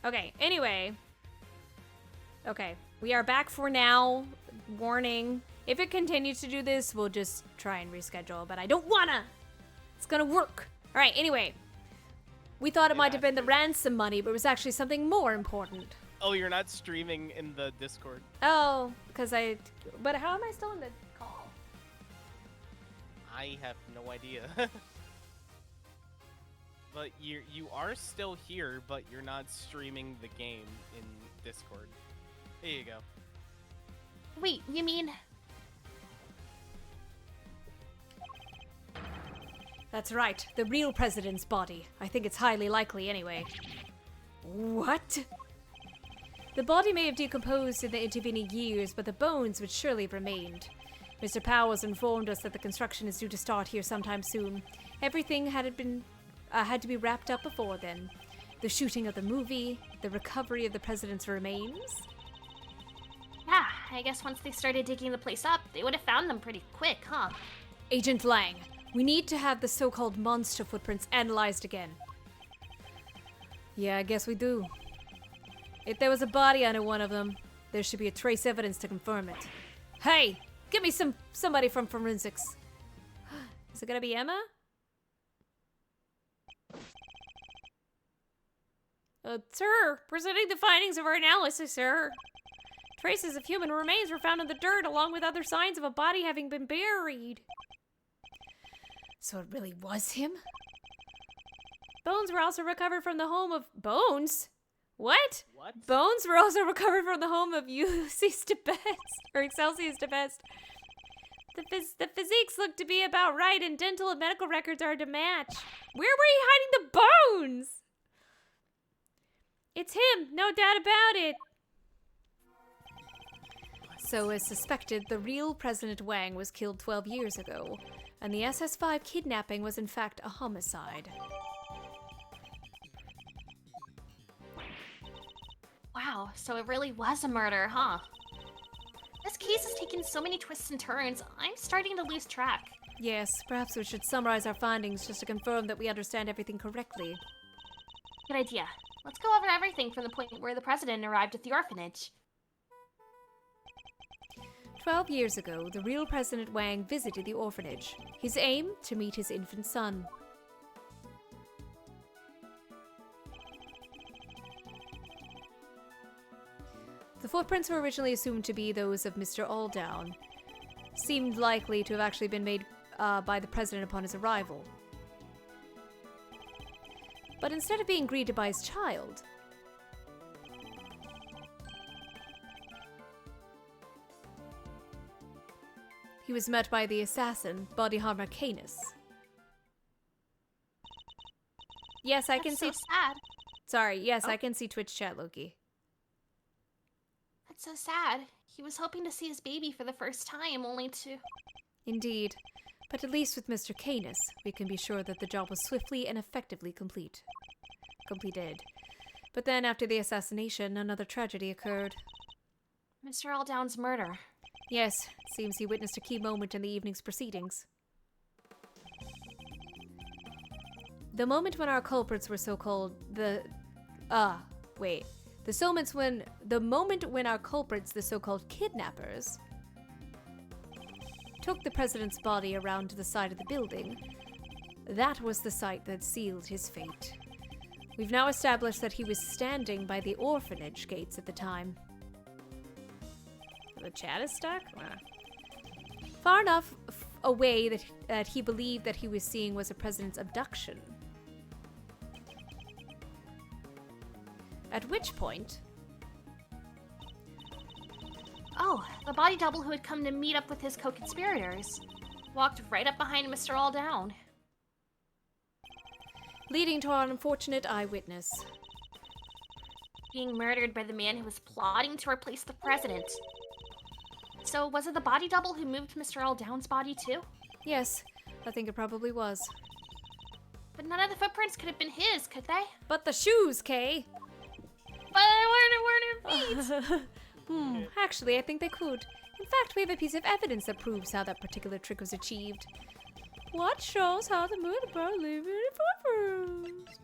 Okay, anyway. Okay, we are back for now. Warning. If it continues to do this, we'll just try and reschedule, but I don't wanna! It's gonna work. Alright, anyway. We thought it might have been the ransom money, but it was actually something more important. Oh, you're not streaming in the Discord. Oh, because but how am I still in the call? I have no idea. But you are still here, but you're not streaming the game in Discord. There you go. Wait, you mean... That's right, the real president's body. I think it's highly likely anyway. What? The body may have decomposed in the intervening years, but the bones would surely have remained. Mr. Powers informed us that the construction is due to start here sometime soon. Everything had to be wrapped up before then. The shooting of the movie, the recovery of the president's remains. Yeah, I guess once they started digging the place up, they would have found them pretty quick, huh? Agent Lang, we need to have the so-called monster footprints analyzed again. Yeah, I guess we do. If there was a body under one of them, there should be a trace evidence to confirm it. Hey, give me somebody from forensics. Is it gonna be Emma? Sir, presenting the findings of our analysis, sir. Traces of human remains were found in the dirt along with other signs of a body having been buried. So it really was him? Bones were also recovered from the home of... Bones? What? What? Bones were also recovered from the home of Ulysses de Best, or Excelsius de Best. The physiques look to be about right, and dental and medical records are to match. Where were you hiding the bones? It's him, no doubt about it. So, as suspected, the real President Wang was killed 12 years ago, and the SS-5 kidnapping was in fact a homicide. Wow, so it really was a murder, huh? This case has taken so many twists and turns, I'm starting to lose track. Yes, perhaps we should summarize our findings just to confirm that we understand everything correctly. Good idea. Let's go over everything from the point where the president arrived at the orphanage. 12 years ago, the real President Wang visited the orphanage. His aim? To meet his infant son. The footprints were originally assumed to be those of Mr. Aldown. Seemed likely to have actually been made by the president upon his arrival. But instead of being greeted by his child, he was met by the assassin, body armor Canis. Yes, I can see. That's so sad. Sorry, yes, I can see Twitch chat, Loki. That's so sad. He was hoping to see his baby for the first time, only to... Indeed. But at least with Mr. Canis, we can be sure that the job was swiftly and effectively completed. But then, after the assassination, another tragedy occurred. Mr. Aldown's murder. Yes, it seems he witnessed a key moment in the evening's proceedings. The moment when our culprits were so-called the moment when our culprits, the so-called kidnappers, took the president's body around to the side of the building, that was the sight that sealed his fate. We've now established that he was standing by the orphanage gates at the time. The chat is stuck? Far enough away that he believed that he was seeing was a president's abduction. At which point... Oh, the body double who had come to meet up with his co-conspirators. Walked right up behind Mr. Aldown. Leading to our unfortunate eyewitness. Being murdered by the man who was plotting to replace the president. So, was it the body double who moved Mr. Aldown's body too? Yes, I think it probably was. But none of the footprints could have been his, could they? But the shoes, Kay! But they weren't her feet! Actually, I think they could. In fact, we have a piece of evidence that proves how that particular trick was achieved. What shows how the murderer leave any footprints?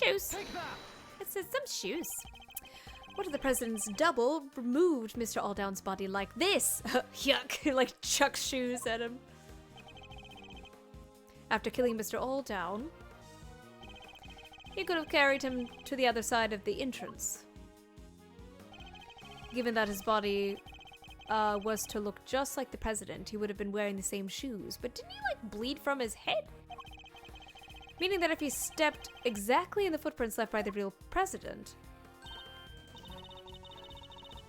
Shoes. It says some shoes. What if the president's double removed Mr. Alldown's body like this? Yuck, like chucks shoes at him. After killing Mr. Alldown, he could have carried him to the other side of the entrance. Given that his body was to look just like the president, he would have been wearing the same shoes. But didn't he, like, bleed from his head? Meaning that if he stepped exactly in the footprints left by the real president...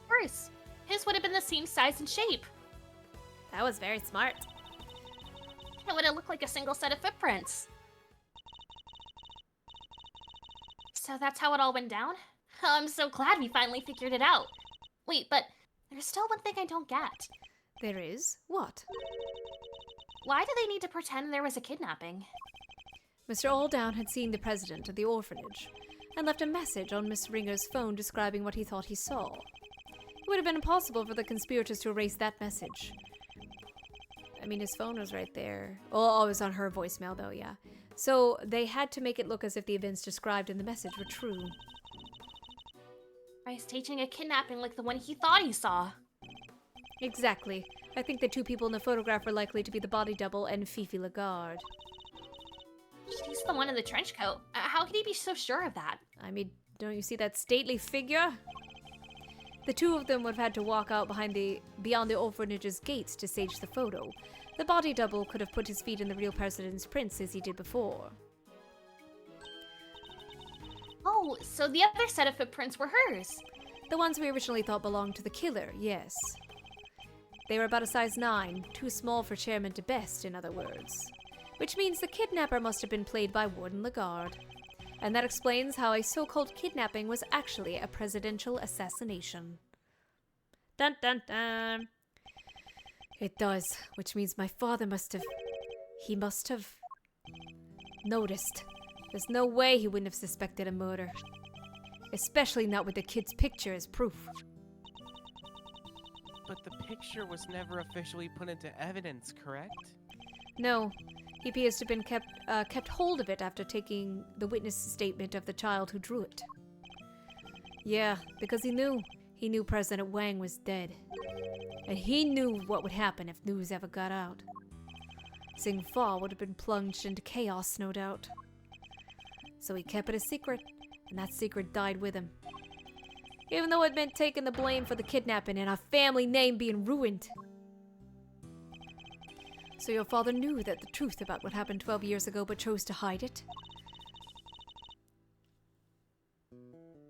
Bruce, his would have been the same size and shape. That was very smart. It would have looked like a single set of footprints. So that's how it all went down? I'm so glad we finally figured it out. Wait, but there's still one thing I don't get. There is? What? Why do they need to pretend there was a kidnapping? Mr. Alldown had seen the president of the orphanage and left a message on Miss Ringer's phone describing what he thought he saw. It would have been impossible for the conspirators to erase that message. I mean, his phone was right there. Oh, it was on her voicemail, though, yeah. So they had to make it look as if the events described in the message were true. By staging a kidnapping like the one he thought he saw. Exactly. I think the two people in the photograph were likely to be the body double and Fifi Lagarde. She's the one in the trench coat. How could he be so sure of that? I mean, don't you see that stately figure? The two of them would have had to walk out beyond the orphanage's gates to stage the photo. The body double could have put his feet in the real president's prints as he did before. Oh, so the other set of footprints were hers. The ones we originally thought belonged to the killer, yes. They were about a size 9, too small for Chairman to best, in other words. Which means the kidnapper must have been played by Warden Lagarde. And that explains how a so-called kidnapping was actually a presidential assassination. Dun dun dun! It does, which means my father must have noticed. There's no way he wouldn't have suspected a murder. Especially not with the kid's picture as proof. But the picture was never officially put into evidence, correct? No, he appears to have been kept hold of it after taking the witness statement of the child who drew it. Yeah, because he knew President Wang was dead. And he knew what would happen if news ever got out. Sing Fa would have been plunged into chaos, no doubt. So he kept it a secret, and that secret died with him. Even though it meant taking the blame for the kidnapping and our family name being ruined. So your father knew that the truth about what happened 12 years ago but chose to hide it?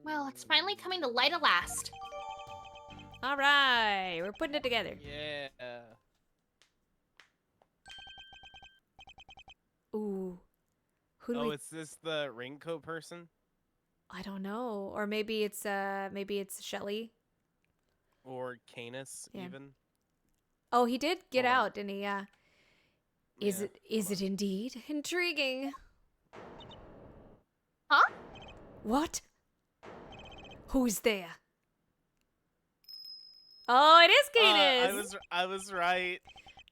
Well, it's finally coming to light at last. Alright, we're putting it together. Yeah. Ooh. Who do Oh, we... is this the raincoat person? I don't know. Or maybe it's Shelly. Or Canis, Yeah. even? Oh, he did get Hold on. out, didn't he? Yeah. Is it indeed? Intriguing. Huh? What? Who's there? Oh, it is Canis! I was right.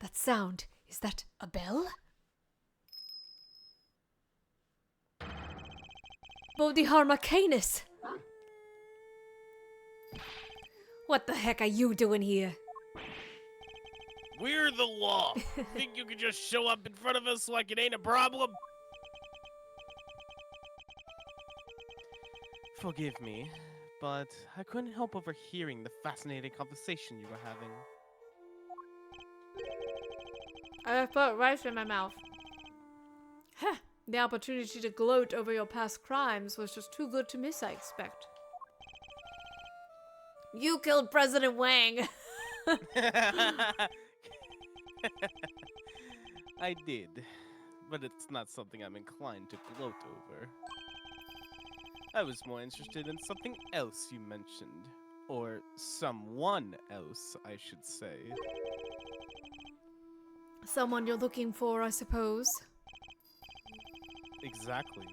That sound, is that a bell? Bodhidharma Canis! What the heck are you doing here? We're the law. Think you could just show up in front of us like it ain't a problem? Forgive me, but I couldn't help overhearing the fascinating conversation you were having. I put rice in my mouth. Huh. The opportunity to gloat over your past crimes was just too good to miss, I expect. You killed President Wang! I did, but it's not something I'm inclined to gloat over. I was more interested in something else you mentioned. Or someone else, I should say. Someone you're looking for, I suppose. Exactly.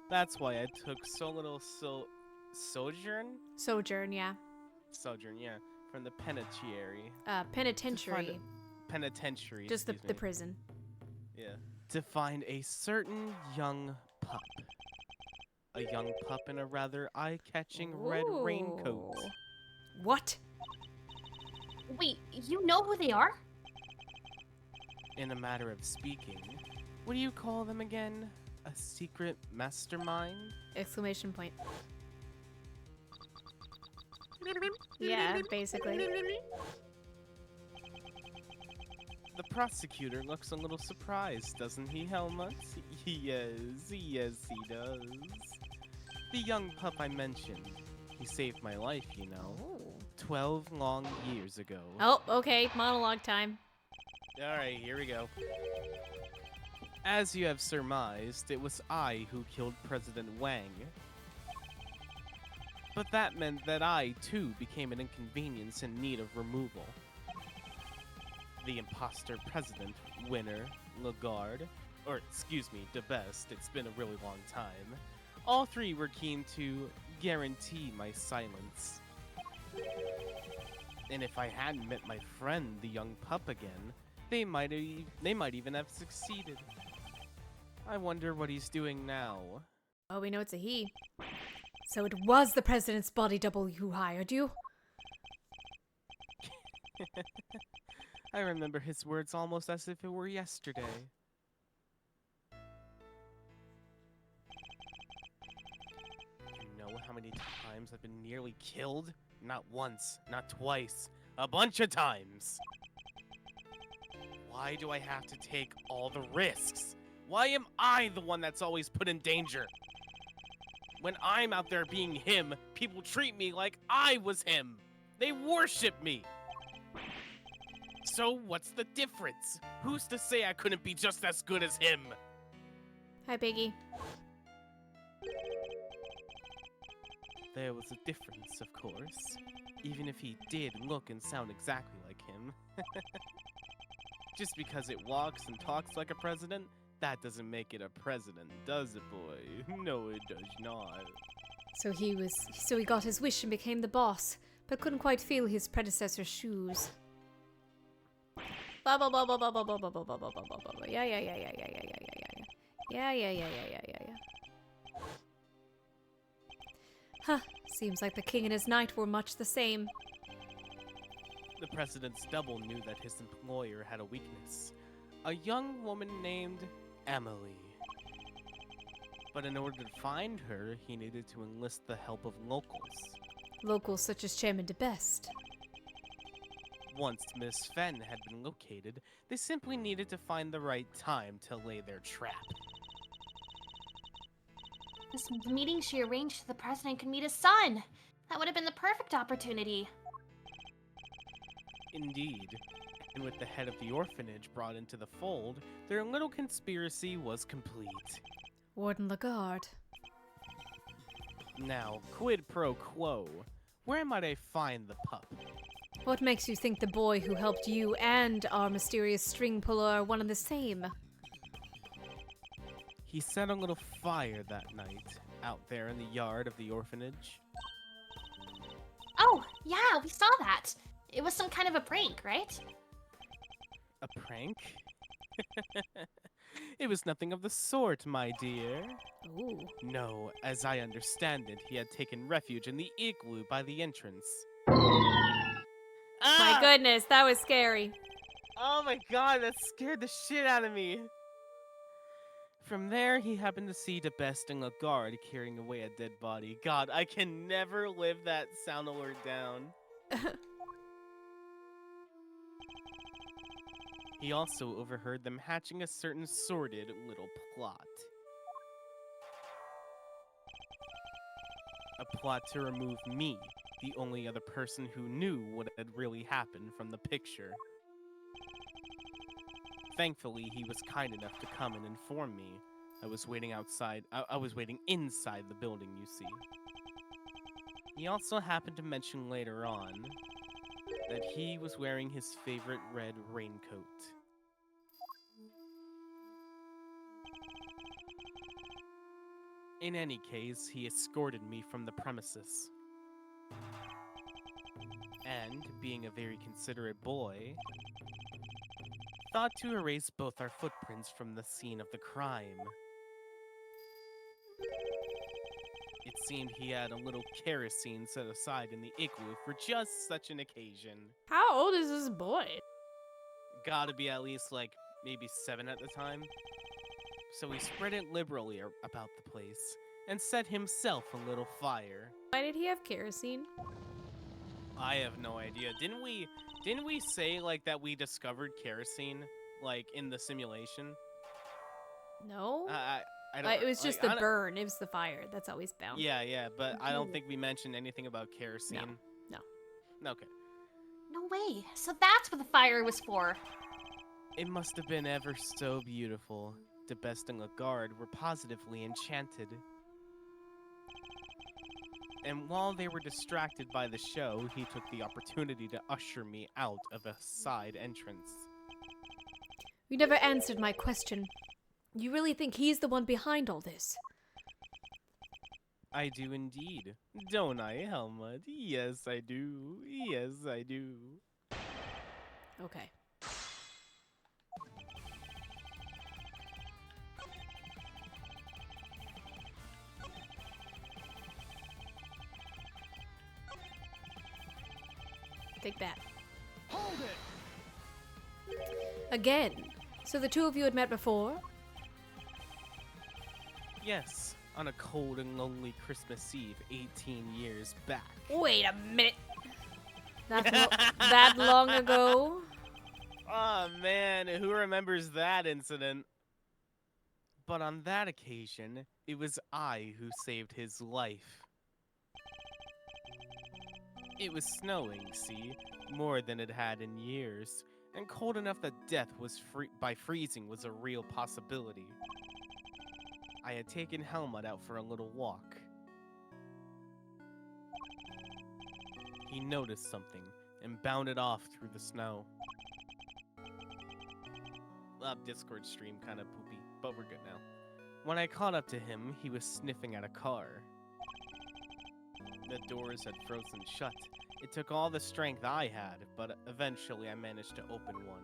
That's why I took so little sojourn? Sojourn, yeah. Sojourn, yeah. From the penitentiary. Penitentiary. Penitentiary. Just the excuse me. prison. Yeah. To find a certain young pup. a young pup in a rather eye-catching red raincoat. Ooh. What? Wait, you know who they are? In a matter of speaking, what do you call them again? A secret mastermind? Exclamation point. Yeah, basically. The prosecutor looks a little surprised, doesn't he, Helmut? Yes, he does. The young pup I mentioned, he saved my life, you know. Ooh. 12 long years ago. Oh, okay, monologue time. Alright, here we go. As you have surmised, it was I who killed President Wang. But that meant that I, too, became an inconvenience in need of removal. The imposter president, Winner, Lagarde, or excuse me, DeBest, it's been a really long time. All three were keen to guarantee my silence. And if I hadn't met my friend, the young pup again, they might even have succeeded. I wonder what he's doing now. Oh, we know it's a he. So it was the president's body double who hired you? I remember his words almost as if it were yesterday. You know how many times I've been nearly killed? Not once, not twice, a bunch of times. Why do I have to take all the risks? Why am I the one that's always put in danger? When I'm out there being him, people treat me like I was him. They worship me. So what's the difference? Who's to say I couldn't be just as good as him? Hi, Piggy. There was a difference, of course. Even if he did look and sound exactly like him. Just because it walks and talks like a president, that doesn't make it a president, does it, boy? No, it does not. So he got his wish and became the boss, but couldn't quite fill his predecessor's shoes. Blah blah blah blah blah blah blah blah blah blah blah blah blah blah. Yeah. Huh. Seems like the king and his knight were much the same. The president's double knew that his employer had a weakness. A young woman named Emily. But in order to find her, he needed to enlist the help of locals. Locals such as Chairman DeBest. Once Miss Fenn had been located, they simply needed to find the right time to lay their trap. This meeting she arranged so the president could meet his son. That would have been the perfect opportunity. Indeed. And with the head of the orphanage brought into the fold, their little conspiracy was complete. Warden Lagarde. Now, quid pro quo. Where might I find the pup? What makes you think the boy who helped you and our mysterious string puller are one and the same? He set a little fire that night, out there in the yard of the orphanage. Oh, yeah, we saw that. It was some kind of a prank, right? A prank? It was nothing of the sort, my dear. Ooh. No, as I understand it, he had taken refuge in the igloo by the entrance. My goodness, that was scary. Oh my god, that scared the shit out of me. From there, he happened to see DeBest and Lagarde carrying away a dead body. God, I can never live that sound alert down. He also overheard them hatching a certain sordid little plot. A plot to remove me, the only other person who knew what had really happened from the picture. Thankfully, he was kind enough to come and inform me. I was waiting outside. I was waiting inside the building, you see. He also happened to mention later on that he was wearing his favorite red raincoat. In any case, he escorted me from the premises. And, being a very considerate boy, thought to erase both our footprints from the scene of the crime. seemed he had a little kerosene set aside in the igloo for just such an occasion. How old is this boy? Gotta be at least like maybe 7 at the time. So he spread it liberally about the place and set himself a little fire. Why did he have kerosene? I have no idea. Didn't we say like that we discovered kerosene like in the simulation? No. I don't. It was just like, the burn. It was the fire. That's always found. Yeah, but I don't think we mentioned anything about kerosene. No. Okay. No way. So that's what the fire was for. It must have been ever so beautiful. The best and the guard were positively enchanted. And while they were distracted by the show, he took the opportunity to usher me out of a side entrance. You never answered my question. You really think he's the one behind all this? I do indeed. Don't I, Helmut? Yes, I do. Yes, I do. Okay. Take that. Hold it! Again. So the two of you had met before? Yes, on a cold and lonely Christmas Eve 18 years back. Wait a minute. That long ago? Oh man, who remembers that incident? But on that occasion, it was I who saved his life. It was snowing, see, more than it had in years, and cold enough that death by freezing was a real possibility. I had taken Helmut out for a little walk. He noticed something and bounded off through the snow. Discord stream kind of poopy, but we're good now. When I caught up to him, he was sniffing at a car. The doors had frozen shut. It took all the strength I had, but eventually I managed to open one.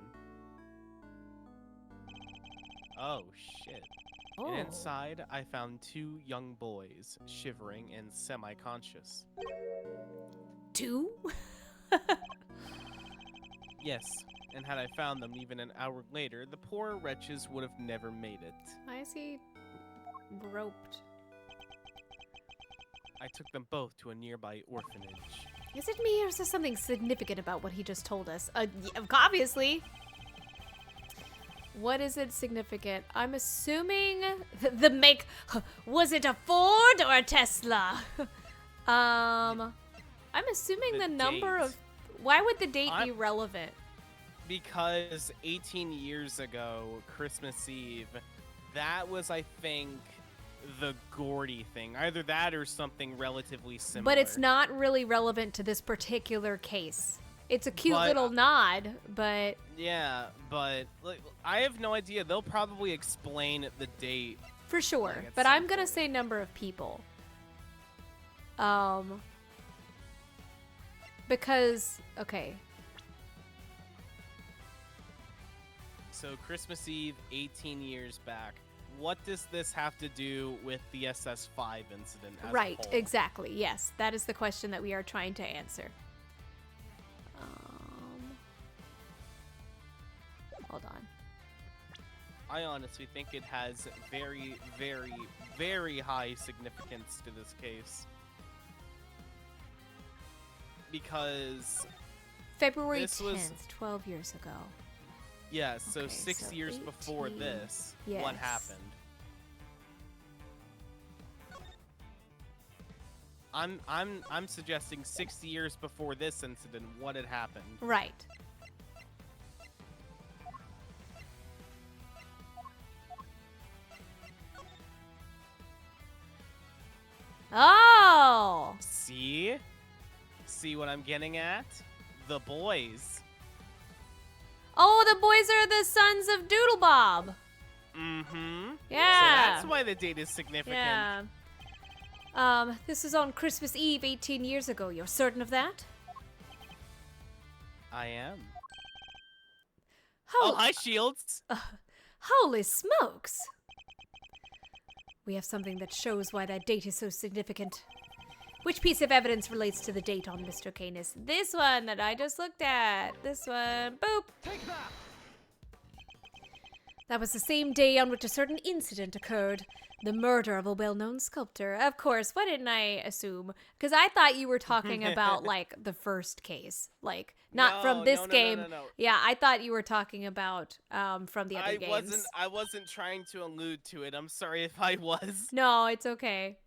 Oh shit. Oh. And inside, I found 2 young boys, shivering and semi-conscious. 2? Yes, and had I found them even an hour later, the poor wretches would have never made it. Why is he roped? I took them both to a nearby orphanage. Is it me, or is there something significant about what he just told us? Obviously. What is it significant? I'm assuming the make. Was it a Ford or a Tesla? I'm assuming the number date. of. Why would the date be relevant? Because 18 years ago, Christmas Eve, that was, I think, the Gordy thing. Either that or something relatively similar. But it's not really relevant to this particular case. It's a cute But, little nod, but... Yeah, but like, I have no idea. They'll probably explain the date. For sure. Like, at But some I'm gonna point. say number of people. Because... Okay. So Christmas Eve, 18 years back. What does this have to do with the SS5 incident as a Right, whole? exactly. Yes, that is the question that we are trying to answer. Hold on. I honestly think it has very, very, very high significance to this case. Because, February This 10th, was- 12 years ago. yeah, so Okay, 6 so years before 18. this, what Yes. happened? I'm suggesting 60 years before this incident, what had happened. Right. Oh! See? See what I'm getting at? The boys. Oh, the boys are the sons of Doodle Bob. Mm-hmm. Yeah. So that's why the date is significant. Yeah. This is on Christmas Eve 18 years ago. You're certain of that? I am. Ho- Oh, hi, Shields. Holy smokes! We have something that shows why that date is so significant. Which piece of evidence relates to the date on Mr. Canis? This one that I just looked at. This one. Boop! Take that! That was the same day on which a certain incident occurred. The murder of a well-known sculptor. Of course, why didn't I assume? Because I thought you were talking about, like, the first case. Like, not from this game. No. Yeah, I thought you were talking about from the other games. I wasn't trying to allude to it. I'm sorry if I was. No, it's okay.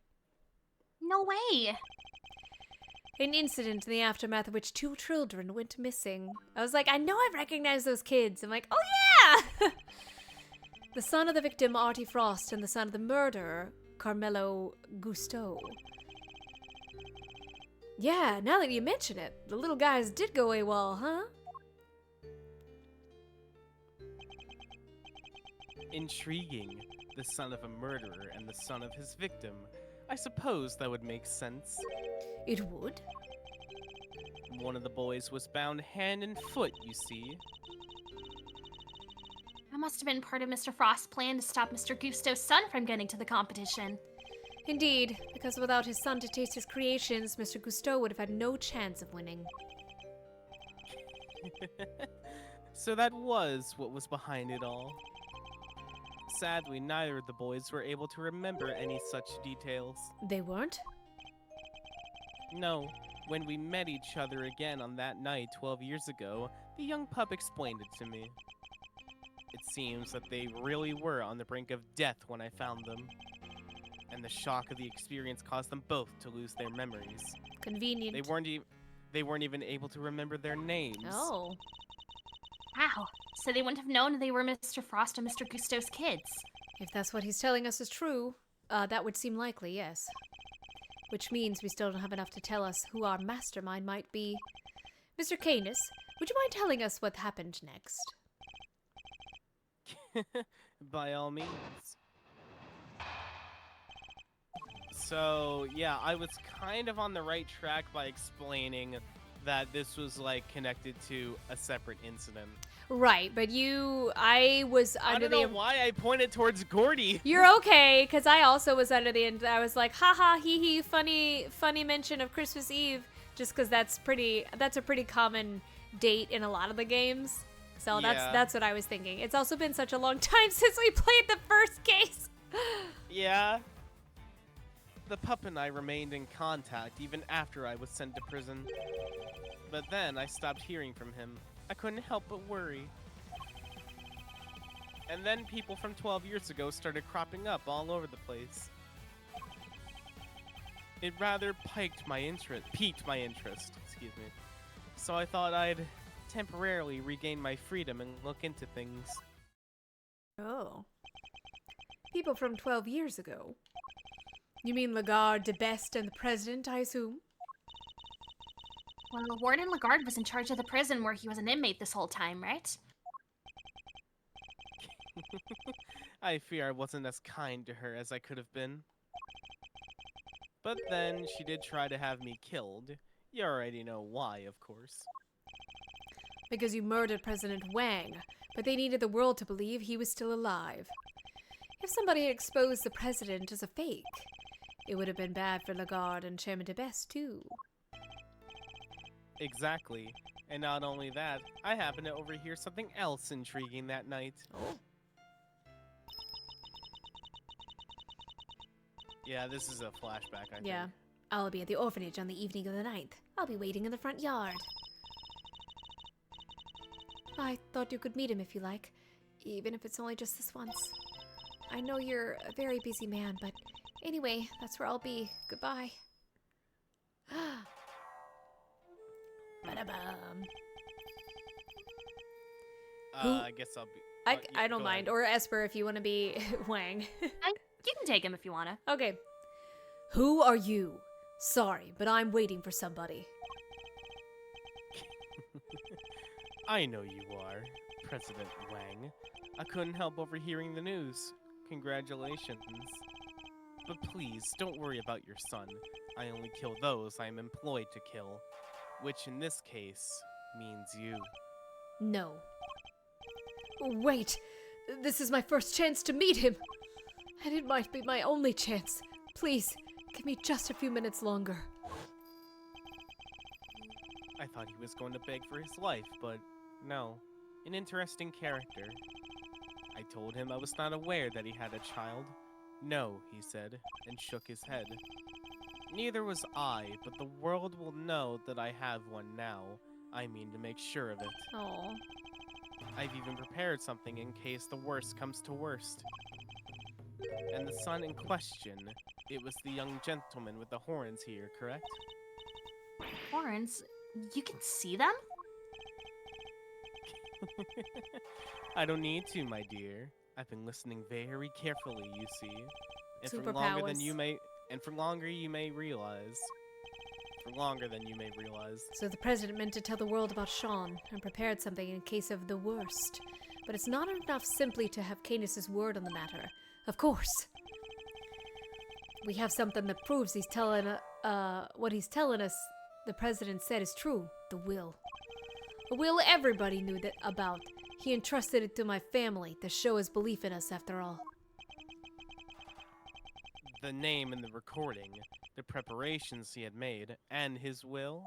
No way. An incident in the aftermath of which 2 children went missing. I was like, I know I recognize those kids. I'm like, oh yeah! The son of the victim, Artie Frost, and the son of the murderer, Carmelo Gusteau. Yeah, now that you mention it, the little guys did go AWOL, huh? Intriguing. The son of a murderer and the son of his victim. I suppose that would make sense. It would. One of the boys was bound hand and foot, you see. That must have been part of Mr. Frost's plan to stop Mr. Gusteau's son from getting to the competition. Indeed, because without his son to taste his creations, Mr. Gusteau would have had no chance of winning. So that was what was behind it all. Sadly, neither of the boys were able to remember any such details. They weren't? No, when we met each other again on that night 12 years ago, the young pup explained it to me. It seems that they really were on the brink of death when I found them. And the shock of the experience caused them both to lose their memories. Convenient. They weren't even able to remember their names. Oh. Wow. So they wouldn't have known they were Mr. Frost and Mr. Gusteau's kids. If that's what he's telling us is true, that would seem likely, yes. Which means we still don't have enough to tell us who our mastermind might be. Mr. Canis, would you mind telling us what happened next? By all means. So, yeah, I was kind of on the right track by explaining that this was, like, connected to a separate incident. Right, but I was under the... I don't know why I pointed towards Gordy. You're okay, because I also was under the... I was like, haha, hee, funny mention of Christmas Eve, just because that's a pretty common date in a lot of the games. So Yeah. that's what I was thinking. It's also been such a long time since we played the first case. Yeah. The pup and I remained in contact even after I was sent to prison. But then I stopped hearing from him. I couldn't help but worry. And then people from 12 years ago started cropping up all over the place. It rather piqued my interest, excuse me. So I thought I'd temporarily regain my freedom and look into things. Oh. People from 12 years ago? You mean Lagarde, de Best, and the President, I assume? Well, Warden Lagarde was in charge of the prison where he was an inmate this whole time, right? I fear I wasn't as kind to her as I could have been. But then she did try to have me killed. You already know why, of course. Because you murdered President Wang, but they needed the world to believe he was still alive. If somebody had exposed the president as a fake, it would have been bad for Lagarde and Chairman de Best, too. Exactly. And not only that, I happened to overhear something else intriguing that night. Oh. Yeah, this is a flashback, I Yeah. think. I'll be at the orphanage on the evening of the 9th. I'll be waiting in the front yard. I thought you could meet him if you like, even if it's only just this once. I know you're a very busy man, but anyway, that's where I'll be. Goodbye. Ba-da-bum. I guess I'll be... I yeah, don't go mind. ahead. Or Espurr if you want to be Wang. You can take him if you wanna. Okay. Who are you? Sorry, but I'm waiting for somebody. I know you are, President Wang. I couldn't help overhearing the news. Congratulations. But please, don't worry about your son. I only kill those I am employed to kill. Which in this case, means you. No. Wait! This is my first chance to meet him! And it might be my only chance. Please, give me just a few minutes longer. I thought he was going to beg for his life, but no. An interesting character. I told him I was not aware that he had a child. No, he said, and shook his head. Neither was I, but the world will know that I have one now. I mean to make sure of it. Oh. I've even prepared something in case the worst comes to worst. And the son in question, it was the young gentleman with the horns here, correct? Horns? You can see them? I don't need to, my dear. I've been listening very carefully, you see. And for longer than you may realize. For longer than you may realize. So the president meant to tell the world about Sean and prepared something in case of the worst. But it's not enough simply to have Canis's word on the matter. Of course. We have something that proves he's telling what he's telling us the president said is true. The will. A will everybody knew that about. He entrusted it to my family to show his belief in us after all. The name in the recording, the preparations he had made, and his will?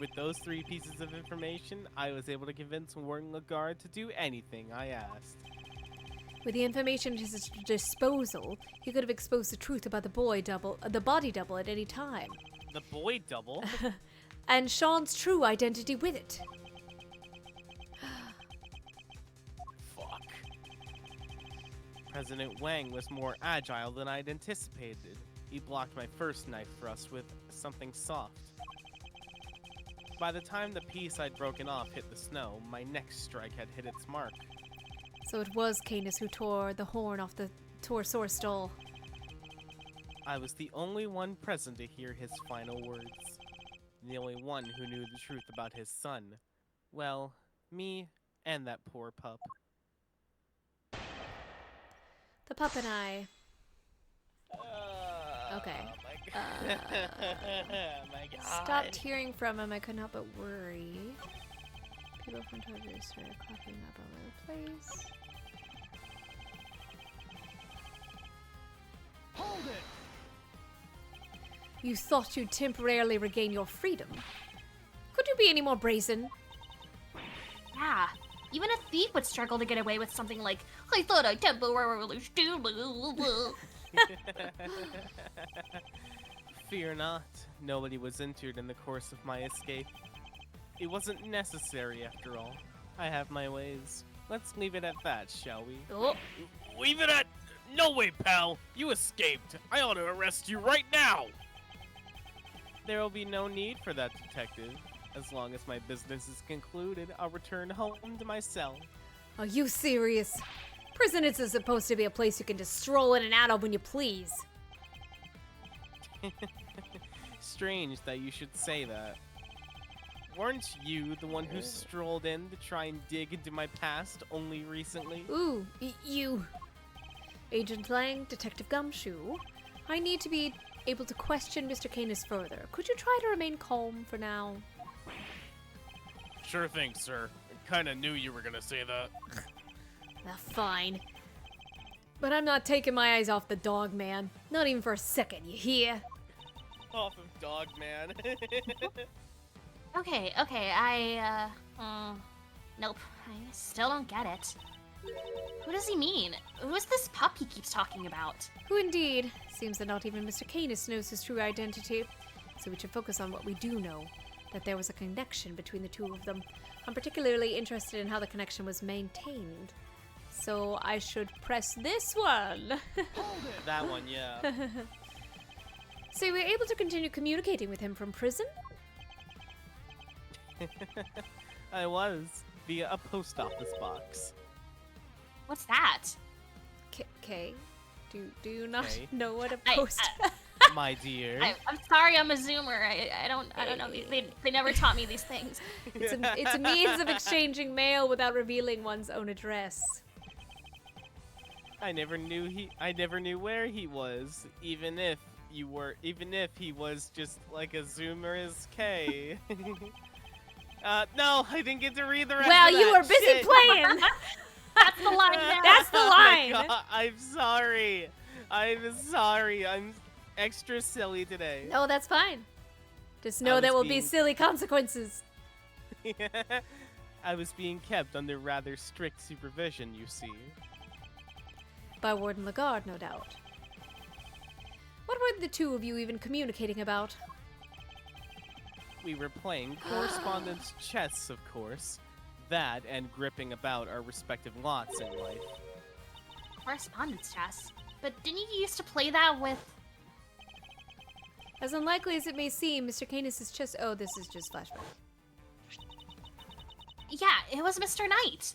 With those 3 pieces of information, I was able to convince Warden Lagarde to do anything I asked. With the information at his disposal, he could have exposed the truth about the body double at any time. The boy double? And Sean's true identity with it. Fuck. President Wang was more agile than I'd anticipated. He blocked my first knife thrust with something soft. By the time the piece I'd broken off hit the snow, my next strike had hit its mark. So it was Canis who tore the horn off the Torsaur stole. I was the only one present to hear his final words. The only one who knew the truth about his son. Well, me and that poor pup. The pup and I. Okay. My God. Stopped hearing from him. I couldn't help but worry. People from Tokyo started cropping up all over the place. Hold it! You thought you'd temporarily regain your freedom? Could you be any more brazen? Yeah. Even a thief would struggle to get away with something like, I thought I temporarily stole. Fear not. Nobody was injured in the course of my escape. It wasn't necessary after all. I have my ways. Let's leave it at that, shall we? Oh, Leave it at... No way, pal! You escaped! I ought to arrest you right now! There will be no need for that, detective. As long as my business is concluded, I'll return home to my cell. are you serious? Prison isn't supposed to be a place you can just stroll in and out of when you please. Strange that you should say that. Weren't you the one who strolled in to try and dig into my past only recently? Ooh, you. Agent Lang, Detective Gumshoe. I need to be able to question Mr. Canis further. Could you try to remain calm for now? Sure thing, sir. I kinda knew you were gonna say that. Fine. But I'm not taking my eyes off the dog, man. Not even for a second, you hear? Off of Dog Man. Okay, nope. I still don't get it. What does he mean? Who is this pup he keeps talking about? Who indeed? Seems that not even Mr. Canis knows his true identity. So we should focus on what we do know. That there was a connection between the two of them. I'm particularly interested in how the connection was maintained. So I should press this one. That one, yeah. So you were able to continue communicating with him from prison? I was, via a post office box. What's that? Okay. Do you not Okay. know what a I- post? My dear. I'm sorry, I'm a Zoomer. I don't know. They never taught me these things. It's a means of exchanging mail without revealing one's own address. I never knew where he was, even if he was just like a Zoomer as K. No, I didn't get to read the rest Well, of you that were busy shit. playing. That's the line now. That's the Oh my line. God, I'm sorry. I'm sorry. I'm extra silly today. No, that's fine. Just I know there was will be being- silly consequences. I was being kept under rather strict supervision, you see. By Warden Lagarde, no doubt. What were the two of you even communicating about? We were playing correspondence chess, of course. That and gripping about our respective lots in life. Correspondence chess. But didn't you used to play that with... As unlikely as it may seem, Mr. Canis' chess. Oh, this is just flashback. Yeah, it was Mr. Knight.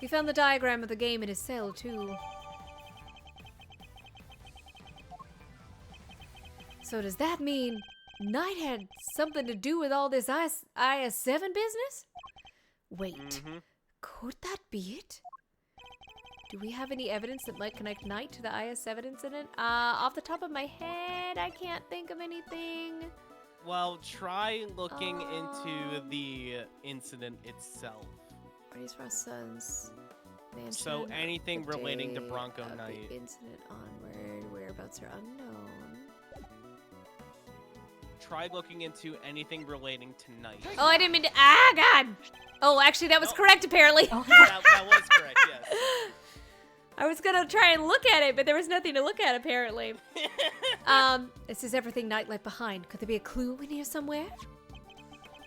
We found the diagram of the game in his cell, too. So does that mean Knight had something to do with all this IS-7 business? Wait, Mm-hmm. could that be it? Do we have any evidence that might connect Knight to the IS-7 incident? Off the top of my head, I can't think of anything. Well, try looking into the incident itself. Raise for our sons. Mansion, So anything the relating to day Bronco of the Knight. incident onward, whereabouts are unknown. Try looking into anything relating to Knight. Oh, I didn't mean to. Ah, God! Oh, actually, that was No. correct, apparently. that was correct, yes. I was gonna try and look at it, but there was nothing to look at, apparently. This is everything Knight left behind. Could there be a clue in here somewhere?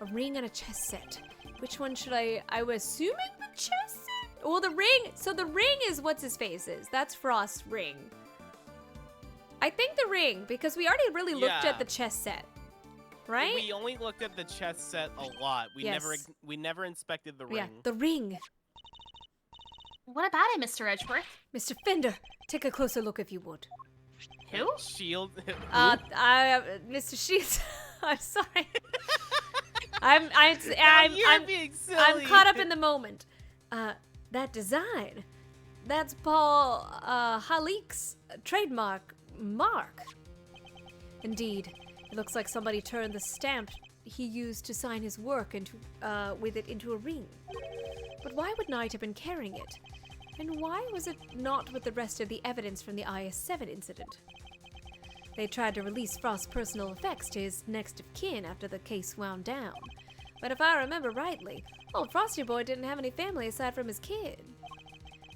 A ring and a chess set. Which one should I was assuming the chess set? Oh, the ring. So the ring is what's his face's. That's Frost's ring. I think the ring, because we already really looked Yeah. at the chess set. Right? We only looked at the chess set a lot. We Yes. never inspected the ring. Yeah, the ring. What about it, Mr. Edgeworth? Mr. Fender, take a closer look if you would. Who? Shield. Mr. Shields, I'm sorry. I'm You're being silly. I'm caught up in the moment. That design, that's Paul Halik's trademark mark. Indeed, it looks like somebody turned the stamp he used to sign his work with it into a ring. But why would Knight have been carrying it? And why was it not with the rest of the evidence from the IS-7 incident? They tried to release Frost's personal effects to his next of kin after the case wound down. But if I remember rightly, old Frosty Boy didn't have any family aside from his kid.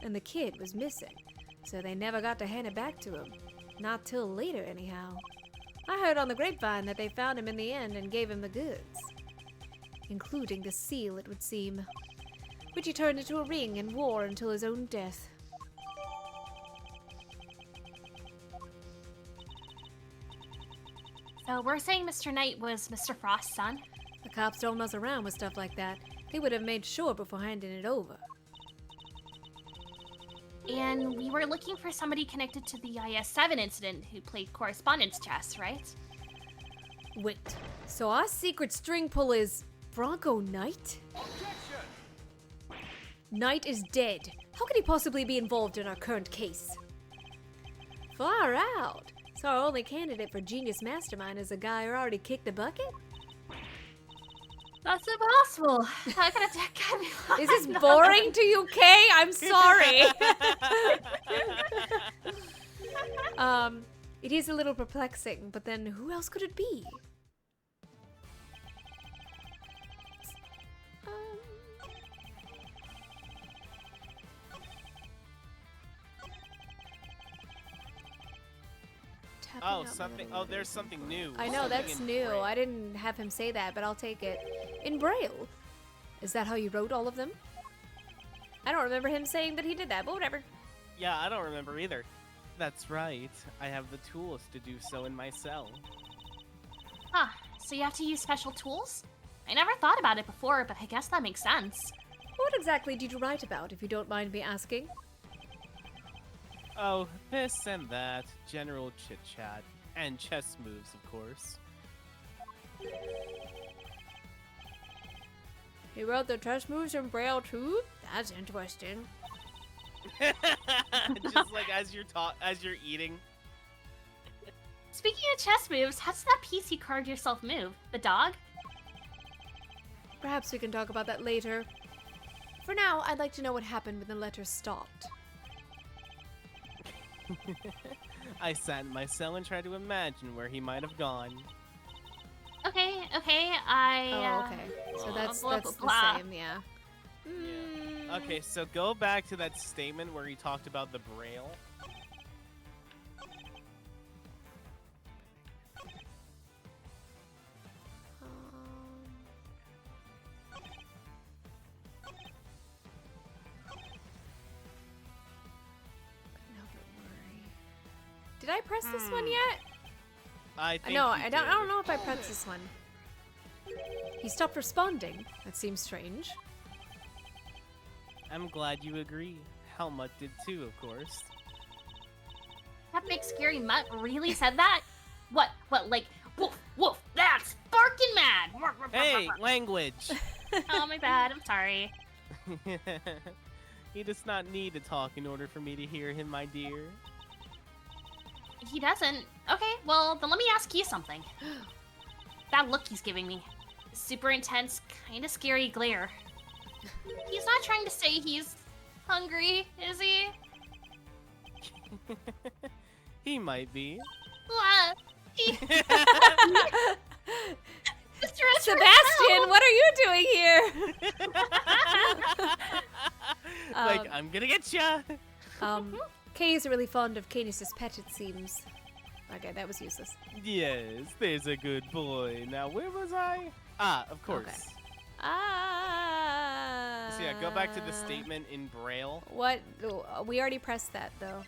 And the kid was missing, so they never got to hand it back to him. Not till later, anyhow. I heard on the grapevine that they found him in the end and gave him the goods. Including the seal, it would seem. Which he turned into a ring and wore until his own death. So we're saying Mr. Knight was Mr. Frost's son? The cops don't mess around with stuff like that. They would have made sure before handing it over. And we were looking for somebody connected to the IS-7 incident who played correspondence chess, right? Wait, so our secret string pull is Bronco Knight? Knight is dead. How could he possibly be involved in our current case? Far out. So our only candidate for genius mastermind is a guy who already kicked the bucket? That's impossible. How can a dead guy be Is this alive? boring to you, Kay? I'm sorry. It is a little perplexing, but then who else could it be? Tapping Oh, out something. my Oh, there's something new. I know, Something that's in new. Braille. I didn't have him say that, but I'll take it. In Braille. Is that how you wrote all of them? I don't remember him saying that he did that, but whatever. Yeah, I don't remember either. That's right. I have the tools to do so in my cell. Huh, so you have to use special tools? I never thought about it before, but I guess that makes sense. What exactly did you write about, if you don't mind me asking? Oh, this and that. General chit-chat. And chess moves, of course. He wrote the chess moves in Braille too? That's interesting. Just like as you're eating. Speaking of chess moves, how does that piece you carved yourself move? The dog? Perhaps we can talk about that later. For now, I'd like to know what happened when the letters stopped. I sat in my cell and tried to imagine where he might have gone. Okay, Oh, okay. So that's blah, the blah. same, yeah. Yeah. Okay, so go back to that statement where he talked about the Braille. Did I press this one yet? I think No, you I don't did. know if I pressed this one. He stopped responding. That seems strange. I'm glad you agree. Helmut did too, of course. That big scary mutt really said that? What, like, woof, woof, that's barking mad! Hey, language! Oh, my bad, I'm sorry. He does not need to talk in order for me to hear him, my dear. He doesn't. Okay, well, then let me ask you something. That look he's giving me. Super intense, kinda scary glare. He's not trying to say he's hungry, is he? He might be. What? Mr. Sebastian, what are you doing here? Like, I'm gonna get ya! Kay is really fond of Canis' pet, it seems. Okay, that was useless. Yes, there's a good boy. Now, where was I? Ah, of course. Okay. So yeah, go back to the statement in Braille. What? We already pressed that, though.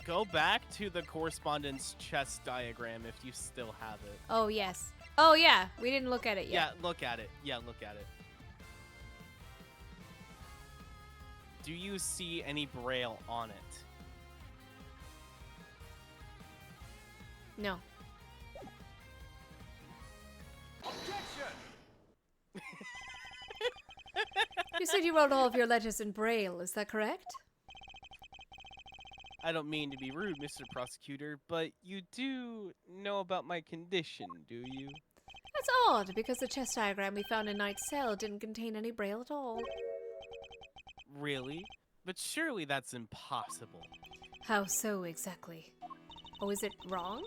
Go back to the correspondence chess diagram if you still have it. Oh, yes. Oh, yeah. We didn't look at it Yeah, yet. look at it. Yeah, look at it. Do you see any Braille on it? No. You said you wrote all of your letters in Braille, is that correct? I don't mean to be rude, Mr. Prosecutor, but you do know about my condition, do you? That's odd, because the chess diagram we found in Knight's cell didn't contain any Braille at all. Really? But surely that's impossible. How so, exactly? Oh, is it wrong?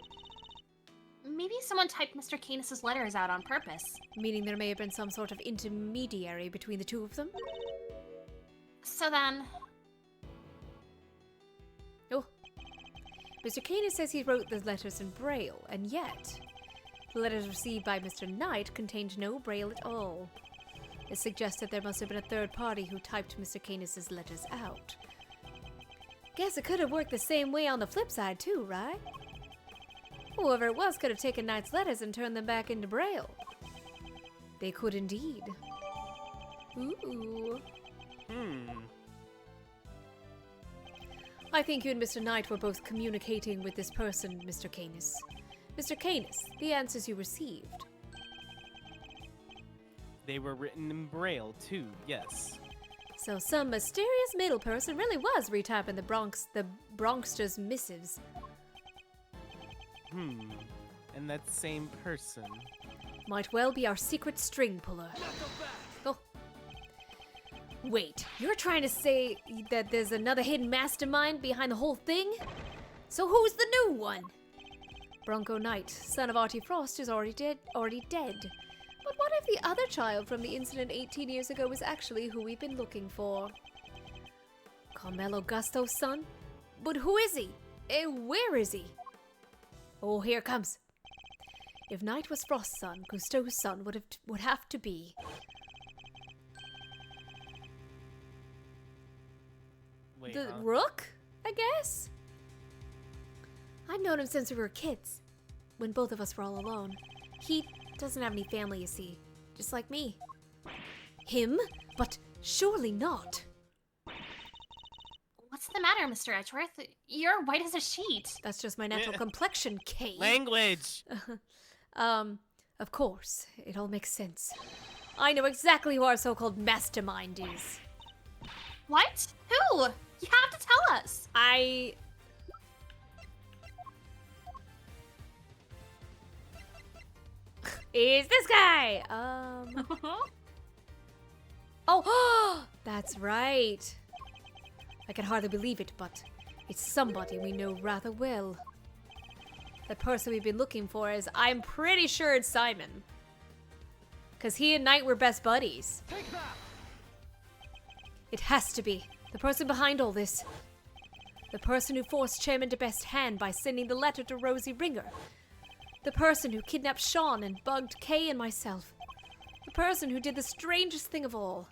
Maybe someone typed Mr. Canis' letters out on purpose. Meaning there may have been some sort of intermediary between the two of them? So then, Oh. Mr. Canis says he wrote the letters in Braille, and yet the letters received by Mr. Knight contained no Braille at all. It suggests that there must have been a third party who typed Mr. Canis' letters out. Guess it could have worked the same way on the flip side too, right? Whoever it was could have taken Knight's letters and turned them back into Braille. They could indeed. Ooh. I think you and Mr. Knight were both communicating with this person, Mr. Canis. Mr. Canis, the answers you received. They were written in Braille, too, yes. So some mysterious middle person really was retyping the Bronxter's missives. And that same person. Might well be our secret string puller. Oh. Wait, you're trying to say that there's another hidden mastermind behind the whole thing? So who's the new one? Bronco Knight, son of Artie Frost, is already dead. But what if the other child from the incident 18 years ago was actually who we've been looking for? Carmelo Gusto's son? But who is he? Where is he? Oh, here it comes. If Knight was Frost's son, Gusto's son would have to be. Wait, The Rook, I guess? I've known him since we were kids, when both of us were all alone. He doesn't have any family, you see, just like me. Him? But surely not. what's the matter, Mr. Edgeworth? You're white as a sheet. That's just my natural complexion, Kate. Language! Of course, it all makes sense. I know exactly who our so-called mastermind is. What? Who? You have to tell us. Is this guy? Oh, that's right. I can hardly believe it, but it's somebody we know rather well. The person we've been looking for is, I'm pretty sure it's Simon. Because he and Knight were best buddies. It has to be the person behind all this. The person who forced Chairman to Best Hand by sending the letter to Rosie Ringer. The person who kidnapped Sean and bugged Kay and myself. The person who did the strangest thing of all.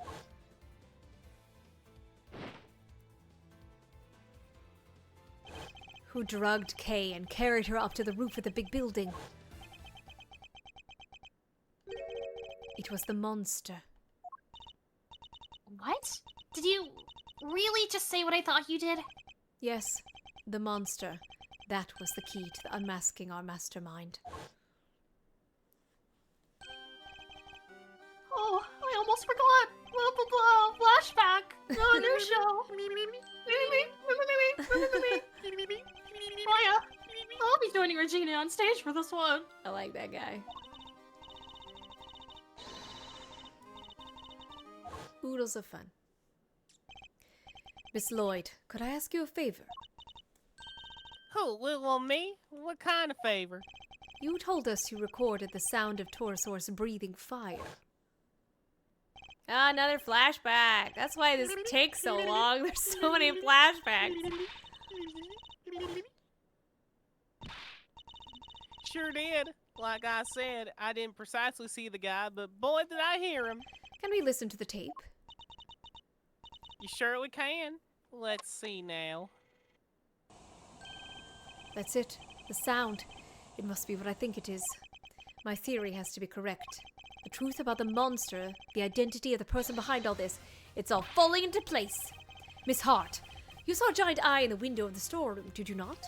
Who drugged Kay and carried her up to the roof of the big building. It was the monster. What? Did you really just say what I thought you did? Yes, the monster. That was the key to unmasking our mastermind. Oh, I almost forgot. Blah, blah, blah. Flashback. No, new show. Oh yeah. I'll be joining Regina on stage for this one. I like that guy. Oodles of fun. Miss Lloyd, could I ask you a favor? Who, little me? What kind of favor? You told us you recorded the sound of Torosaurus breathing fire. Ah, another flashback. That's why this takes so long. There's so many flashbacks. Sure did. Like I said, I didn't precisely see the guy, but boy, did I hear him. Can we listen to the tape? You surely can. Let's see now. That's it. The sound. It must be what I think it is. My theory has to be correct. The truth about the monster, the identity of the person behind all this, it's all falling into place. Miss Hart, you saw a giant eye in the window of the storeroom, did you not?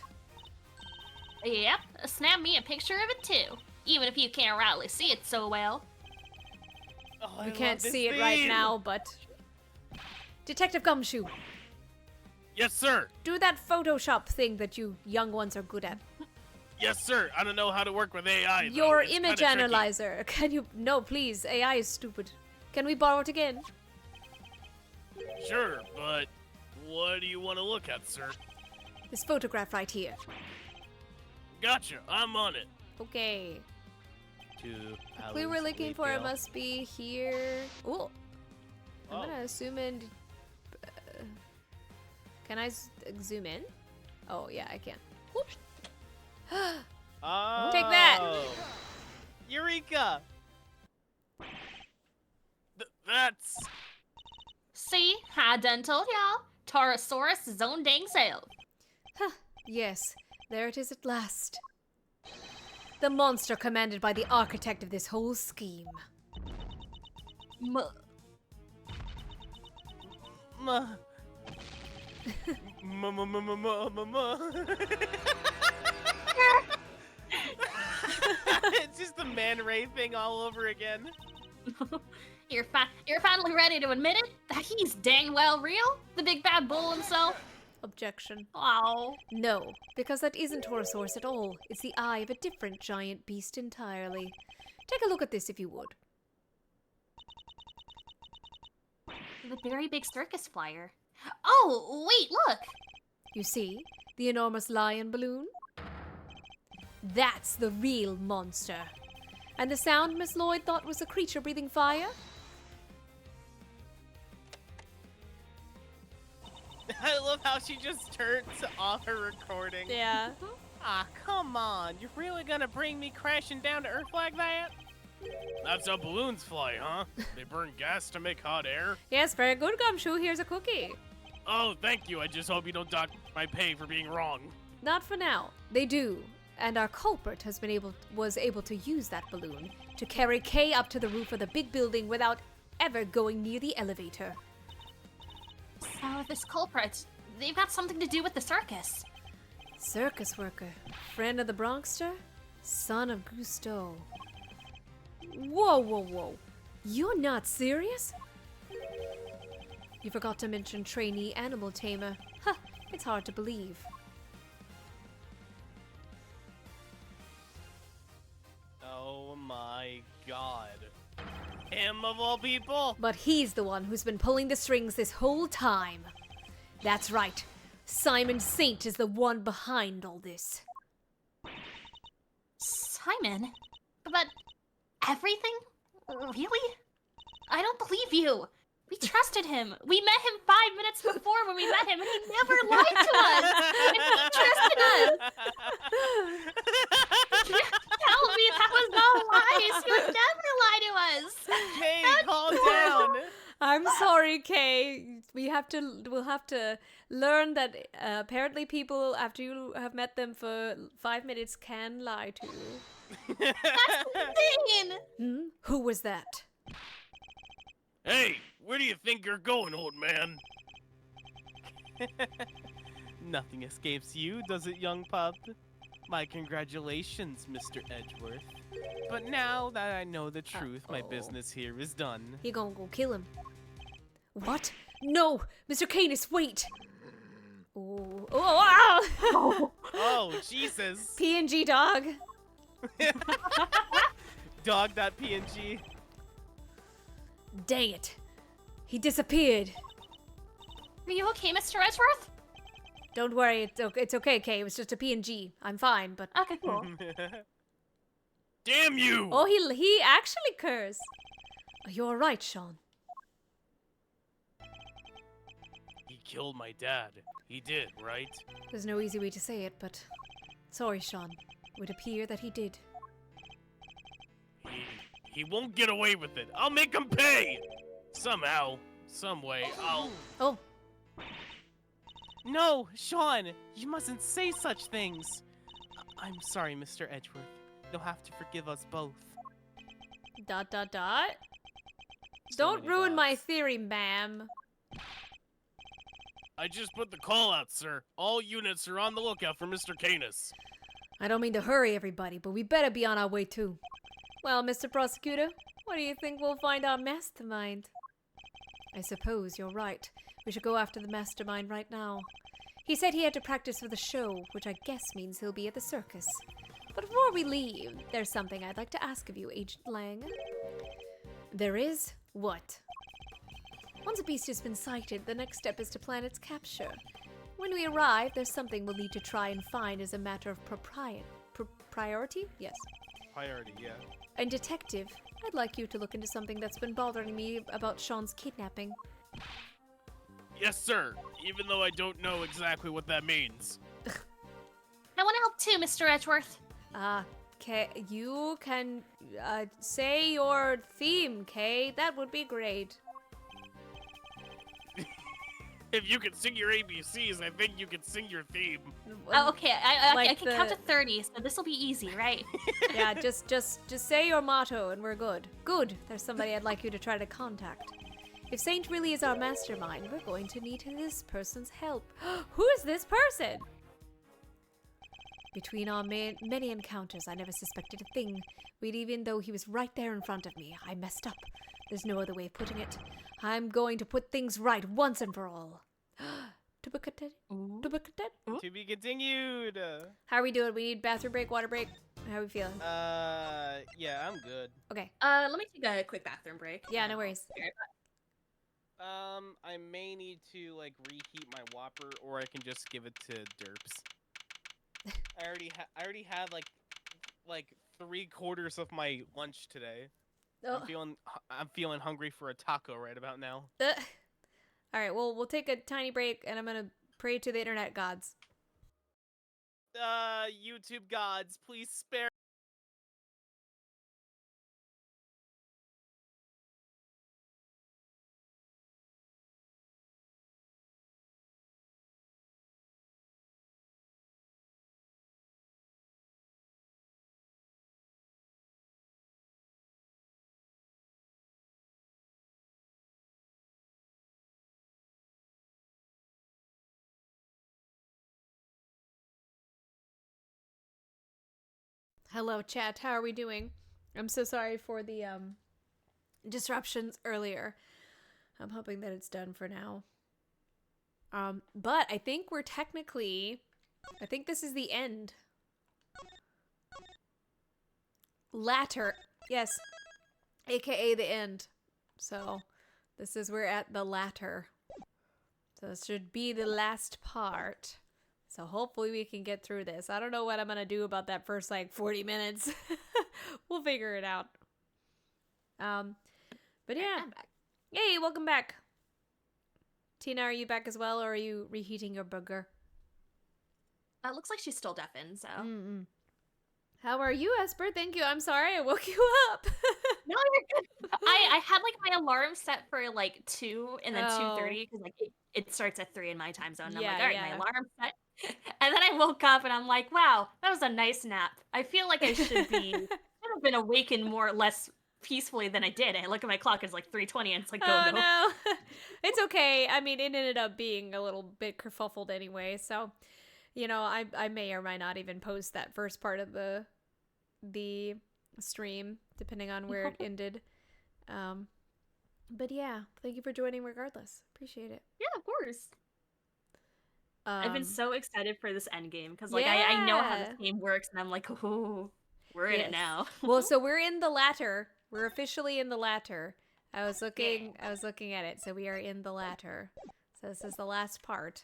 Yep, snap me a picture of it too. Even if you can't rightly see it so well. Oh, We can't see it right now, but... Detective Gumshoe, Yes, sir. do that Photoshop thing that you young ones are good at. Yes, sir. I don't know how to work with AI. though. Your It's image kinda tricky. analyzer. Can you... No, please. AI is stupid. Can we borrow it again? Sure, but what do you want to look at, sir? This photograph right here. Gotcha. I'm on it. Okay. 2 The hours clue we're looking for later. must be here. Ooh. I'm Oh. gonna assume in. Can I zoom in? Oh, yeah, I can. Whoops. Oh. Take that. Eureka! That's... See? I done told y'all. Torosaurus is his own dang self. Yes, there it is at last. The monster commanded by the architect of this whole scheme. Ma... It's just the man ray thing all over again. You're finally ready to admit it? That he's dang well real? The big bad bull himself? Objection. Oh. No, because that isn't Torosaurus at all. It's the eye of a different giant beast entirely. Take a look at this if you would. The very big circus flyer. Oh, wait, look! You see? The enormous lion balloon? That's the real monster. And the sound Miss Lloyd thought was a creature breathing fire? I love how she just turns off her recording. Yeah. Ah, come on. You're really gonna bring me crashing down to Earth like that? That's how balloons fly, huh? They burn gas to make hot air? Yes, very good, Gumshoe. Here's a cookie. Oh, thank you. I just hope you don't dock my pay for being wrong. Not for now. They do. And our culprit was able to use that balloon to carry Kay up to the roof of the big building without ever going near the elevator. So this culprit, they've got something to do with the circus. Circus worker, friend of the Bronxster, son of Gusteau. Whoa, whoa, whoa. You're not serious? You forgot to mention trainee animal tamer. Huh, it's hard to believe. Oh my god. Him of all people? But he's the one who's been pulling the strings this whole time. That's right. Simon Saint is the one behind all this. Simon? But everything? Really? I don't believe you. We trusted him. We met him 5 minutes before when we met him, and he never lied to us. And he trusted us. Tell me that was no lies. He would never lie to us. Hey, calm down. I'm sorry, Kay. We'll have to learn that apparently people, after you have met them for 5 minutes, can lie to you. That's insane. Who was that? Hey, where do you think you're going, old man? Nothing escapes you, does it, young pup? My congratulations, Mr. Edgeworth. But now that I know the truth, my business here is done. You gonna go kill him? What? No! Mr. Canis, wait! Oh, oh, Oh, Jesus. PNG dog. Dog.png. Dang it. He disappeared. Are you okay, Mr. Edgeworth? Don't worry, it's okay, Kay. It was just a PNG. I'm fine, but... Okay, cool. Damn you! Oh, he actually cursed. Oh, you're right, Sean. He killed my dad. He did, right? There's no easy way to say it, but... Sorry, Sean. It would appear that he did. He won't get away with it. I'll make him pay! Somehow, some way, Oh, No, Sean, you mustn't say such things. I'm sorry, Mr. Edgeworth. You'll have to forgive us both. ... So Don't many ruin my dots. theory, ma'am. I just put the call out, sir. All units are on the lookout for Mr. Canis. I don't mean to hurry everybody, but we better be on our way too. Well, Mr. Prosecutor, what do you think we'll find our mastermind? I suppose you're right. We should go after the mastermind right now. He said he had to practice for the show, which I guess means he'll be at the circus. But before we leave, there's something I'd like to ask of you, Agent Lang. There is? What? Once a beast has been sighted, the next step is to plan its capture. When we arrive, there's something we'll need to try and find as a matter of priority? Yes. Priority, yeah. And detective, I'd like you to look into something that's been bothering me about Sean's kidnapping. Yes, sir. Even though I don't know exactly what that means. I want to help too, Mr. Edgeworth. You can say your theme, Kay. That would be great. If you can sing your ABCs, I think you can sing your theme. Oh, okay, I Like can count to 30, so this will be easy, right? Yeah, just say your motto and we're good. Good. There's somebody I'd like you to try to contact. If Saint really is our mastermind, we're going to need this person's help. Who is this person? Between our many encounters, I never suspected a thing. Even though he was right there in front of me, I messed up. There's no other way of putting it. I'm going to put things right once and for all. To be continued. How are we doing? We need bathroom break, water break. How are we feeling? Yeah, I'm good. Okay. Let me take a quick bathroom break. Yeah, no worries. I may need to, like, reheat my Whopper, or I can just give it to Derps. I already had, like 3/4 of my lunch today. Oh. I'm feeling hungry for a taco right about now. All right, well, we'll take a tiny break, and I'm gonna pray to the internet gods. YouTube gods, please spare. Hello, chat. How are we doing? I'm so sorry for the disruptions earlier. I'm hoping that it's done for now. But I think we're technically... I think this is the end. Latter. Yes. AKA the end. So, this is we're at the latter. So this should be the last part. So hopefully we can get through this. I don't know what I'm gonna do about that first like 40 minutes. We'll figure it out. But yeah. I'm back. Hey, welcome back. Tina, are you back as well, or are you reheating your burger? Looks like she's still deafened, so. Mm-mm. How are you, Espurr? Thank you. I'm sorry I woke you up. No, you're good. I had like my alarm set for like 2 and then Oh. 2:30 because like it starts at 3 in my time zone. And I'm Yeah, like, all right, yeah. my alarm set. And then I woke up and I'm like, wow, that was a nice nap. I feel like I should have been awakened more or less peacefully than I did. And I look at my clock, it's like 3:20, and it's like, Oh oh no. no. It's okay. I mean, it ended up being a little bit kerfuffled anyway, so you know, I may or might not even post that first part of the stream, depending on where it ended. But yeah, thank you for joining regardless. Appreciate it. Yeah, of course. I've been so excited for this end game because like yeah. I know how this game works, and I'm like, oh, we're in Yes. it now. Well, so we're in the latter. We're officially in the latter. I was looking at it. So we are in the latter. So this is the last part.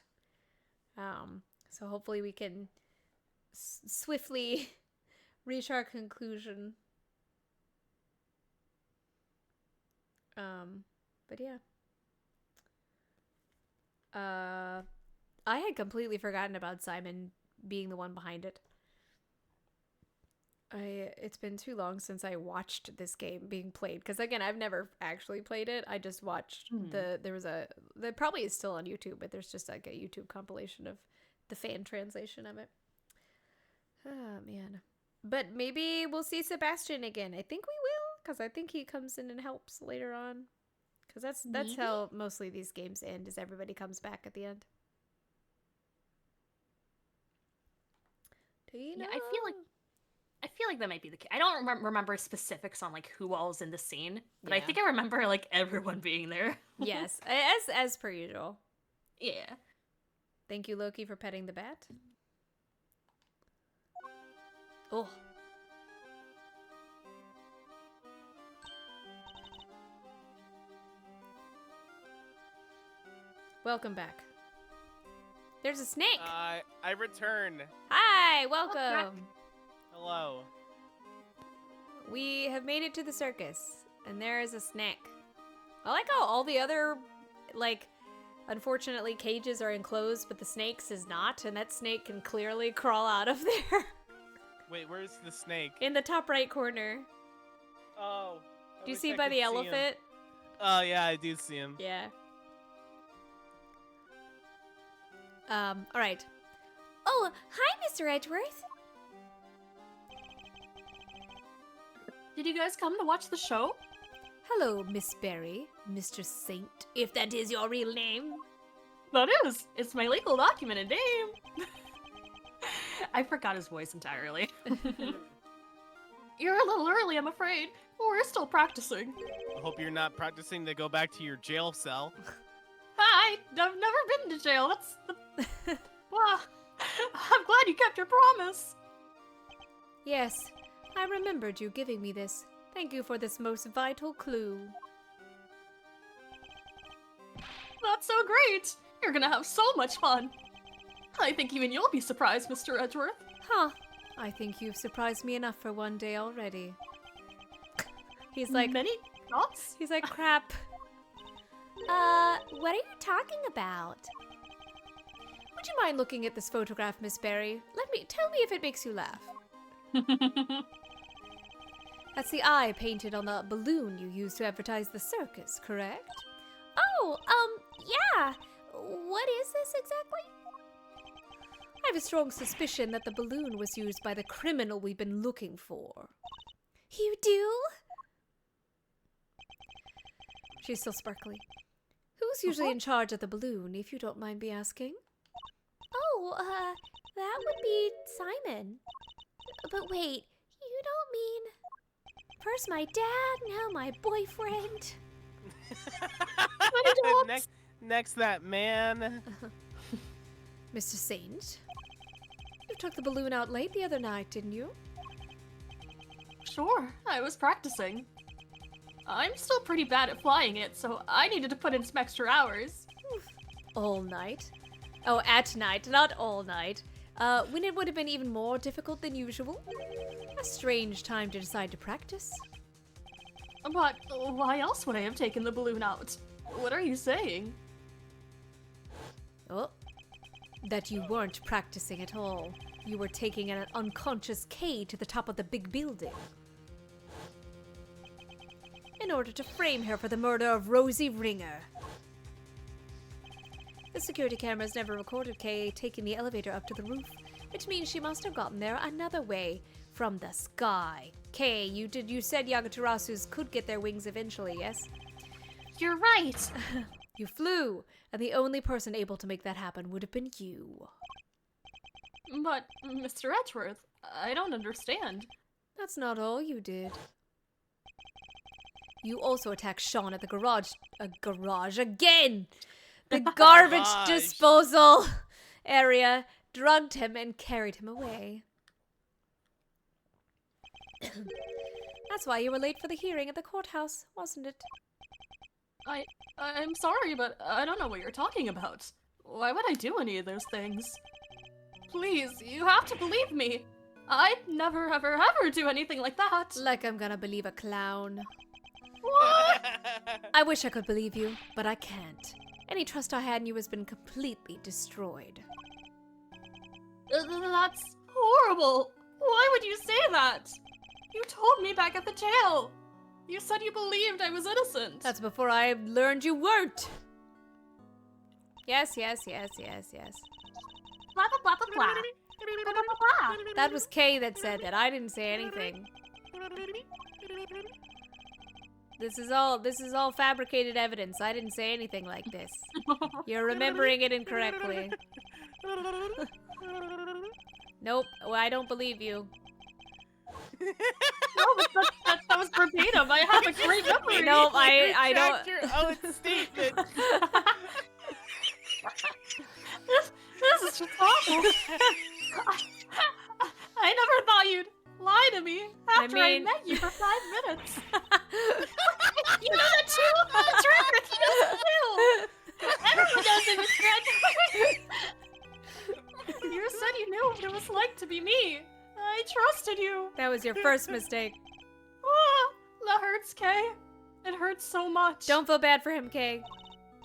So hopefully we can swiftly reach our conclusion. But yeah. I had completely forgotten about Simon being the one behind it. It's been too long since I watched this game being played, because again, I've never actually played it. I just watched there probably is still on YouTube, but there's just like a YouTube compilation of the fan translation of it. Oh man. But maybe we'll see Sebastian again. I think we will, because I think he comes in and helps later on. Because that's Maybe? how mostly these games end, is everybody comes back at the end. Do you know? Yeah, I feel like that might be the case. I don't remember specifics on like who all is in the scene, but I Yeah. think I remember like everyone being there. Yes, as per usual. Yeah. Thank you, Loki, for petting the bat. Oh. Welcome back. There's a snake. I return. Hi, welcome. Hello. We have made it to the circus, and there is a snake. I like how all the other, like, unfortunately, cages are enclosed, but the snake's is not, and that snake can clearly crawl out of there. Wait, where's the snake? In the top right corner. Oh. Do you see by the elephant? Oh yeah, I do see him. Yeah. Alright. Oh, hi, Mr. Edgeworth. Did you guys come to watch the show? Hello, Miss Berry, Mr. Saint, if that is your real name. That is. It's my legal documented name. I forgot his voice entirely. You're a little early, I'm afraid. We're still practicing. I hope you're not practicing to go back to your jail cell. I've never been to jail. Well, I'm glad you kept your promise. Yes, I remembered you giving me this. Thank you for this most vital clue. That's so great. You're gonna have so much fun. I think even you'll be surprised, Mr. Edgeworth. Huh. I think you've surprised me enough for one day already. He's like, Many thoughts? he's like, crap. What are you talking about? Would you mind looking at this photograph, Miss Berry? Tell me if it makes you laugh. That's the eye painted on the balloon you used to advertise the circus, correct? Oh, yeah. What is this exactly? I have a strong suspicion that the balloon was used by the criminal we've been looking for. You do? She's still sparkly. Who's usually in charge of the balloon, if you don't mind me asking? Oh, that would be Simon. But wait, you don't mean... First my dad, now my boyfriend. Next that man. Mr. Saint, you took the balloon out late the other night, didn't you? Sure, I was practicing. I'm still pretty bad at flying it, so I needed to put in some extra hours. All night? Oh, at night, not all night. When it would have been even more difficult than usual. A strange time to decide to practice. But why else would I have taken the balloon out? What are you saying? Oh, that you weren't practicing at all. You were taking an unconscious Kay to the top of the big building. In order to frame her for the murder of Rosie Ringer. The security cameras never recorded Kay taking the elevator up to the roof, which means she must have gotten there another way, from the sky. Kay, you said Yagatarasu's could get their wings eventually, yes? You're right! You flew, and the only person able to make that happen would have been you. But, Mr. Edgeworth, I don't understand. That's not all you did. You also attacked Sean at the garage again! The garbage Garage. disposal area, drugged him, and carried him away. That's why you were late for the hearing at the courthouse, wasn't it? I'm sorry, but I don't know what you're talking about. Why would I do any of those things? Please, you have to believe me. I'd never, ever, ever do anything like that. Like I'm gonna believe a clown. What? I wish I could believe you, but I can't. Any trust I had in you has been completely destroyed. That's horrible. Why would you say that? You told me back at the jail. You said you believed I was innocent. That's before I learned you weren't. Yes, yes, yes, yes, yes. Blah, blah, blah, blah, blah. Blah, blah, blah, blah. That was Kay that said that. I didn't say anything. This is all fabricated evidence. I didn't say anything like this. You're remembering it incorrectly. Nope, well, I don't believe you. No, but that was verbatim. I have a great memory. Nope, I don't. Retract your own statement. This is just awful. I never thought you'd lie to me after I met you for 5 minutes. You know that too? That's right, he knows it too. Everyone knows it was Fred. You said you knew what it was like to be me. I trusted you. That was your first mistake. Ah, that hurts, Kay. It hurts so much. Don't feel bad for him, Kay.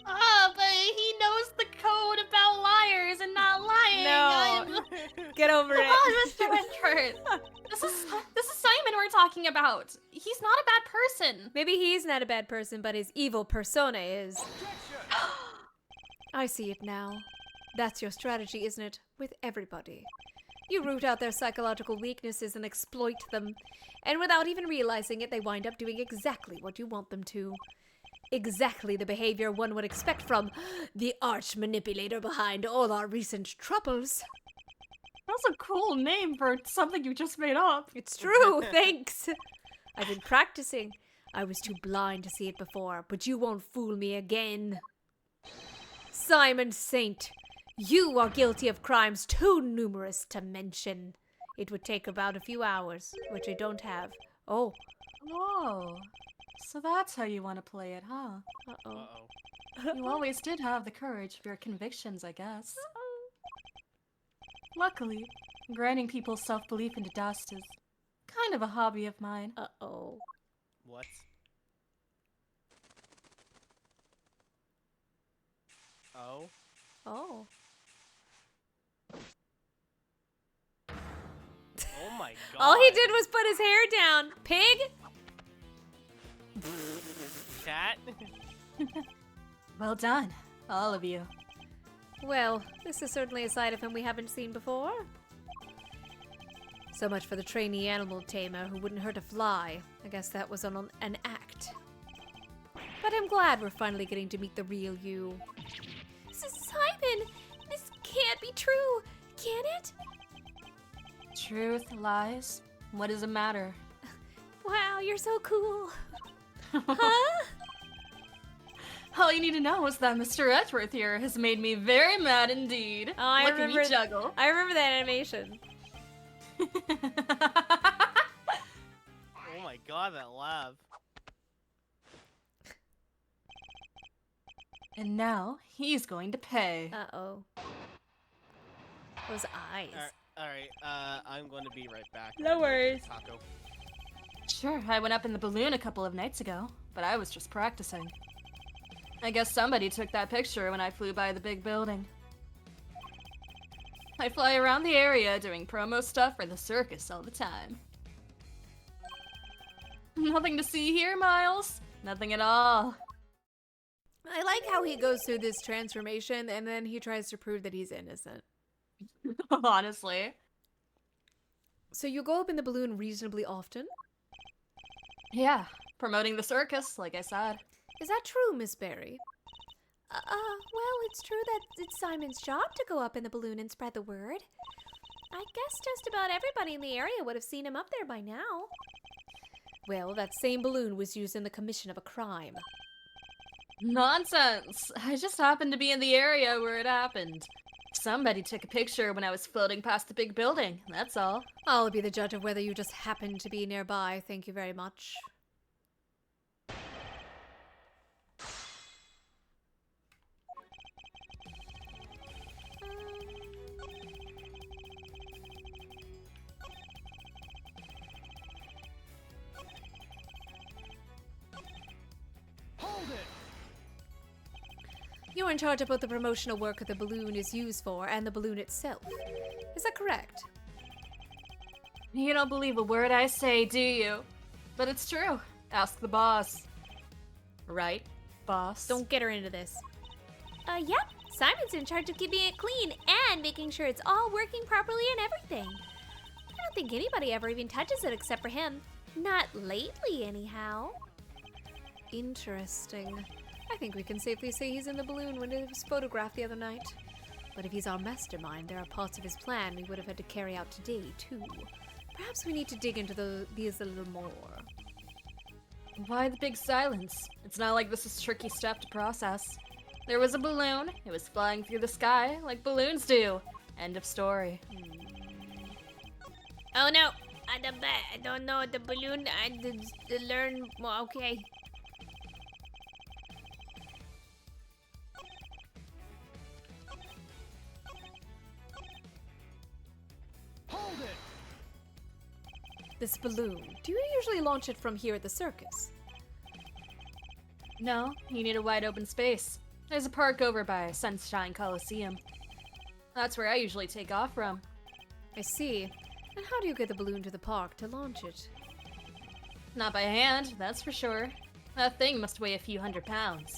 Ah, but he knows the code about liars and not lying. No. Get over Come it. on, Mr. Wentworth. This is Simon we're talking about. He's not a bad person. Maybe he's not a bad person, but his evil persona is. I see it now. That's your strategy, isn't it? With everybody. You root out their psychological weaknesses and exploit them. And without even realizing it, they wind up doing exactly what you want them to. Exactly the behavior one would expect from the arch manipulator behind all our recent troubles. That's a cool name for something you just made up. It's true, thanks. I've been practicing. I was too blind to see it before, but you won't fool me again. Simon Saint, you are guilty of crimes too numerous to mention. It would take about a few hours, which I don't have. Oh. Oh, so that's how you want to play it, huh? Uh-oh. Uh-oh. You always did have the courage of your convictions, I guess. Luckily, grinding people's self-belief into dust is kind of a hobby of mine. Uh-oh. What? Oh? Oh. Oh my god. All he did was put his hair down. Pig? Cat? Well done, all of you. Well, this is certainly a side of him we haven't seen before. So much for the trainee animal tamer who wouldn't hurt a fly. I guess that was an act. But I'm glad we're finally getting to meet the real you. Simon, this can't be true, can it? Truth, lies, what does it matter? Wow, you're so cool. Huh? All you need to know is that Mr. Edgeworth here has made me very mad indeed. Oh, I Look at remember me juggle. I remember that animation. Oh my god, that laugh. And now he's going to pay. Uh-oh. Those eyes. Alright, I'm going to be right back. No worries. Taco. Sure, I went up in the balloon a couple of nights ago, but I was just practicing. I guess somebody took that picture when I flew by the big building. I fly around the area doing promo stuff for the circus all the time. Nothing to see here, Miles. Nothing at all. I like how he goes through this transformation and then he tries to prove that he's innocent. Honestly. So you go up in the balloon reasonably often? Yeah, promoting the circus, like I said. Is that true, Miss Berry? Well, it's true that it's Simon's job to go up in the balloon and spread the word. I guess just about everybody in the area would have seen him up there by now. Well, that same balloon was used in the commission of a crime. Nonsense! I just happened to be in the area where it happened. Somebody took a picture when I was floating past the big building, that's all. I'll be the judge of whether you just happened to be nearby, thank you very much. You're in charge of both the promotional work that the balloon is used for and the balloon itself. Is that correct? You don't believe a word I say, do you? But it's true. Ask the boss. Right, boss? Don't get her into this. Yep. Simon's in charge of keeping it clean and making sure it's all working properly and everything. I don't think anybody ever even touches it except for him. Not lately, anyhow. Interesting. I think we can safely say he's in the balloon when it was photographed the other night. But if he's our mastermind, there are parts of his plan we would have had to carry out today, too. Perhaps we need to dig into these a little more. Why the big silence? It's not like this is tricky stuff to process. There was a balloon. It was flying through the sky like balloons do. End of story. Oh no! I don't know the balloon. I learn. Well, okay. Hold it! This balloon. Do you usually launch it from here at the circus? No, you need a wide open space. There's a park over by Sunshine Coliseum. That's where I usually take off from. I see. And how do you get the balloon to the park to launch it? Not by hand, that's for sure. That thing must weigh a few hundred pounds.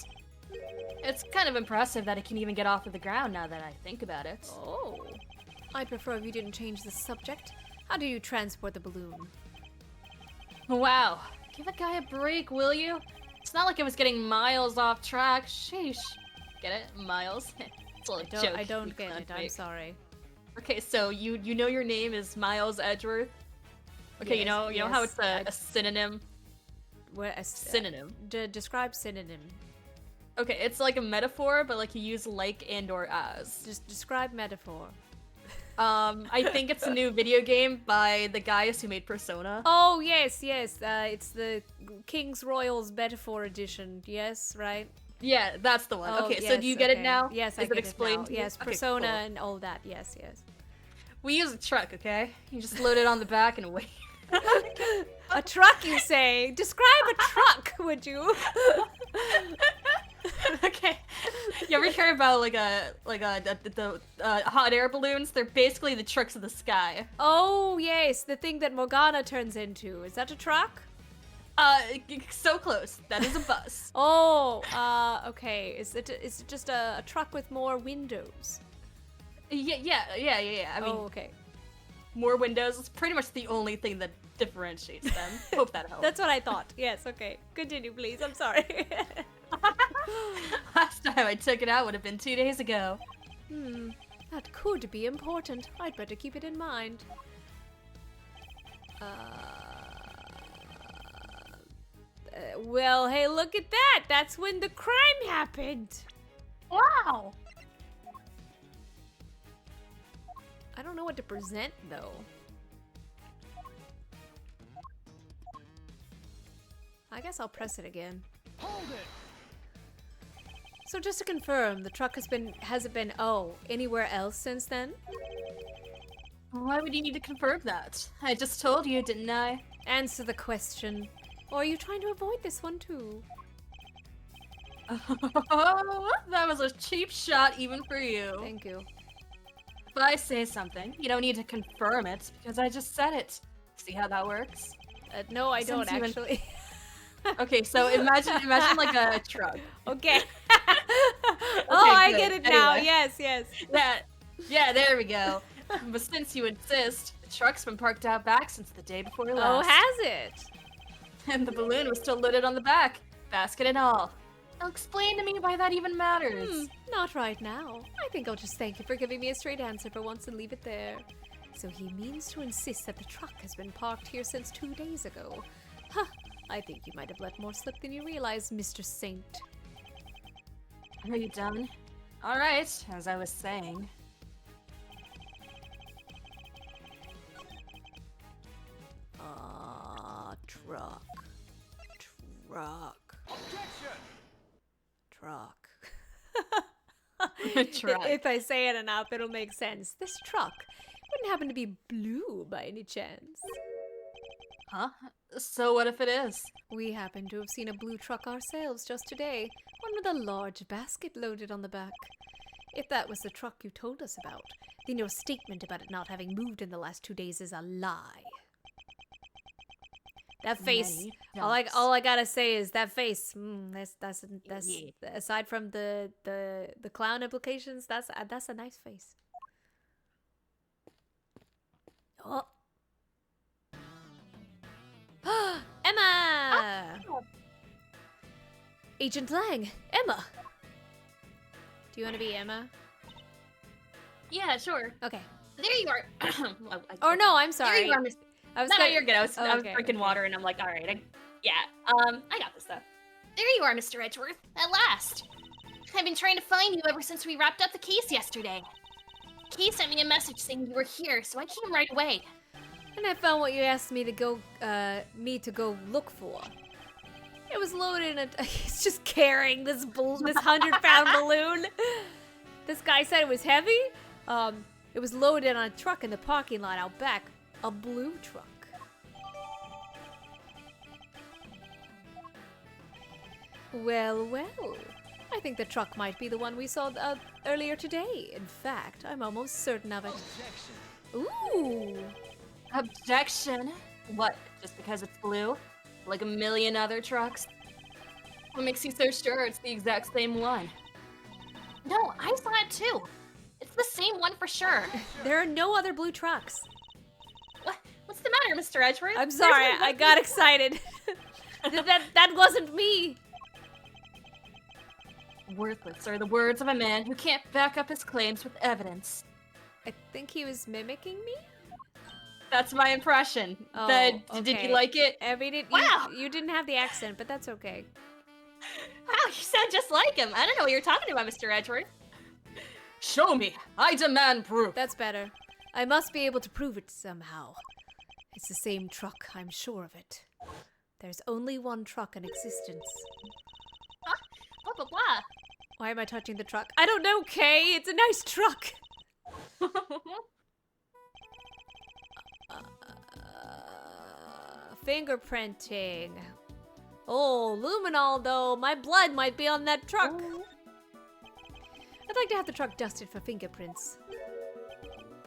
It's kind of impressive that it can even get off of the ground now that I think about it. Oh. I'd prefer if you didn't change the subject. How do you transport the balloon? Wow. Give a guy a break, will you? It's not like I was getting miles off track. Sheesh. Get it? Miles? It's a little joke. I don't you get can't it. I'm make. sorry. Okay, so you know your name is Miles Edgeworth? Okay, you know how it's a synonym? What a Synonym. Describe synonym. Okay, it's like a metaphor, but like you use like and or as. Just describe metaphor. I think it's a new video game by the guys who made Persona. Oh, yes. It's the King's Royals Metaphor Edition. Yes, right? Yeah, that's the one. Oh, okay, so yes, do you get it okay. now? Yes, I Is get it explained it now. to you? Yes, Okay, Persona cool. and all that. Yes. We use a truck, okay? You just load it on the back and wait. A truck, you say? Describe a truck, would you? Okay. You ever hear about the hot air balloons? They're basically the trucks of the sky. Oh, yes, the thing that Morgana turns into. Is that a truck? So close. That is a bus. Oh, okay. Is it just a truck with more windows? Yeah. I mean, Oh, okay. more windows is pretty much the only thing that differentiates them. Hope that helps. That's what I thought. Yes, okay. Continue, please. I'm sorry. Last time I took it out would have been 2 days ago. That could be important. I'd better keep it in mind. Well, hey, look at that! That's when the crime happened! Wow! I don't know what to present, though. I guess I'll press it again. Hold it! So just to confirm, the truck hasn't been anywhere else since then? Why would you need to confirm that? I just told you, didn't I? Answer the question. Or are you trying to avoid this one too? Oh, that was a cheap shot even for you. Thank you. If I say something, you don't need to confirm it because I just said it. See how that works? No, I don't Since you actually. Okay, so imagine like a truck. Okay. I good. get it now. Anyway. Yes. Yeah, there we go. But since you insist, the truck's been parked out back since the day before last. Oh, has it? And the balloon was still loaded on the back, basket and all. Now explain to me why that even matters. Not right now. I think I'll just thank you for giving me a straight answer for once and leave it there. So he means to insist that the truck has been parked here since 2 days ago. Huh. I think you might have let more slip than you realize, Mr. Saint. Are you done? Alright, as I was saying. Truck. Truck. If I say it enough, it'll make sense. This truck wouldn't happen to be blue by any chance. Huh? So what if it is? We happen to have seen a blue truck ourselves just today, one with a large basket loaded on the back. If that was the truck you told us about, then your statement about it not having moved in the last 2 days is a lie. That face. Many All I gotta say is that face. That's Yeah. aside from the clown implications. That's a nice face. Oh. Emma! Agent Lang! Emma! Do you want to be Emma? Yeah, sure. Okay. There you are. Or no, I'm sorry. There you are, Miss. I was No, gonna- you're good. I was okay, drinking okay. water and I'm like, all right, I got this stuff. There you are, Mr. Edgeworth. At last. I've been trying to find you ever since we wrapped up the case yesterday. Kay sent me a message saying you were here, so I came right away. And I found what you asked me to go look for. It was loaded in a. He's just carrying this 100-pound balloon. This guy said it was heavy. It was loaded on a truck in the parking lot out back. A blue truck. Well. I think the truck might be the one we saw earlier today. In fact, I'm almost certain of it. Ooh. Objection? What, just because it's blue? Like a million other trucks? What makes you so sure it's the exact same one? No, I saw it too. It's the same one for sure. There are no other blue trucks. What's the matter, Mr. Edgeworth? I'm sorry, There's no- I got excited. that wasn't me. Worthless are the words of a man who can't back up his claims with evidence. I think he was mimicking me. That's my impression. Oh, Did okay. you like it? Wow. You didn't have the accent, but that's okay. Wow, you sound just like him. I don't know what you're talking about, Mr. Edgeworth. Show me! I demand proof! That's better. I must be able to prove it somehow. It's the same truck, I'm sure of it. There's only one truck in existence. Blah, blah, blah. Why am I touching the truck? I don't know, Kay. It's a nice truck. Fingerprinting. Oh, luminol though. My blood might be on that truck. I'd like to have the truck dusted for fingerprints.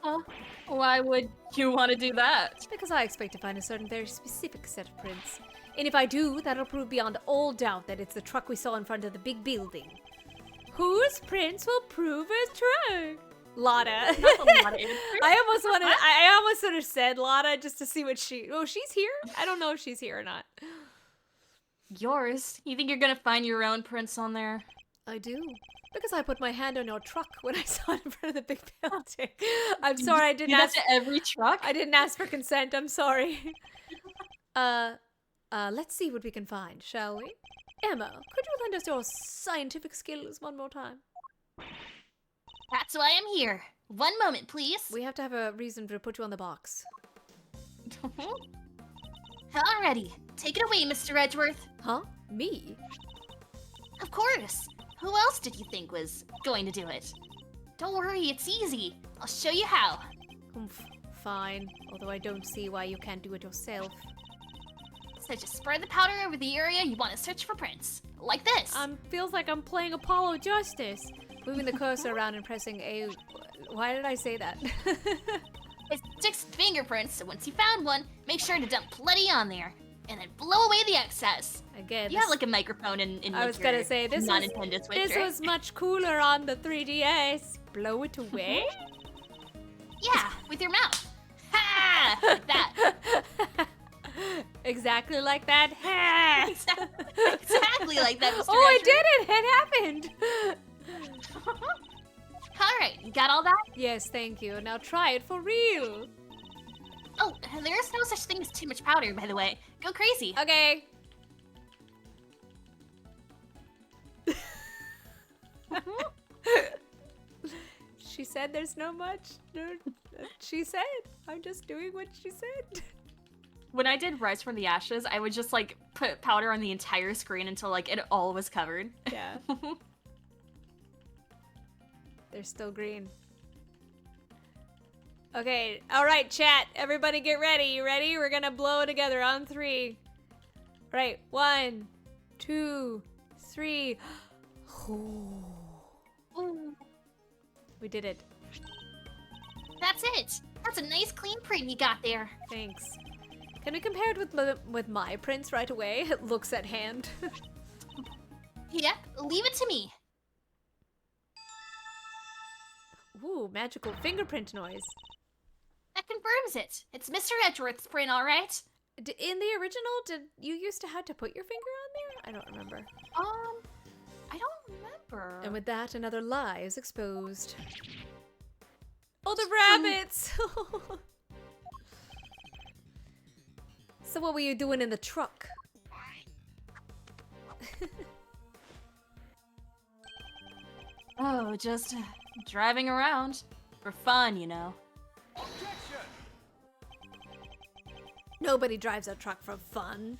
Huh? Why would you want to do that? Because I expect to find a certain very specific set of prints. And if I do, that'll prove beyond all doubt that it's the truck we saw in front of the big building. Whose prints will prove it's true? Lotta. I almost sort of said Lotta just to see what she's here? I don't know if she's here or not. Yours? You think you're gonna find your own prints on there? I do. Because I put my hand on your truck when I saw it in front of the big building. I'm sorry, I didn't Do that ask. to every truck? I didn't ask for consent. I'm sorry. Let's see what we can find, shall we? Emma, could you lend us your scientific skills one more time? That's why I'm here. One moment, please. We have to have a reason to put you on the box. Alrighty, take it away, Mr. Edgeworth. Huh? Me? Of course. Who else did you think was going to do it? Don't worry, it's easy. I'll show you how. Oomph, fine. Although I don't see why you can't do it yourself. So just spread the powder over the area you want to search for prints. Like this. Feels like I'm playing Apollo Justice. Moving the cursor around and pressing A. Why did I say that? It's 6 fingerprints, so once you found one, make sure to dump plenty on there. And then blow away the excess. Again, You have like a microphone in I like, was gonna your say, this non-Nintendo Switch, this was much cooler on the 3DS. Blow it away? Yeah, with your mouth. Ha! Like that. Exactly like that. Ha! Exactly like that, Mr. Oh, I Edgeworth. did it! It happened! Alright, you got all that? Yes, thank you. Now try it for real. Oh, there is no such thing as too much powder, by the way. Go crazy. Okay. She said there's no much. She said. I'm just doing what she said. When I did Rise from the Ashes, I would just like put powder on the entire screen until like it all was covered. Yeah. They're still green. Okay, alright, chat. Everybody get ready. You ready? We're gonna blow together on 3. Right, 1, 2, 3. Ooh, We did it. that's it. That's a nice clean print you got there. Thanks. Can we compare it with my prints right away? It looks at hand. Yep, leave it to me. Ooh, magical fingerprint noise. That confirms it. It's Mr. Edgeworth's print, alright? In the original, did you used to have to put your finger on there? I don't remember. I don't remember. And with that, another lie is exposed. Oh, the rabbits! So what were you doing in the truck? Oh, just driving around. For fun, you know. Nobody drives a truck for fun.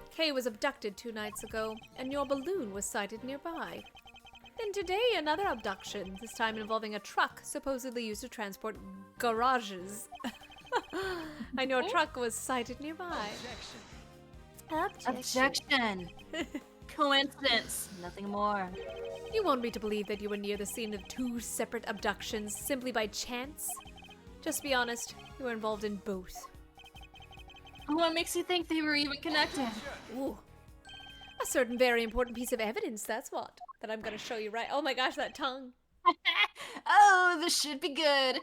Kay was abducted 2 nights ago, and your balloon was sighted nearby. Then today, another abduction, this time involving a truck supposedly used to transport garages. And your truck was sighted nearby. Objection. Coincidence. Nothing more. You want me to believe that you were near the scene of 2 separate abductions simply by chance? Just be honest, you were involved in both. What makes you think they were even connected? Ooh. A certain very important piece of evidence, that's what. That I'm gonna show you right. Oh my gosh, that tongue. Oh, this should be good.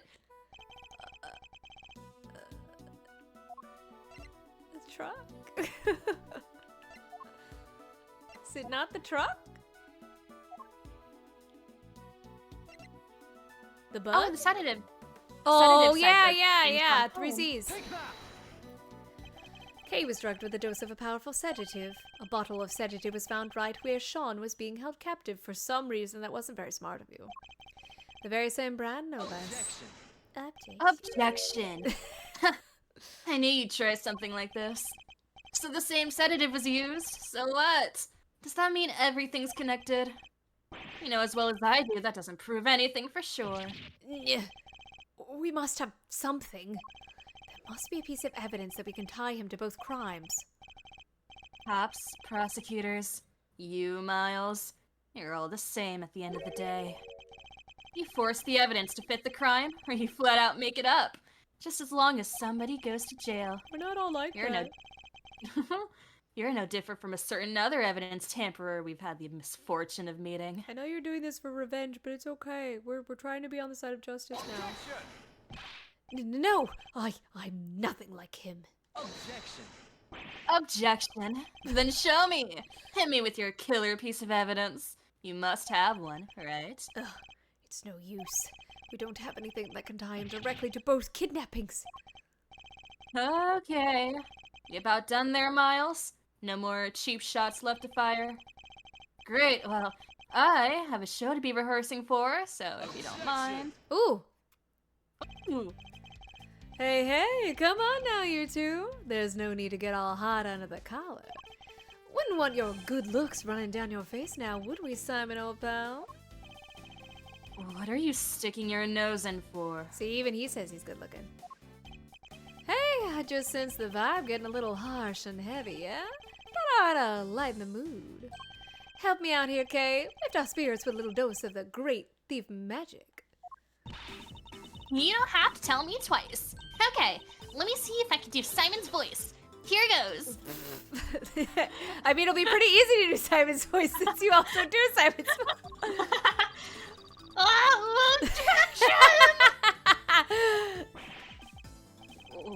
The truck? Is it not the truck? The bug? Oh, the sedative. Oh, sedative yeah, site yeah, that yeah. came 3 from Z's. Kay was drugged with a dose of a powerful sedative. A bottle of sedative was found right where Sean was being held captive for some reason that wasn't very smart of you. The very same brand, no less. Objection. I knew you'd try something like this. So the same sedative was used? So what? Does that mean everything's connected? You know as well as I do, that doesn't prove anything for sure. Nyeh. We must have something. There must be a piece of evidence that we can tie him to both crimes. Cops, prosecutors, you, Miles, you're all the same at the end of the day. You force the evidence to fit the crime, or you flat out make it up. Just as long as somebody goes to jail. We're not all like You're that. You're no different from a certain other evidence tamperer we've had the misfortune of meeting. I know you're doing this for revenge, but it's okay. We're trying to be on the side of justice now. No! I'm nothing like him. Objection. Then show me. Hit me with your killer piece of evidence. You must have one, right? Ugh, it's no use. We don't have anything that can tie him directly to both kidnappings. Okay. You about done there, Miles? No more cheap shots left to fire? Great, well, I have a show to be rehearsing for, so if you don't mind. Ooh! Ooh. Hey, come on now, you two. There's no need to get all hot under the collar. When wouldn't want your good looks running down your face now, would we, Simon, old pal? What are you sticking your nose in for? See, even he says he's good looking. Hey, I just sense the vibe getting a little harsh and heavy, yeah? Thought I ought to lighten the mood. Help me out here, Kay. Lift our spirits with a little dose of the great thief magic. You don't have to tell me twice. Okay, let me see if I can do Simon's voice. Here goes. I mean, it'll be pretty easy to do Simon's voice since you also do Simon's voice. Oh, objection!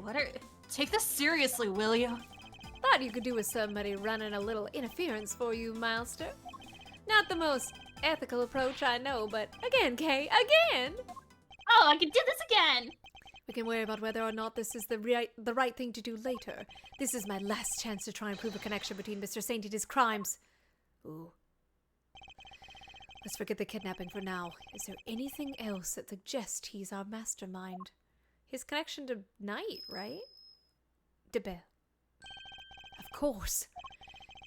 What are... Take this seriously, will you? Thought you could do with somebody running a little interference for you, Milester. Not the most ethical approach, I know, but again, Kay, again! Oh, I can do this again. We can worry about whether or not this is the right thing to do later. This is my last chance to try and prove a connection between Mr. Saint and his crimes. Ooh. Let's forget the kidnapping for now. Is there anything else that suggests he's our mastermind? His connection to Knight, right? DeBelle. Of course.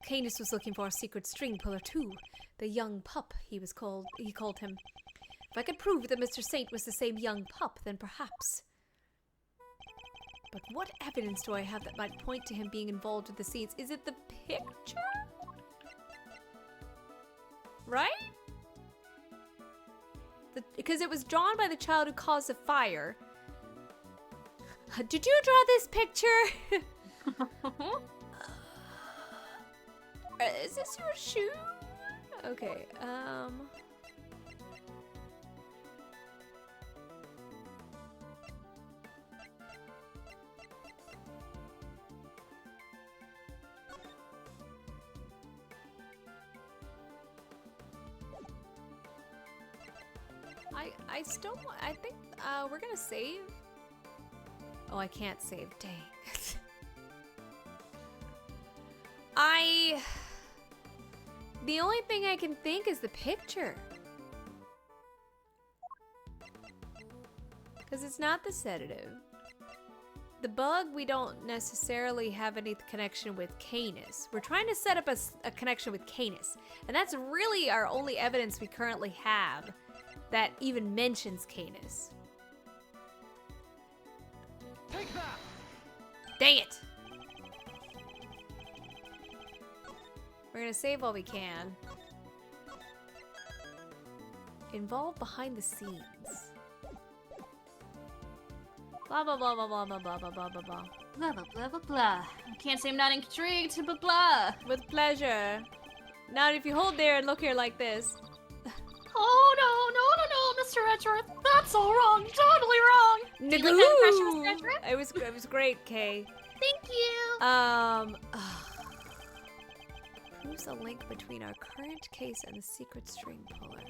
Canis was looking for a secret string puller too. The young pup, he called him. If I could prove that Mr. Saint was the same young pup, then perhaps. But what evidence do I have that might point to him being involved with the scenes? Is it the picture? Right? Because it was drawn by the child who caused the fire. Did you draw this picture? Is this your shoe? Okay, I still, I think, we're gonna save. Oh, I can't save, dang. The only thing I can think is the picture. Because it's not the sedative. The bug, we don't necessarily have any connection with Canis. We're trying to set up a connection with Canis. And that's really our only evidence we currently have that even mentions Canis. Take that! Dang it! We're gonna save while we can. Involved behind the scenes. Blah blah blah blah blah blah blah blah blah blah blah. Blah, blah, blah, blah, blah. I can't say I'm not intrigued, blah, blah. With pleasure. Now if you hold there and look here like this. Oh no, Mr. Edgeworth. That's all wrong. Totally wrong. Do you like that impression, Mr. Edgeworth? It was great, Kay. Thank you. Proves a link between our current case and the secret string puller.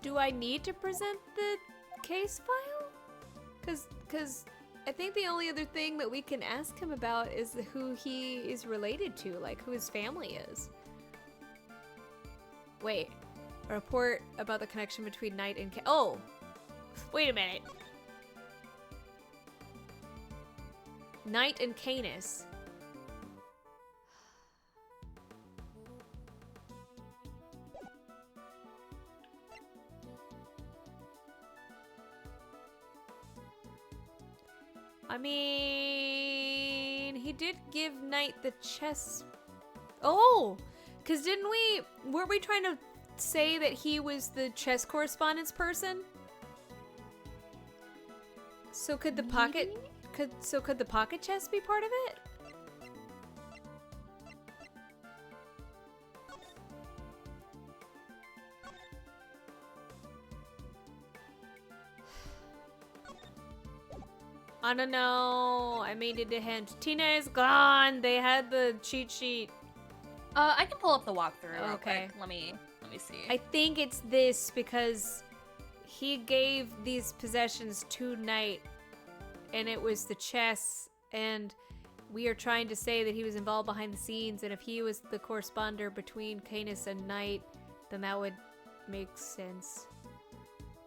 Do I need to present the case file? Cause I think the only other thing that we can ask him about is who he is related to, like who his family is. Wait, a report about the connection between Knight and oh, wait a minute. Knight and Canis. I mean, he did give Knight the chess. Oh, because weren't we trying to say that he was the chess correspondence person? So could the pocket, could the pocket chess be part of it? I don't know. I made it a hint. Tina is gone. They had the cheat sheet. I can pull up the walkthrough. real Okay. quick. Let me see. I think it's this because he gave these possessions to Knight, and it was the chess, and we are trying to say that he was involved behind the scenes, and if he was the corresponder between Canis and Knight, then that would make sense.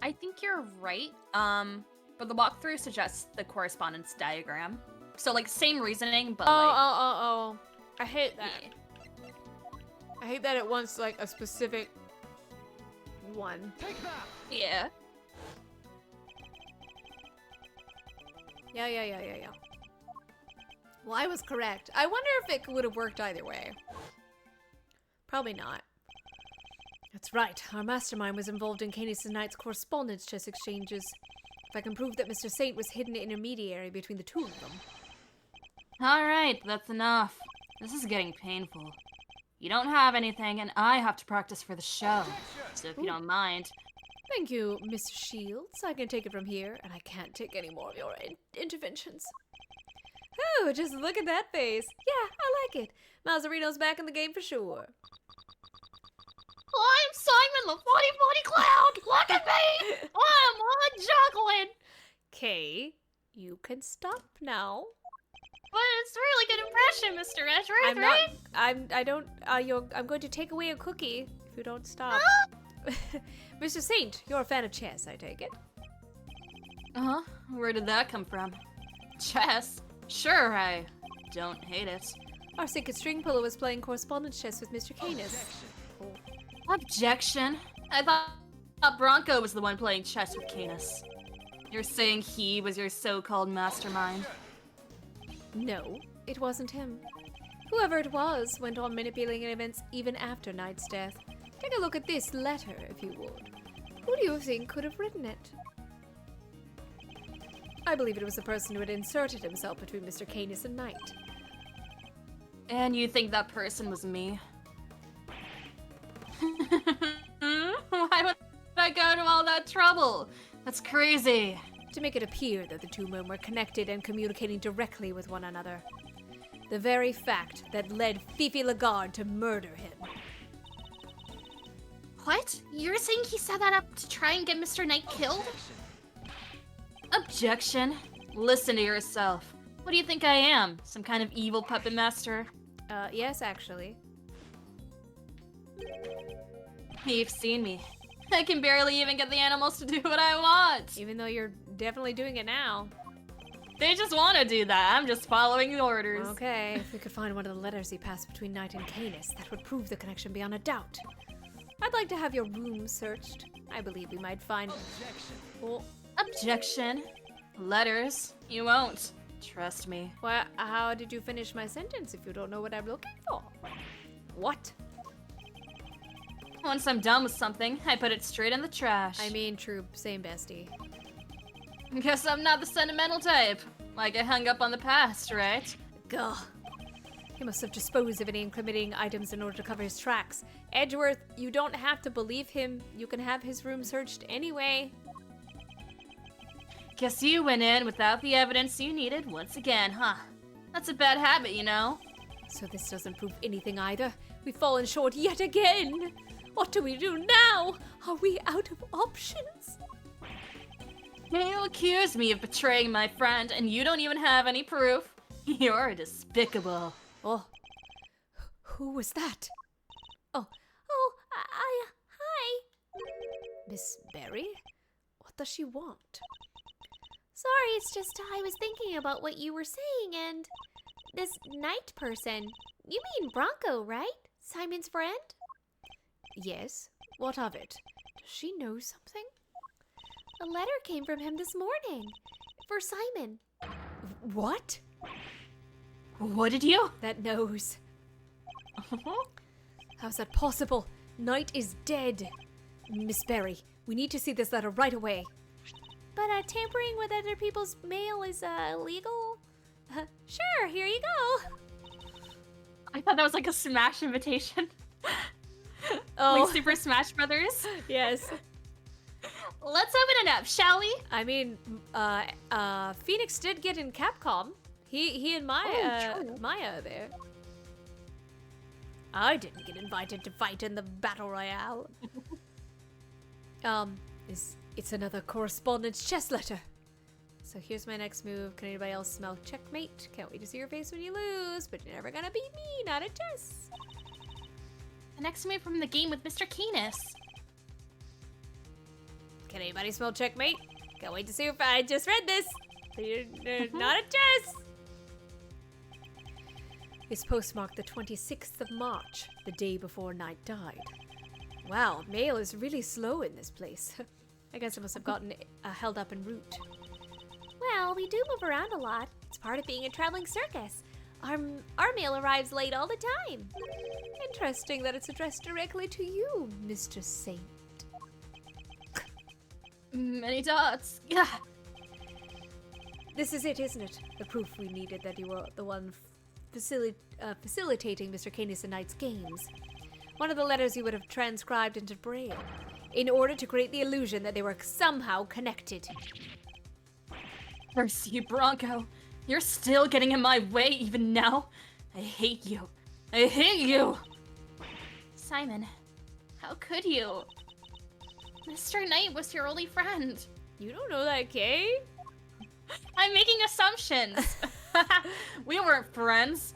I think you're right. But the walkthrough suggests the correspondence diagram. So like same reasoning, but Oh. I hate that. yeah. I hate that it wants like a specific one. Yeah. Yeah. Well, I was correct. I wonder if it would have worked either way. Probably not. That's right. Our mastermind was involved in Canis and Knight's correspondence chess exchanges. If I can prove that Mr. Saint was hidden intermediary between the two of them. Alright, that's enough. This is getting painful. You don't have anything, and I have to practice for the show. So if you don't mind. Thank you, Mr. Shields. I can take it from here, and I can't take any more of your interventions. Oh, just look at that face. Yeah, I like it. Mazzarino's back in the game for sure. I'm Simon the Funny Funny Clown! Look at me! I'm on juggling! Kay, you can stop now. But it's a really good impression, Mr. Edgeworth, I'm going to take away a cookie if you don't stop. Mr. Saint, you're a fan of chess, I take it. Uh-huh. Where did that come from? Chess? Sure, I don't hate it. Our secret string puller was playing correspondence chess with Mr. Canis. Objection. I thought Bronco was the one playing chess with Canis. You're saying he was your so-called mastermind? No, it wasn't him. Whoever it was went on manipulating events even after Knight's death. Take a look at this letter, if you would. Who do you think could have written it? I believe it was the person who had inserted himself between Mr. Canis and Knight. And you think that person was me? Why would I go to all that trouble? That's crazy. To make it appear that the two men were connected and communicating directly with one another. The very fact that led Fifi Lagarde to murder him. What? You're saying he set that up to try and get Mr. Knight killed? Objection. Listen to yourself. What do you think I am? Some kind of evil puppet master? Yes, actually. You've seen me. I can barely even get the animals to do what I want. Even though you're definitely doing it now. They just want to do that. I'm just following the orders. Okay, if we could find one of the letters he passed between Knight and Canis, that would prove the connection beyond a doubt. I'd like to have your room searched. I believe we might find... Oh, Objection. Letters. You won't. Trust me. well, how did you finish my sentence if you don't know what I'm looking for? What? Once I'm done with something, I put it straight in the trash. I mean, true, same bestie. Guess I'm not the sentimental type. Like I hung up on the past, right? Gah. He must have disposed of any incriminating items in order to cover his tracks. Edgeworth, you don't have to believe him. You can have his room searched anyway. Guess you went in without the evidence you needed once again, huh? That's a bad habit, you know? So this doesn't prove anything either. We've fallen short yet again. What do we do now? Are we out of options? You accuse me of betraying my friend, and you don't even have any proof. You're despicable. Oh, who was that? Hi. Miss Berry? What does she want? Sorry, it's just I was thinking about what you were saying and this Knight person. You mean Bronco, right? Simon's friend? Yes, what of it? Does she know something? A letter came from him this morning. For Simon. What? What did you? That nose. How's that possible? Knight is dead. Miss Berry, we need to see this letter right away. But tampering with other people's mail is illegal? Sure, here you go. I thought that was like a Smash invitation. Oh, Like Super Smash Brothers. yes. Let's open it up, shall we? I mean, Phoenix did get in Capcom. He and Maya, true. Maya are there. I didn't get invited to fight in the battle royale. It's another correspondence chess letter. So here's my next move. Can anybody else smell checkmate? Can't wait to see your face when you lose, but you're never gonna beat me, not at chess. The next move from the game with Mr. Canis. Can anybody smell checkmate? Can't wait to see if I just read this. You're not at chess. It's postmarked the 26th of March, the day before Knight died. Wow, mail is really slow in this place. I guess it must have gotten held up en route. Well, we do move around a lot. It's part of being a traveling circus. Our mail arrives late all the time. Interesting that it's addressed directly to you, Mr. Saint. Many dots. Yeah. This is it, isn't it? The proof we needed that you were the one facilitating Mr. Canis and Knight's games. One of the letters you would have transcribed into Braille, in order to create the illusion that they were somehow connected. Curse you, Bronco. You're still getting in my way even now. I hate you. I hate you! Simon, how could you? Mr. Knight was your only friend. You don't know that, Kay? I'm making assumptions. We weren't friends.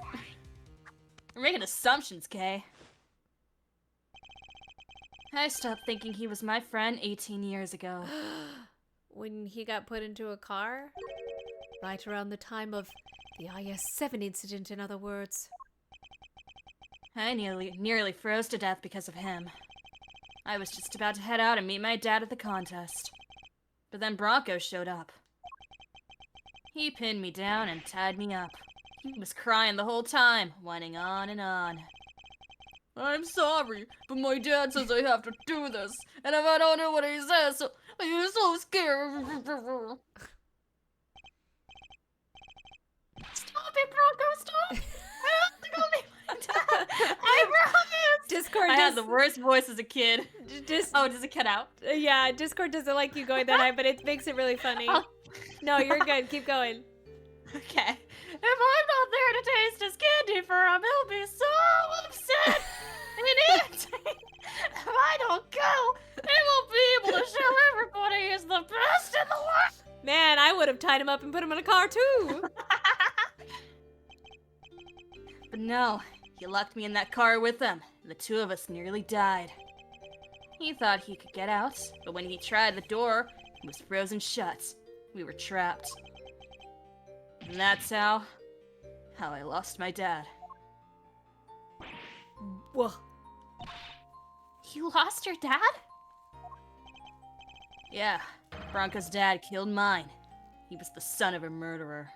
We're making assumptions, Kay. I stopped thinking he was my friend 18 years ago. When he got put into a car? Right around the time of the IS-7 incident, in other words. I nearly froze to death because of him. I was just about to head out and meet my dad at the contest. But then Bronco showed up. He pinned me down and tied me up. He was crying the whole time, whining on and on. I'm sorry, but my dad says I have to do this, and if I don't do what he says, so I'm so scared. Stop it, Bronco, stop! I have to go meet my dad. I promise! Discord I had the worst voice as a kid. Oh, does it cut out? Yeah, Discord doesn't like you going that high, but it makes it really funny. Oh. No, you're good. Keep going. Okay. If I'm not there to taste his candy for him, he'll be so upset and irritated. If I don't go, he won't be able to show everybody he's the best in the world. Man, I would have tied him up and put him in a car too. But no, he locked me in that car with him, and the two of us nearly died. He thought he could get out, but when he tried the door, it was frozen shut. We were trapped. And that's how I lost my dad. Whoa. You lost your dad? Yeah, Bronco's dad killed mine. He was the son of a murderer.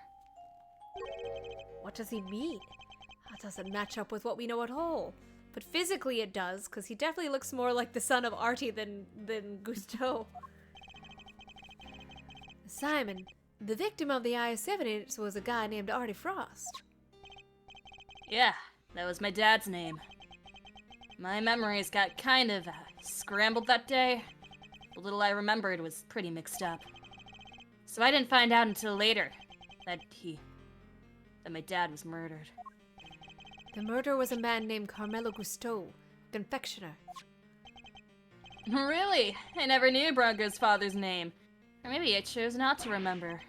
What does he mean? That doesn't match up with what we know at all. But physically it does, because he definitely looks more like the son of Artie than Gusteau. Simon, the victim of the IS-7 was a guy named Artie Frost. Yeah, that was my dad's name. My memories got kind of scrambled that day. The little I remembered was pretty mixed up. So I didn't find out until later that my dad was murdered. The murderer was a man named Carmelo Gusteau, confectioner. Really? I never knew Bronco's father's name. Or maybe I chose not to remember.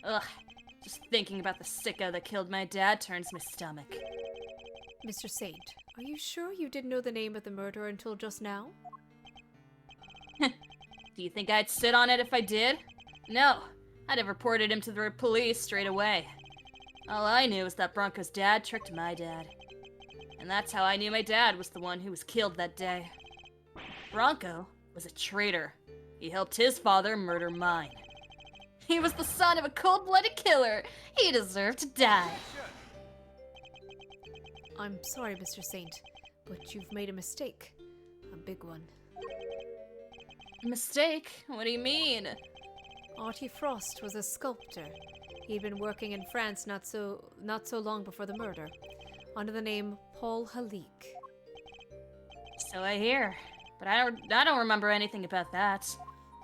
Ugh, just thinking about the sicko that killed my dad turns my stomach. Mr. Saint, are you sure you didn't know the name of the murderer until just now? Do you think I'd sit on it if I did? No, I'd have reported him to the police straight away. All I knew was that Bronco's dad tricked my dad. And that's how I knew my dad was the one who was killed that day. Bronco was a traitor. He helped his father murder mine. He was the son of a cold-blooded killer. He deserved to die. I'm sorry, Mr. Saint, but you've made a mistake. A big one. Mistake? What do you mean? Artie Frost was a sculptor. He'd been working in France not so long before the murder, under the name Paul Halik. So I hear, but I don't remember anything about that.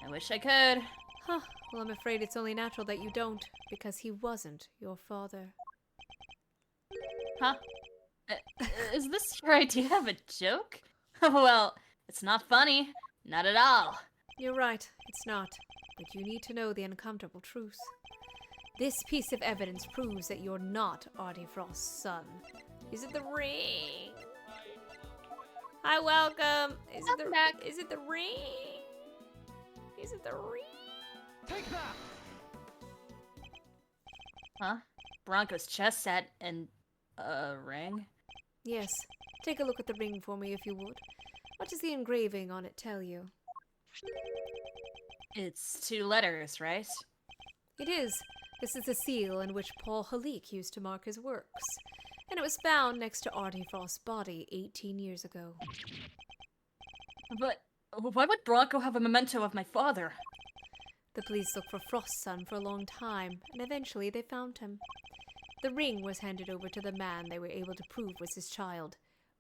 I wish I could. Huh, well I'm afraid it's only natural that you don't, because he wasn't your father. Huh? Is this your idea of a joke? Well, it's not funny. Not at all. You're right, it's not. But you need to know the uncomfortable truth. This piece of evidence proves that you're not Artie Frost's son. Is it the ring? Hi, welcome. Is it Welcome back. Is it the ring? Is it the ring? Take that! Huh? Bronco's chess set and a ring? Yes. Take a look at the ring for me, if you would. What does the engraving on it tell you? It's 2 letters, right? It is. This is the seal in which Paul Halik used to mark his works. And it was found next to Artie Frost's body 18 years ago. But why would Bronco have a memento of my father? The police looked for Frost's son for a long time, and eventually they found him. The ring was handed over to the man they were able to prove was his child,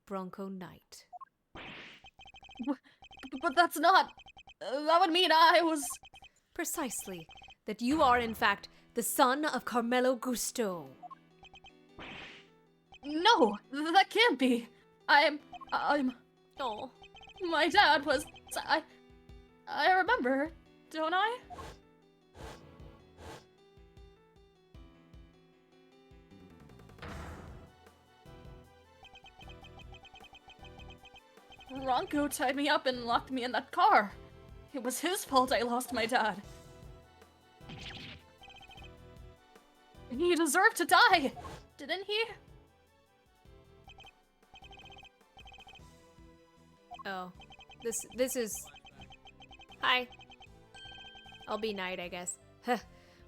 Bronco Knight. But that's not... that would mean I was... Precisely. That you are, in fact, the son of Carmelo Gusto. No, that can't be. I'm... Oh, My dad was... I remember, don't I? Bronco tied me up and locked me in that car. It was his fault I lost my dad. He deserved to die, didn't he? oh. This is... Hi. I'll be Knight, I guess. Huh.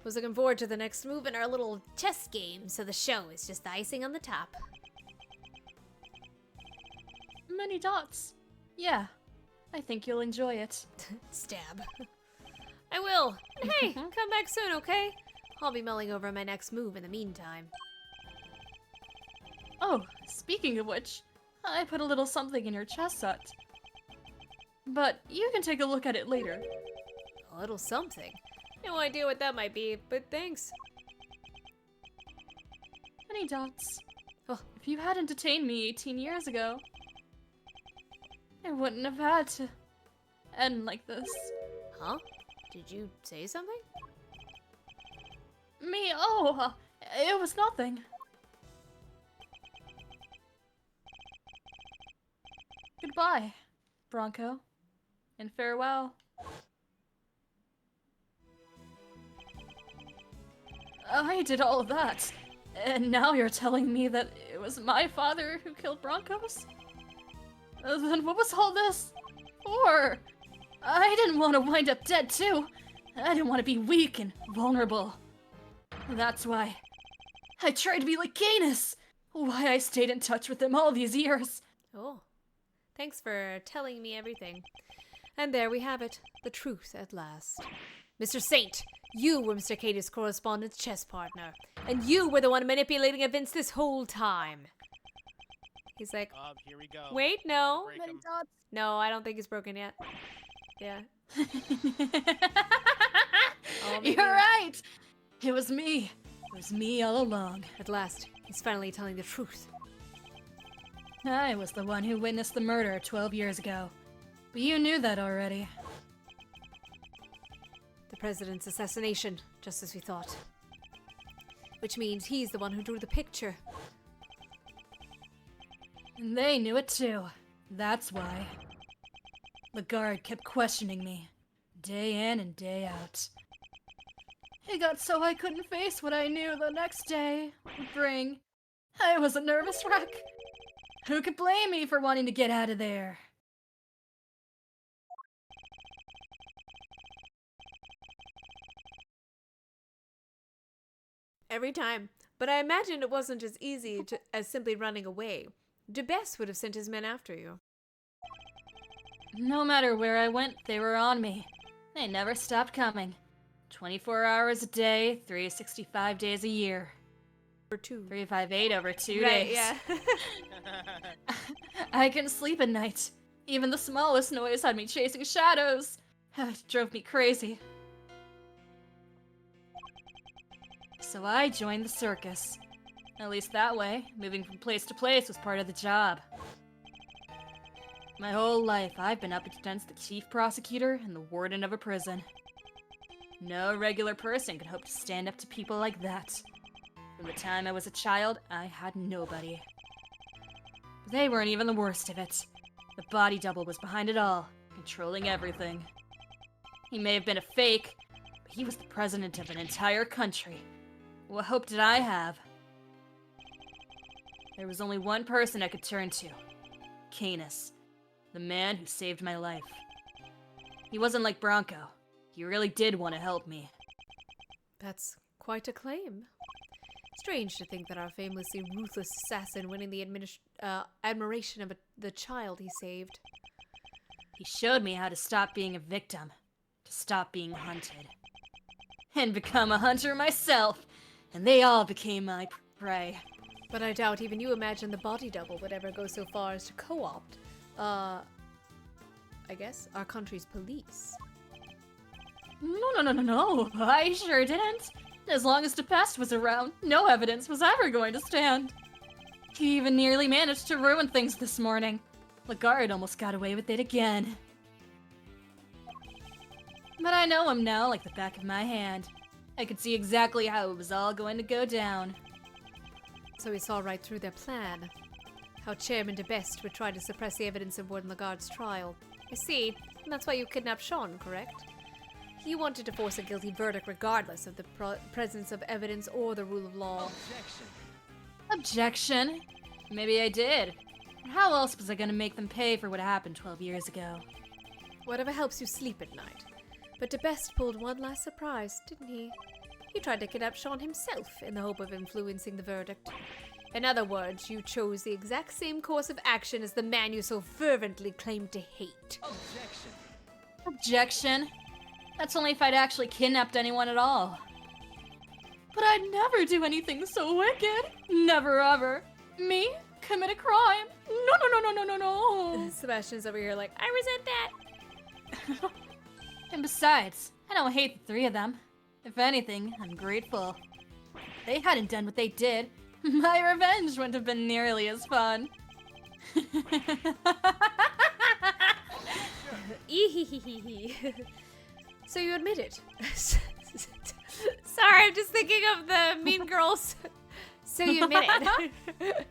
Was looking forward to the next move in our little chess game, so the show is just the icing on the top. Many dots. Yeah, I think you'll enjoy it. Stab. I will. And hey, come back soon, okay? I'll be mulling over my next move in the meantime. Oh, speaking of which, I put a little something in your chest set. But you can take a look at it later. A little something. No idea what that might be, but thanks. Many dots. Oh. If you hadn't detained me 18 years ago, I wouldn't have had to end like this. Huh? Did you say something? Me? Oh, it was nothing. Goodbye, Bronco. And farewell. I did all of that. And now you're telling me that it was my father who killed Broncos? Then what was all this for? I didn't want to wind up dead too. I didn't want to be weak and vulnerable. That's why I tried to be like Canis. Why I stayed in touch with him all these years. Oh. Thanks for telling me everything. And there we have it. The truth at last. Mr. Saint, you were Mr. Canis' correspondent's chess partner. And you were the one manipulating events this whole time. He's like, Here we go. wait, no. Break 'em. No, I don't think it's broken yet. Yeah. Oh, maybe- You're right. It was me. It was me all along. At last, he's finally telling the truth. I was the one who witnessed the murder 12 years ago. But you knew that already. The president's assassination, just as we thought. Which means he's the one who drew the picture. And they knew it too. That's why. The guard kept questioning me, day in and day out. It got so I couldn't face what I knew the next day would bring. I was a nervous wreck. Who could blame me for wanting to get out of there? Every time. But I imagine it wasn't as easy as simply running away. DeBess would have sent his men after you. No matter where I went, they were on me. They never stopped coming. 24 hours a day, 365 days a year. Or two. 358 over 2 Right, days. yeah. I couldn't sleep at night. Even the smallest noise had me chasing shadows. It drove me crazy. So I joined the circus. At least that way, moving from place to place was part of the job. My whole life, I've been up against the chief prosecutor and the warden of a prison. No regular person could hope to stand up to people like that. From the time I was a child, I had nobody. But they weren't even the worst of it. The body double was behind it all, controlling everything. He may have been a fake, but he was the president of an entire country. What hope did I have? There was only one person I could turn to. Canis. The man who saved my life. He wasn't like Bronco. He really did want to help me. That's quite a claim. Strange to think that our famously ruthless assassin winning the admiration of the child he saved. He showed me how to stop being a victim, to stop being hunted, and become a hunter myself, and they all became my prey. But I doubt even you imagine the body double would ever go so far as to co-opt, I guess, our country's police. No, I sure didn't. As long as DePest was around, no evidence was ever going to stand. He even nearly managed to ruin things this morning. Lagarde almost got away with it again. But I know him now like the back of my hand. I could see exactly how it was all going to go down. So he saw right through their plan. How Chairman DeBest would try to suppress the evidence of Warden Lagarde's trial. I see. And that's why you kidnapped Sean, correct? You wanted to force a guilty verdict regardless of the presence of evidence or the rule of law. Objection? Maybe I did. How else was I gonna make them pay for what happened 12 years ago? Whatever helps you sleep at night. But DeBest pulled one last surprise, didn't he? He tried to kidnap Sean himself in the hope of influencing the verdict. In other words, you chose the exact same course of action as the man you so fervently claimed to hate. Objection? That's only if I'd actually kidnapped anyone at all. But I'd never do anything so wicked. Never ever. Me? Commit a crime? No. Sebastian's over here like, I resent that. And besides, I don't hate the three of them. If anything, I'm grateful. If they hadn't done what they did, my revenge wouldn't have been nearly as fun. So you admit it. Sorry, I'm just thinking of the Mean Girls. So you admit it.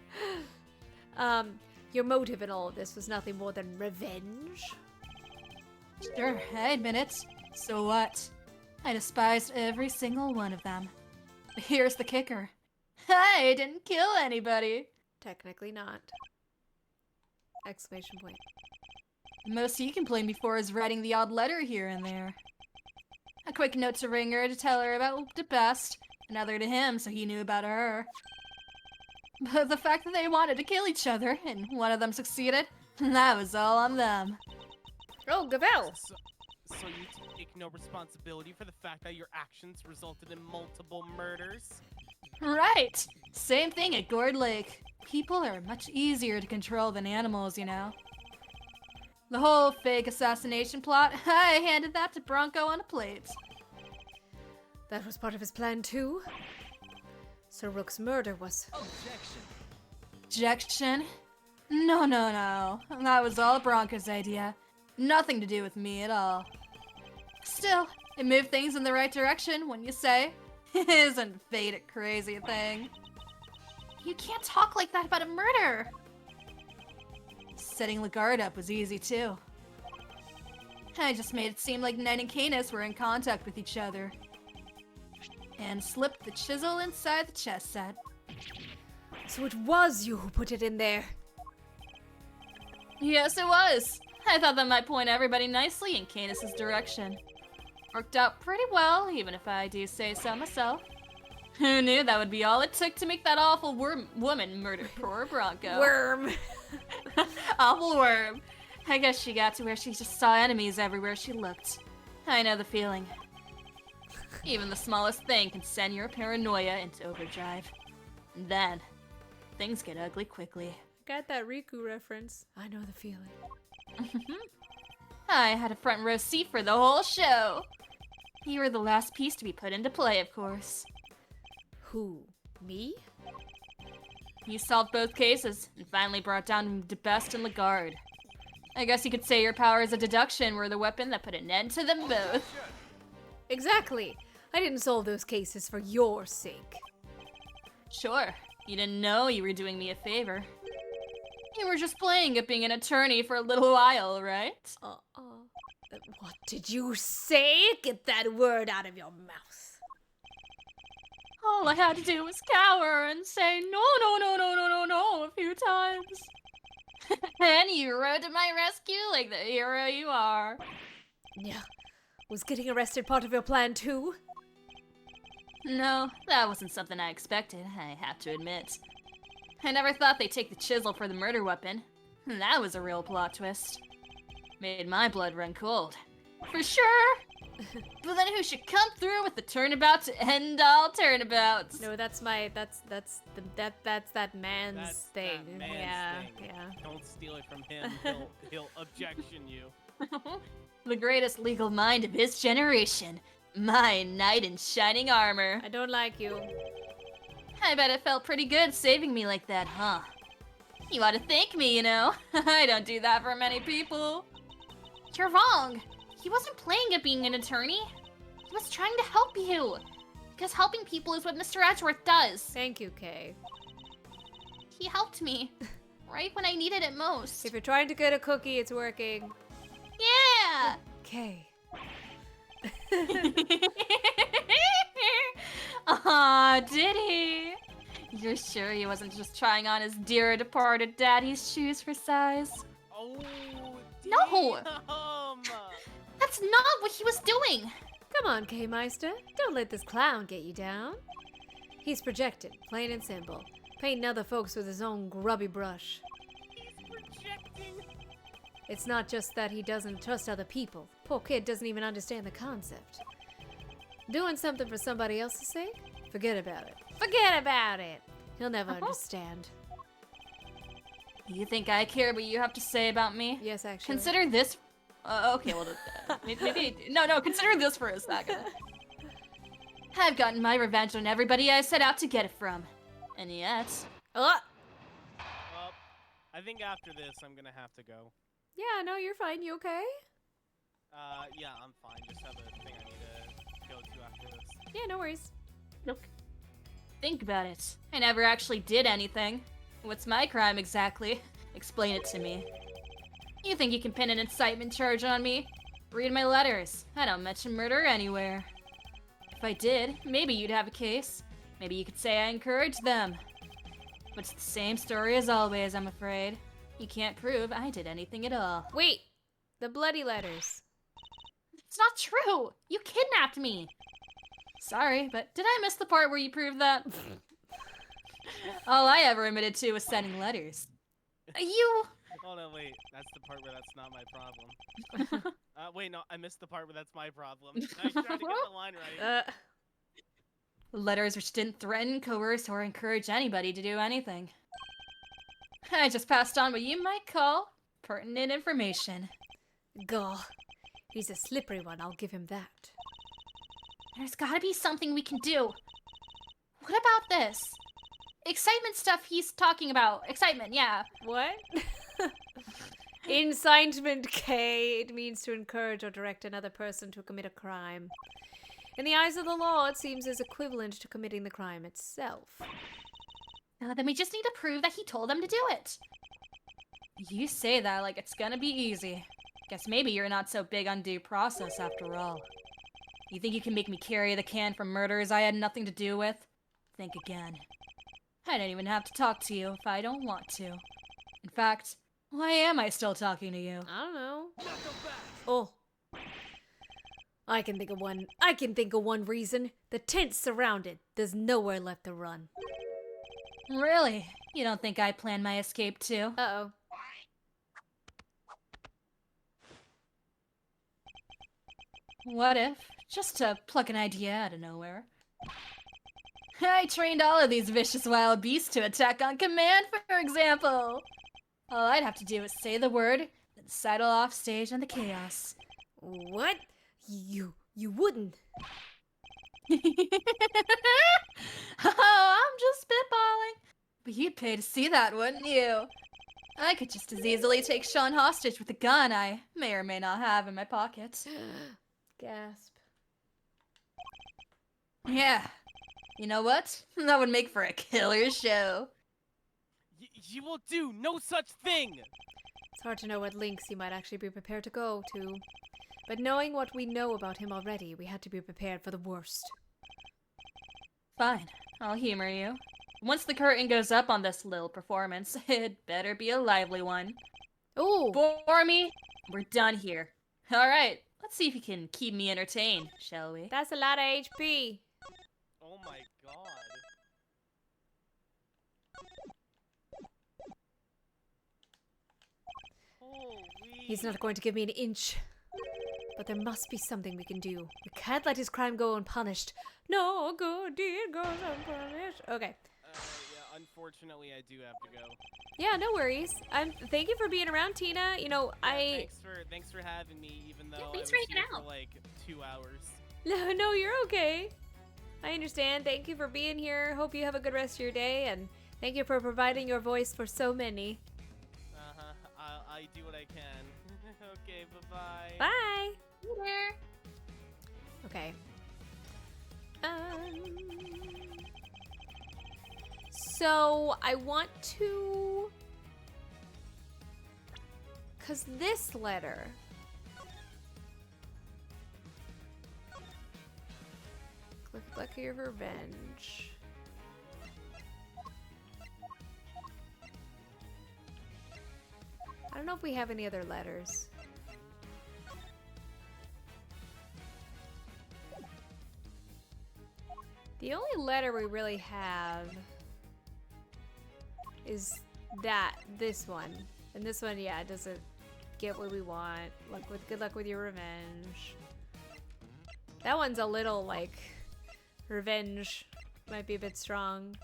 Your motive in all of this was nothing more than revenge? Sure, I admit it. So what? I despised every single one of them. But here's the kicker. I didn't kill anybody. Technically not. Exclamation point. The most you can blame me for is writing the odd letter here and there. A quick note to Ringer to tell her about DeBest, another to him so he knew about her. But the fact that they wanted to kill each other, and one of them succeeded, that was all on them. Oh, Gavel! So you take no responsibility for the fact that your actions resulted in multiple murders? Right! Same thing at Gourd Lake. People are much easier to control than animals, you know. The whole fake assassination plot, I handed that to Bronco on a plate. That was part of his plan too? Sir Rook's murder was... Objection? No. That was all Bronco's idea. Nothing to do with me at all. Still, it moved things in the right direction, when you say. Isn't fate a crazy thing? You can't talk like that about a murder! Setting Lagarde up was easy too. I just made it seem like Ned and Canis were in contact with each other. And slipped the chisel inside the chess set. So it was you who put it in there? Yes, it was. I thought that might point everybody nicely in Canis' direction. Worked out pretty well, even if I do say so myself. Who knew that would be all it took to make that awful woman murder poor Bronco? Worm! Awful worm. I guess she got to where she just saw enemies everywhere she looked. I know the feeling. Even the smallest thing can send your paranoia into overdrive. And then, things get ugly quickly. Got that Riku reference. I know the feeling. I had a front row seat for the whole show. You were the last piece to be put into play, of course. Who? Me? You solved both cases, and finally brought down the best in the guard. I guess you could say your powers of deduction were the weapon that put an end to them both. Exactly. I didn't solve those cases for your sake. Sure, you didn't know you were doing me a favor. You were just playing at being an attorney for a little while, right? What did you say? Get that word out of your mouth. All I had to do was cower and say no, no, no, no, no, no, no a few times. And you rode to my rescue like the hero you are. Yeah. Was getting arrested part of your plan too? No, that wasn't something I expected, I have to admit. I never thought they'd take the chisel for the murder weapon. That was a real plot twist. Made my blood run cold. For sure! But then who should come through with the turnabout to end all turnabouts? No, that's that man's That's thing. that man's yeah, thing. yeah. Don't steal it from him. He'll objection you. The greatest legal mind of his generation. My knight in shining armor. I don't like you. I bet it felt pretty good saving me like that, huh? You ought to thank me, you know. I don't do that for many people. You're wrong. He wasn't playing at being an attorney. He was trying to help you. Because helping people is what Mr. Edgeworth does. Thank you, Kay. He helped me. Right when I needed it most. If you're trying to get a cookie, it's working. Yeah! Kay. Aw, did he? You're sure he wasn't just trying on his dear departed daddy's shoes for size? Oh, No! damn. That's not what he was doing. Come on, K-Meister. Don't let this clown get you down. He's projecting, plain and simple. Painting other folks with his own grubby brush. Projecting. It's not just that he doesn't trust other people. Poor kid doesn't even understand the concept. Doing something for somebody else's sake? Forget about it. Forget about it! He'll never understand. You think I care what you have to say about me? Yes, actually. Consider this. Okay, well, maybe. No, consider this for a second. I've gotten my revenge on everybody I set out to get it from. And yet. Oh! Well, I think after this, I'm gonna have to go. Yeah, no, you're fine. You okay? Yeah, I'm fine. Just have a thing I need to go to after this. Yeah, no worries. Look. Think about it. I never actually did anything. What's my crime exactly? Explain it to me. You think you can pin an incitement charge on me? Read my letters. I don't mention murder anywhere. If I did, maybe you'd have a case. Maybe you could say I encouraged them. But it's the same story as always, I'm afraid. You can't prove I did anything at all. Wait! The bloody letters. It's not true. You kidnapped me. Sorry, but did I miss the part where you proved that? All I ever admitted to was sending letters. You... Oh no, wait. That's the part where that's not my problem. Wait, no, I missed the part where that's my problem. I was trying to get the line right. Letters which didn't threaten, coerce, or encourage anybody to do anything. I just passed on what you might call pertinent information. Gah. He's a slippery one, I'll give him that. There's gotta be something we can do. What about this? Excitement stuff he's talking about. Excitement, yeah. What? Incitement, K. It means to encourage or direct another person to commit a crime. In the eyes of the law, it seems as equivalent to committing the crime itself. Then we just need to prove that he told them to do it. You say that like it's gonna be easy. Guess maybe you're not so big on due process after all. You think you can make me carry the can for murders I had nothing to do with? Think again. I don't even have to talk to you if I don't want to. In fact, why am I still talking to you? I don't know. Oh. I can think of one reason. The tent's surrounded. There's nowhere left to run. Really? You don't think I planned my escape too? Uh-oh. What if, just to pluck an idea out of nowhere, I trained all of these vicious wild beasts to attack on command, for example? All I'd have to do is say the word, then sidle off stage in the chaos. What? You wouldn't. Oh, I'm just spitballing. But you'd pay to see that, wouldn't you? I could just as easily take Sean hostage with a gun I may or may not have in my pocket. Gasp. Yeah. You know what? That would make for a killer show. You will do no such thing! It's hard to know what links he might actually be prepared to go to. But knowing what we know about him already, we had to be prepared for the worst. Fine, I'll humor you. Once the curtain goes up on this little performance, it better be a lively one. Ooh! Bore me? We're done here. Alright, let's see if you can keep me entertained, shall we? That's a lot of HP. Oh my god. Holy. He's not going to give me an inch. But there must be something we can do. We can't let his crime go unpunished. No good deed goes unpunished. Okay. Yeah, unfortunately I do have to go. Yeah, no worries. Thank you for being around, Tina. You know, Yeah, thanks for having me, even though thanks I for was hanging here out. for like 2 hours. No, you're okay. I understand. Thank you for being here. Hope you have a good rest of your day, and thank you for providing your voice for so many. I do what I can. Okay, bye-bye. Bye! Later. Okay. So I want to, cause this letter. Click your revenge. I don't know if we have any other letters. The only letter we really have is this one. And this one, yeah, doesn't get what we want. Good luck with your revenge. That one's a little, like, revenge might be a bit strong.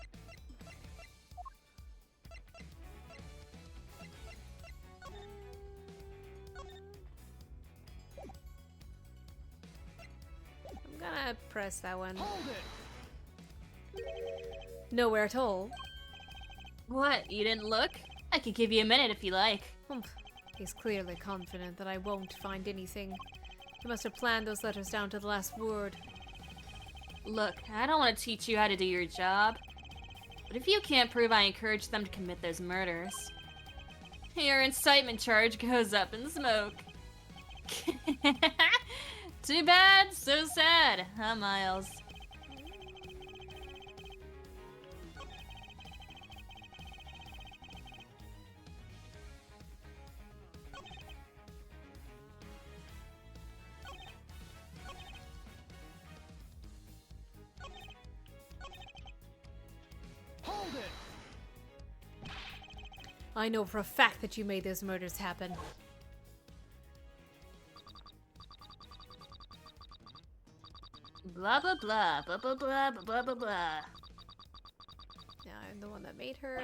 I'm gonna press that one. Hold it! Nowhere at all. What, you didn't look? I could give you a minute if you like. Humph. He's clearly confident that I won't find anything. He must have planned those letters down to the last word. Look, I don't want to teach you how to do your job. But if you can't prove I encouraged them to commit those murders, your incitement charge goes up in smoke. Too bad, so sad, huh, Miles? Hold it! I know for a fact that you made those murders happen. Blah blah blah blah blah blah blah blah blah. Yeah, I'm the one that made her.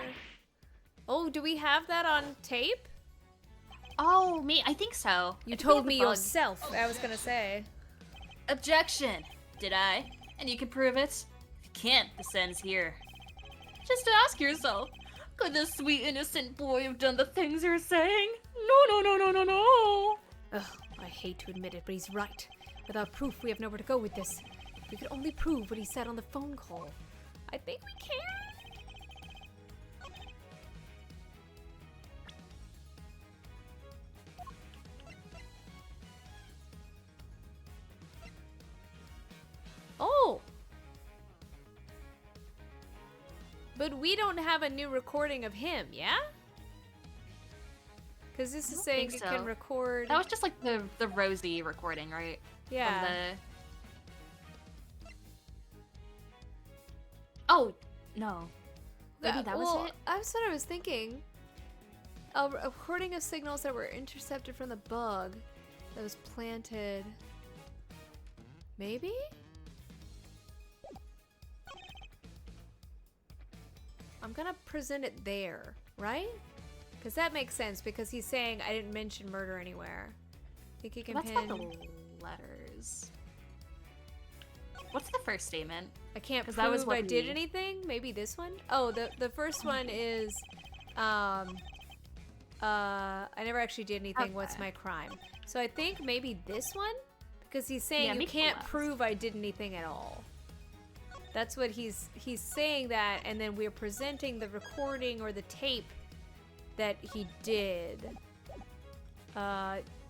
Oh, do we have that on tape? Oh, me, I think so. You I think we told have me the bug. yourself. I was gonna say. Objection! Did I? And you can prove it? If you can't, the sentence here. Just ask yourself, could this sweet innocent boy have done the things you're saying? No. Ugh, I hate to admit it, but he's right. Without proof, we have nowhere to go with this. We could only prove what he said on the phone call. I think we can. Oh! But we don't have a new recording of him, yeah? Because this is don't saying think it can so. record. That was just like the Rosie recording, right? Yeah. From the... Oh, no. Maybe that was it? That's what I was thinking. A recording of signals that were intercepted from the bug that was planted. Maybe? I'm gonna present it there, right? Because that makes sense, because he's saying I didn't mention murder anywhere. I think he can That's pin... not the letters. What's the first statement? I can't 'Cause prove that was what I did we- anything. Maybe this one? Oh, the first one is, I never actually did anything. What's Okay. my crime? So I think maybe this one? Because he's saying Yeah, you maybe can't less. prove I did anything at all. That's what he's saying that, and then we're presenting the recording or the tape that he did.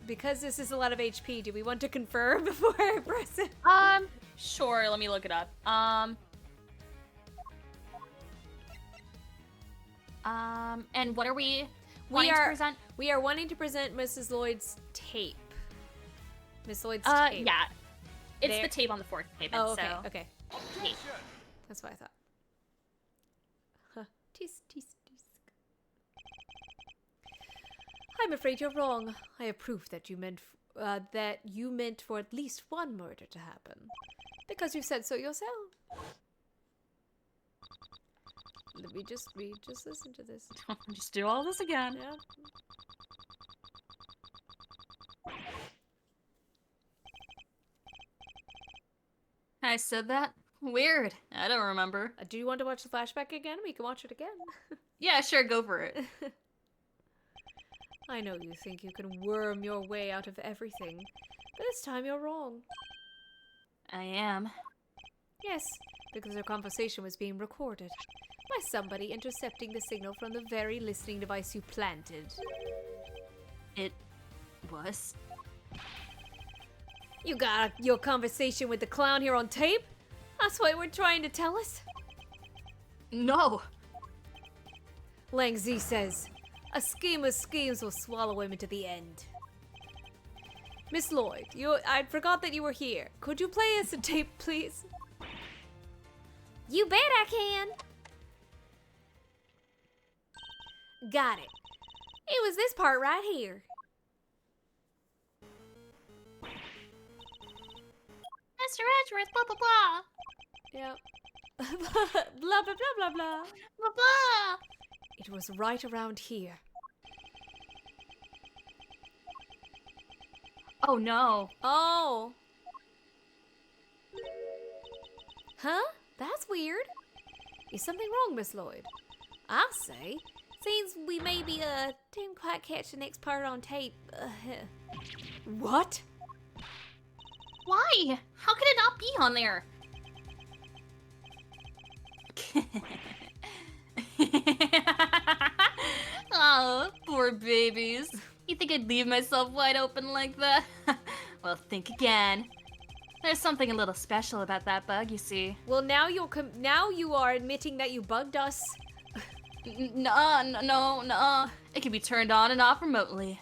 Because this is a lot of HP, do we want to confirm before I press it? Sure, let me look it up. And what are we wanting to present? We are wanting to present Mrs. Lloyd's tape. Miss Lloyd's tape. Yeah. It's There- the tape on the fourth statement, Oh, okay, so. okay. Yeah. That's what I thought. Huh. Tisk, tisk, tisk. I'm afraid you're wrong. I have proof that you meant for at least one murder to happen, because you said so yourself. Let me just read. Just listen to this. Just do all this again. Yeah. I said that? Weird. I don't remember. Do you want to watch the flashback again? We can watch it again. Yeah, sure, go for it. I know you think you can worm your way out of everything, but this time you're wrong. I am. Yes, because our conversation was being recorded by somebody intercepting the signal from the very listening device you planted. It was. You got your conversation with the clown here on tape? That's what we're trying to tell us? No! Lang Z says, a scheme of schemes will swallow him into the end. Miss Lloyd, I forgot that you were here. Could you play us a tape, please? You bet I can. Got it. It was this part right here. Mr. Edgeworth, blah blah blah. Yep. blah, blah, blah, blah, blah. Blah blah. It was right around here. Oh no. Oh. Huh? That's weird. Is something wrong, Miss Lloyd? I say. Seems we maybe didn't quite catch the next part on tape. What? Why? How could it not be on there? Oh, poor babies. You think I'd leave myself wide open like that? Well, think again. There's something a little special about that bug, you see. Well, now you are admitting that you bugged us. No. It can be turned on and off remotely.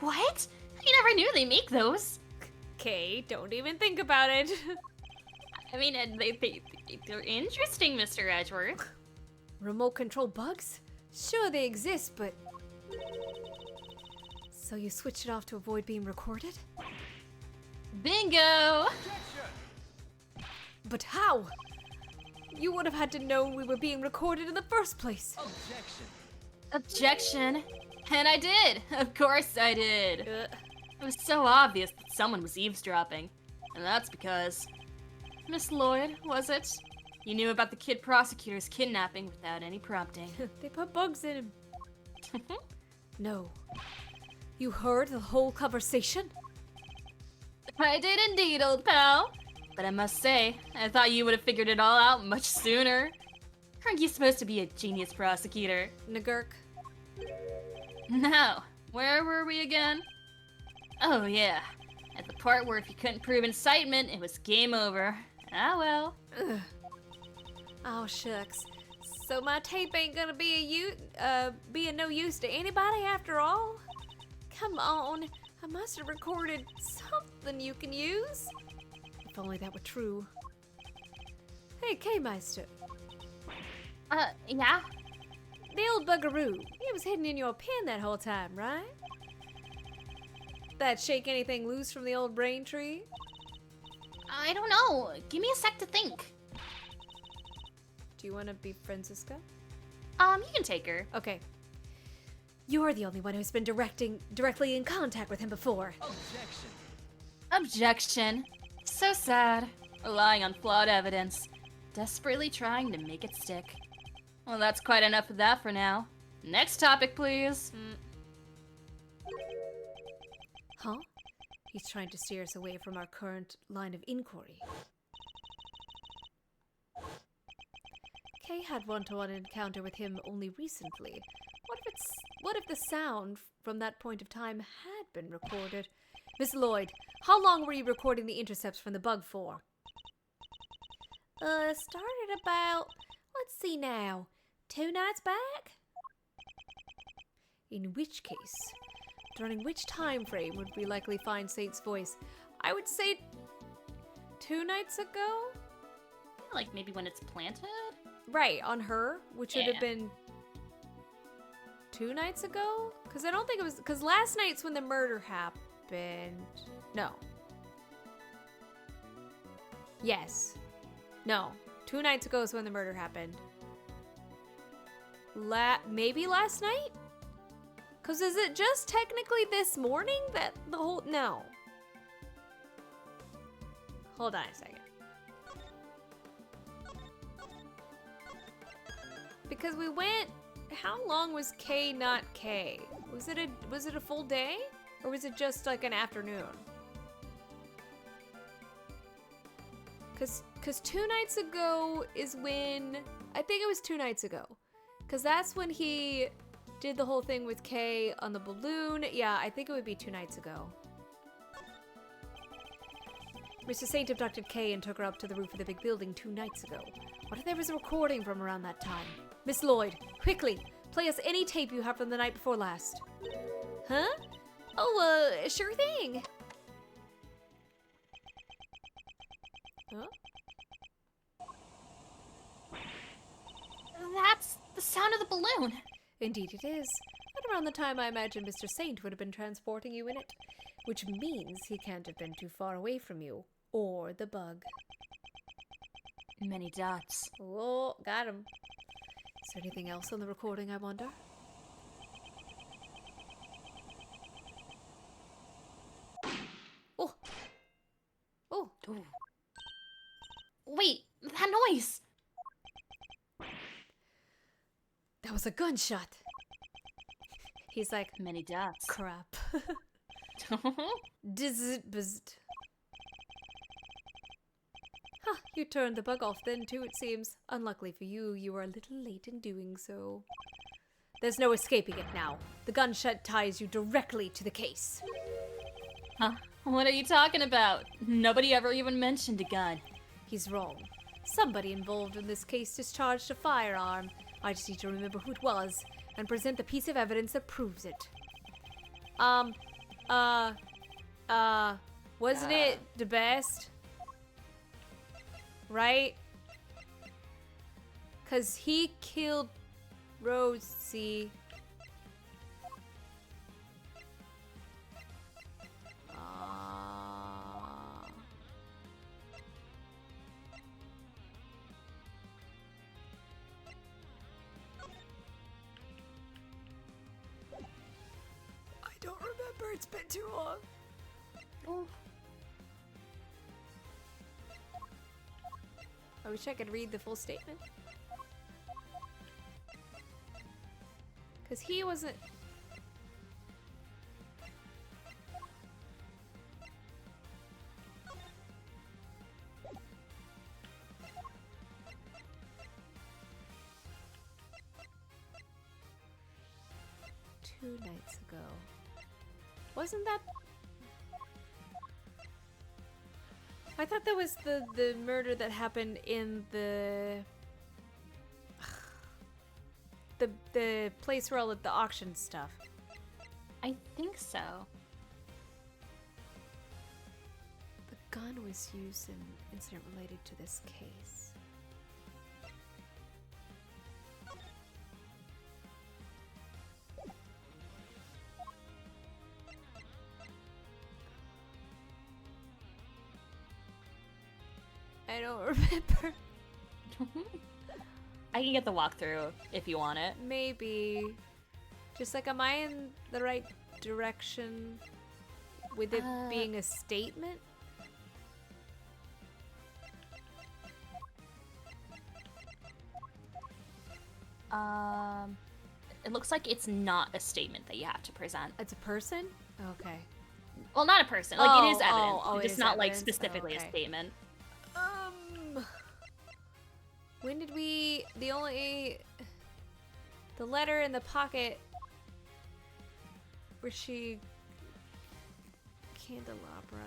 What? I never knew they make those. Okay, don't even think about it. I mean, they're interesting, Mr. Edgeworth. Remote control bugs? Sure, they exist, but... So you switched it off to avoid being recorded? Bingo! But how? You would have had to know we were being recorded in the first place. Objection. And I did. Of course I did. Uh, It was so obvious that someone was eavesdropping. And that's because... Miss Lloyd, was it? You knew about the kid prosecutor's kidnapping without any prompting. they put bugs in him. No. You heard the whole conversation? I did indeed, old pal. But I must say, I thought you would have figured it all out much sooner. Aren't you supposed to be a genius prosecutor? Nagurk. Now, where were we again? Oh yeah, at the part where if you couldn't prove incitement, it was game over. Ah well. Ugh. Oh shucks. So my tape ain't gonna be a no use to anybody after all? Come on, I must have recorded something you can use. If only that were true. Hey, K-Meister. Yeah? The old buggeroo. He was hidden in your pen that whole time, right? That shake anything loose from the old brain tree? I don't know. Give me a sec to think. Do you want to be Francisca? You can take her. Okay. You're the only one who's been directly in contact with him before. Objection. So sad. Relying on flawed evidence. Desperately trying to make it stick. Well, that's quite enough of that for now. Next topic, please. Huh? He's trying to steer us away from our current line of inquiry. Kay had one-to-one encounter with him only recently. What if the sound from that point of time had been recorded? Miss Lloyd, how long were you recording the intercepts from the bug for? Started about, let's see now, 2 nights back? In which case, during which time frame would we likely find Saint's voice? I would say 2 nights ago? Like maybe when it's planted? Right, on her, which would have Yeah. been 2 nights ago? Because I don't think it was, because last night's when the murder happened. No. Yes. No. 2 nights ago is when the murder happened. Maybe last night? Because is it just technically this morning that the whole... No. Hold on a second. Because we went... How long was K not K? Was it a full day? Or was it just like an afternoon? Cause 2 nights ago is when... I think it was 2 nights ago. Cause that's when he did the whole thing with Kay on the balloon. Yeah, I think it would be 2 nights ago. Mr. Saint abducted Kay and took her up to the roof of the big building 2 nights ago. What if there was a recording from around that time? Miss Lloyd, quickly, play us any tape you have from the night before last. Huh? Oh, sure thing. Huh? That's the sound of the balloon. Indeed it is. And around the time I imagine Mr. Saint would have been transporting you in it. Which means he can't have been too far away from you. Or the bug. Many dots. Oh, got him. Is there anything else on the recording, I wonder? Oh! Oh! Wait, that noise. That was a gunshot! He's like, Many dots. crap. Dizzit-bizzed. Huh, you turned the bug off then too, it seems. Unluckily for you, you were a little late in doing so. There's no escaping it now. The gunshot ties you directly to the case. Huh? What are you talking about? Nobody ever even mentioned a gun. He's wrong. Somebody involved in this case discharged a firearm. I just need to remember who it was and present the piece of evidence that proves it. Wasn't it the best? Right? 'Cause he killed Rosie. I don't remember. It's been too long. Oh. I wish I could read the full statement. Because he wasn't... Two nights ago. Wasn't that... I thought that was the murder that happened in the place where all of the auction stuff. I think so. The gun was used in an incident related to this case. I don't remember. I can get the walkthrough if you want it. Maybe. Just like, am I in the right direction with it being a statement? It looks like it's not a statement that you have to present. It's a person? Okay. Well, not a person. Like, it is Oh, evidence. oh, but it it's is not, like, evidence? specifically Okay. a statement. When did we... The letter in the pocket... Where she... Candelabra...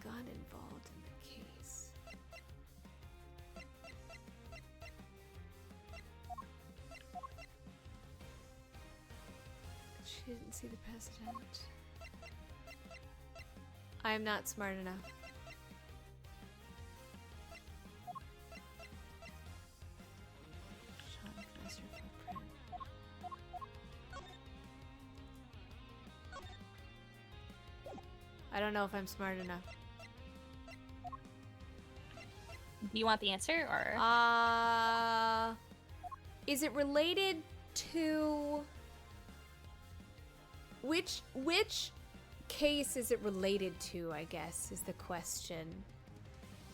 Gun involved in the case. She didn't see the president. I am not smart enough. Sean Foster footprint. I don't know if I'm smart enough. Do you want the answer, or? Is it related to which case is it related to, I guess, is the question.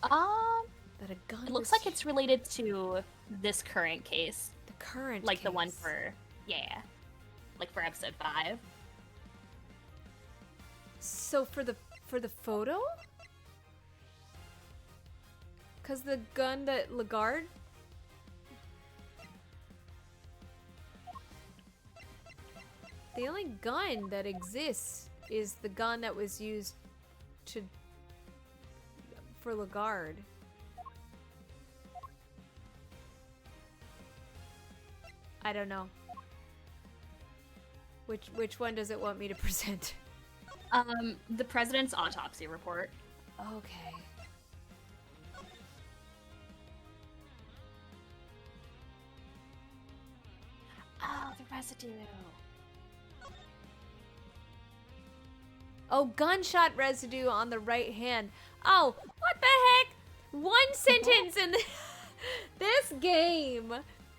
That a gun It looks was like it's related to this current case. the current Like the one case. for, yeah. Like for episode 5. So for the photo? Cause the gun that Lagarde. The only gun that exists is the gun that was used for Lagarde. I don't know. Which one does it want me to present? The president's autopsy report. Okay. Oh, the residue. Oh, gunshot residue on the right hand. Oh, what the heck? One sentence in this game.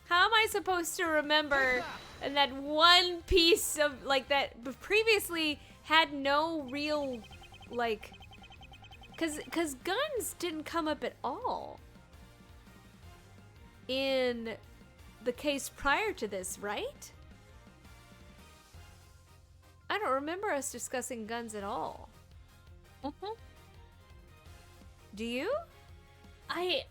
How am I supposed to remember that one piece of, like, that previously had no real, like, cause guns didn't come up at all in the case prior to this, right? I don't remember us discussing guns at all. Do you? I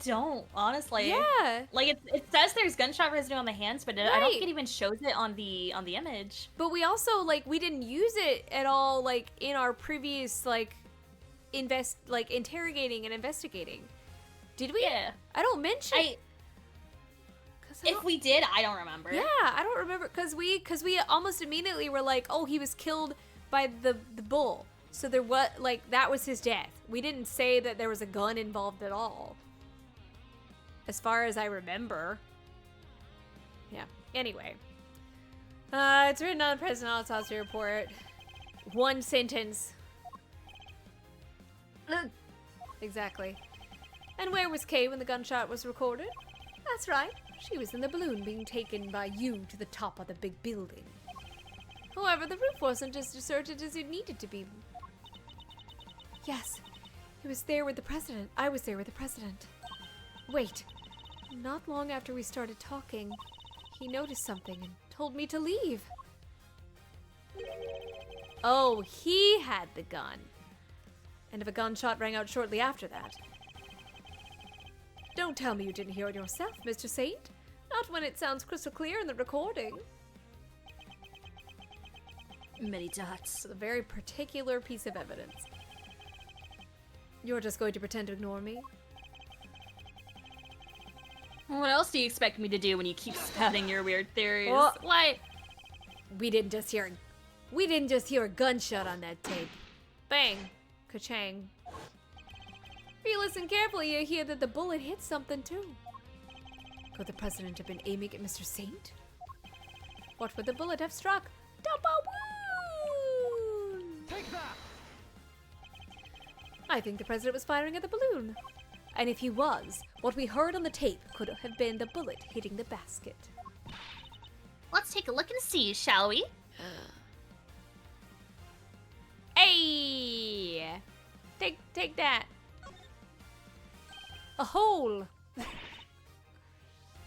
don't, honestly. Yeah. Like it says there's gunshot residue on the hands, but I don't Right. think it even shows it on the image. But we also, like, we didn't use it at all, like, in our previous, like, interrogating and investigating. Did we? Yeah. I don't mention. 'Cause I If don't- we did, I don't remember. Yeah, I don't remember because we almost immediately were like, oh, he was killed by the bull. So there was, like, that was his death. We didn't say that there was a gun involved at all. As far as I remember. Yeah. Anyway. It's written on the president's autopsy report. One sentence. Exactly. And where was Kay when the gunshot was recorded? That's right. She was in the balloon being taken by you to the top of the big building. However, the roof wasn't as deserted as it needed to be. Yes, he was there with the president. I was there with the president. Wait, not long after we started talking, he noticed something and told me to leave. Oh, he had the gun. And if a gunshot rang out shortly after that. Don't tell me you didn't hear it yourself, Mr. Saint. Not when it sounds crystal clear in the recording. Many dots. It's a very particular piece of evidence. You're just going to pretend to ignore me? What else do you expect me to do when you keep spouting your weird theories? Oh. What? We didn't just hear a gunshot on that tape. Bang. Ka-chang. If you listen carefully, you hear that the bullet hit something too. Could the president have been aiming at Mr. Saint? What would the bullet have struck? Double wound! Take that! I think the president was firing at the balloon. And if he was, what we heard on the tape could have been the bullet hitting the basket. Let's take a look and see, shall we? Hey! Take that. A hole.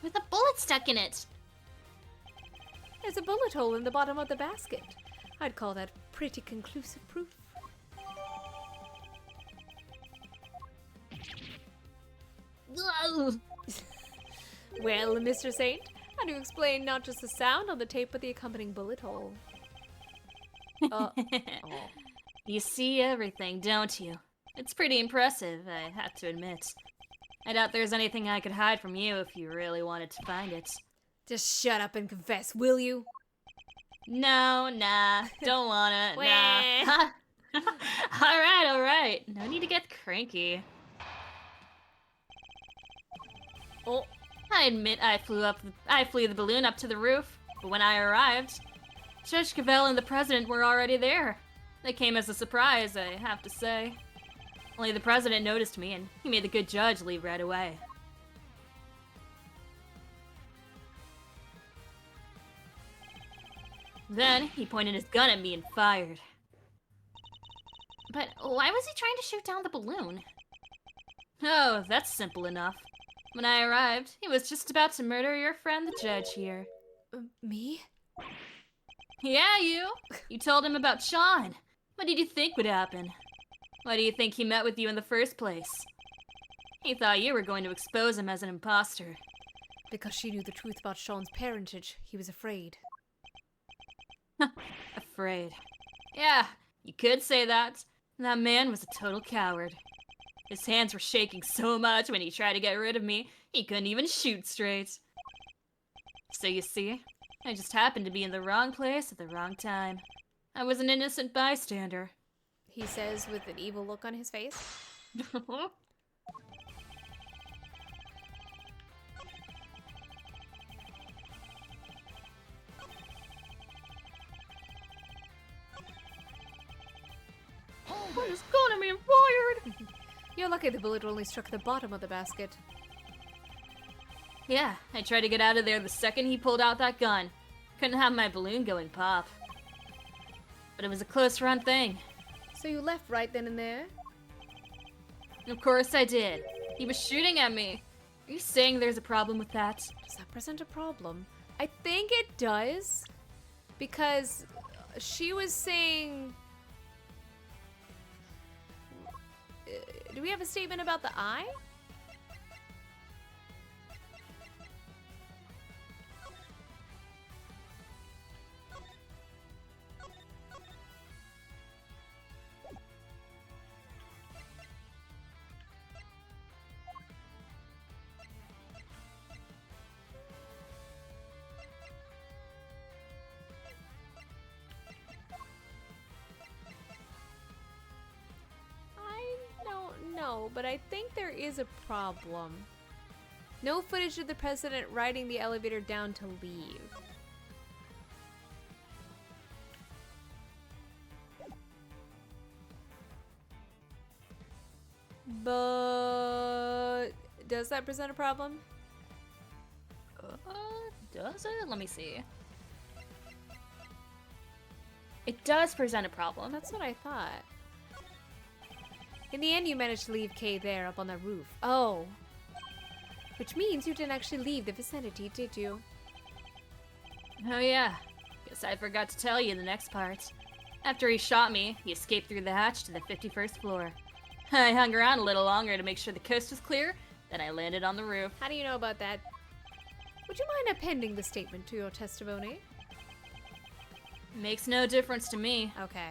With a bullet stuck in it. There's a bullet hole in the bottom of the basket. I'd call that pretty conclusive proof. Ugh. Well, Mr. Saint, how do you explain not just the sound on the tape, but the accompanying bullet hole? Oh. You see everything, don't you? It's pretty impressive, I have to admit. I doubt there's anything I could hide from you if you really wanted to find it. Just shut up and confess, will you? No, nah, don't wanna, nah. Alright, no need to get cranky. Oh, I admit I flew the balloon up to the roof, but when I arrived, Judge Cavell and the president were already there. They came as a surprise, I have to say. Only the president noticed me, and he made the good judge leave right away. Then, he pointed his gun at me and fired. But why was he trying to shoot down the balloon? Oh, that's simple enough. When I arrived, he was just about to murder your friend, the judge here. me? Yeah, you! You told him about Sean. What did you think would happen? Why do you think he met with you in the first place? He thought you were going to expose him as an imposter. Because she knew the truth about Sean's parentage, he was afraid. Afraid. Yeah, you could say that. That man was a total coward. His hands were shaking so much when he tried to get rid of me, he couldn't even shoot straight. So you see, I just happened to be in the wrong place at the wrong time. I was an innocent bystander. He says with an evil look on his face. It's gonna be fired! You're lucky the bullet only struck the bottom of the basket. Yeah, I tried to get out of there the second he pulled out that gun. Couldn't have my balloon going pop. But it was a close run thing. So you left right then and there? Of course I did. He was shooting at me. Are you saying there's a problem with that? Does that present a problem? I think it does. Because she was saying... do we have a statement about the eye? No, but I think there is a problem. No footage of the president riding the elevator down to leave. But does that present a problem? Does it? Let me see. It does present a problem. That's what I thought. In the end, you managed to leave Kay there up on the roof. Oh. Which means you didn't actually leave the vicinity, did you? Oh yeah. Guess I forgot to tell you the next part. After he shot me, he escaped through the hatch to the 51st floor. I hung around a little longer to make sure the coast was clear, then I landed on the roof. How do you know about that? Would you mind appending the statement to your testimony? Makes no difference to me. Okay.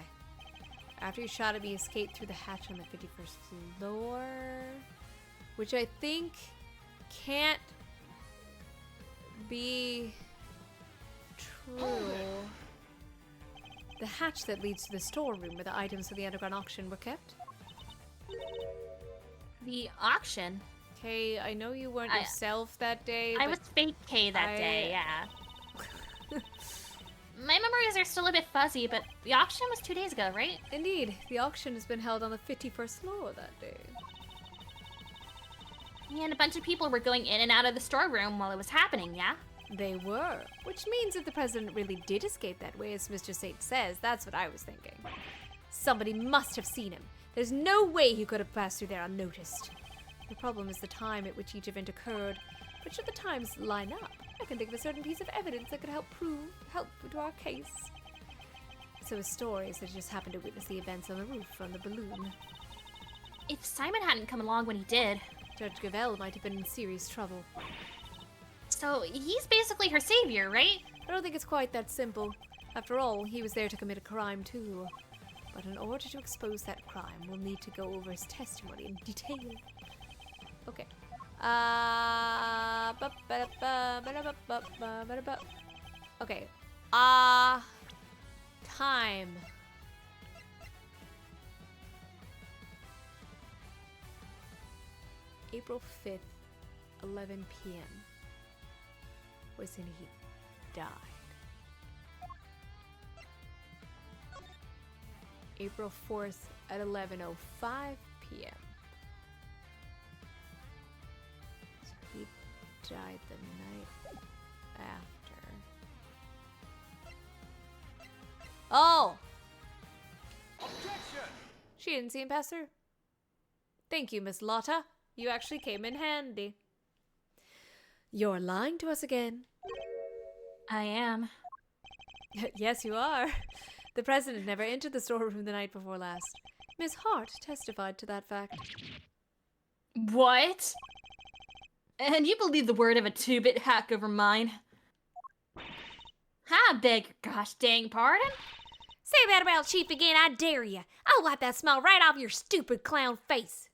After you shot at me, escaped through the hatch on the 51st floor. Which I think can't be true. The hatch that leads to the storeroom where the items of the underground auction were kept. The auction? Okay, I know you weren't yourself that day. I but was fake K that day, yeah. My memories are still a bit fuzzy, but the auction was 2 days ago, right? Indeed, the auction has been held on the 51st floor that day. And a bunch of people were going in and out of the storeroom while it was happening, yeah? They were. Which means if the president really did escape that way, as Mr. Saint says, that's what I was thinking. Somebody must have seen him. There's no way he could have passed through there unnoticed. The problem is the time at which each event occurred. Which of the times line up? I can think of a certain piece of evidence that could help to our case. So his story is that he just happened to witness the events on the roof from the balloon. If Simon hadn't come along when he did, Judge Gavel might have been in serious trouble. so he's basically her savior, right? I don't think it's quite that simple. After all, he was there to commit a crime too. But in order to expose that crime, we'll need to go over his testimony in detail. Okay. Okay. Time. April 5th, 11 p.m. was when he died. April 4th at 11:05 p.m. So he died the night after. Oh! Objection! She didn't see him pass through. Thank you, Miss Lotta. You actually came in handy. You're lying to us again. I am. Yes, you are. The president never entered the storeroom the night before last. Miss Hart testified to that fact. What? And you believe the word of a two-bit hack over mine? I beg your gosh dang pardon? Say that about Chief again, I dare you. I'll wipe that smile right off your stupid clown face.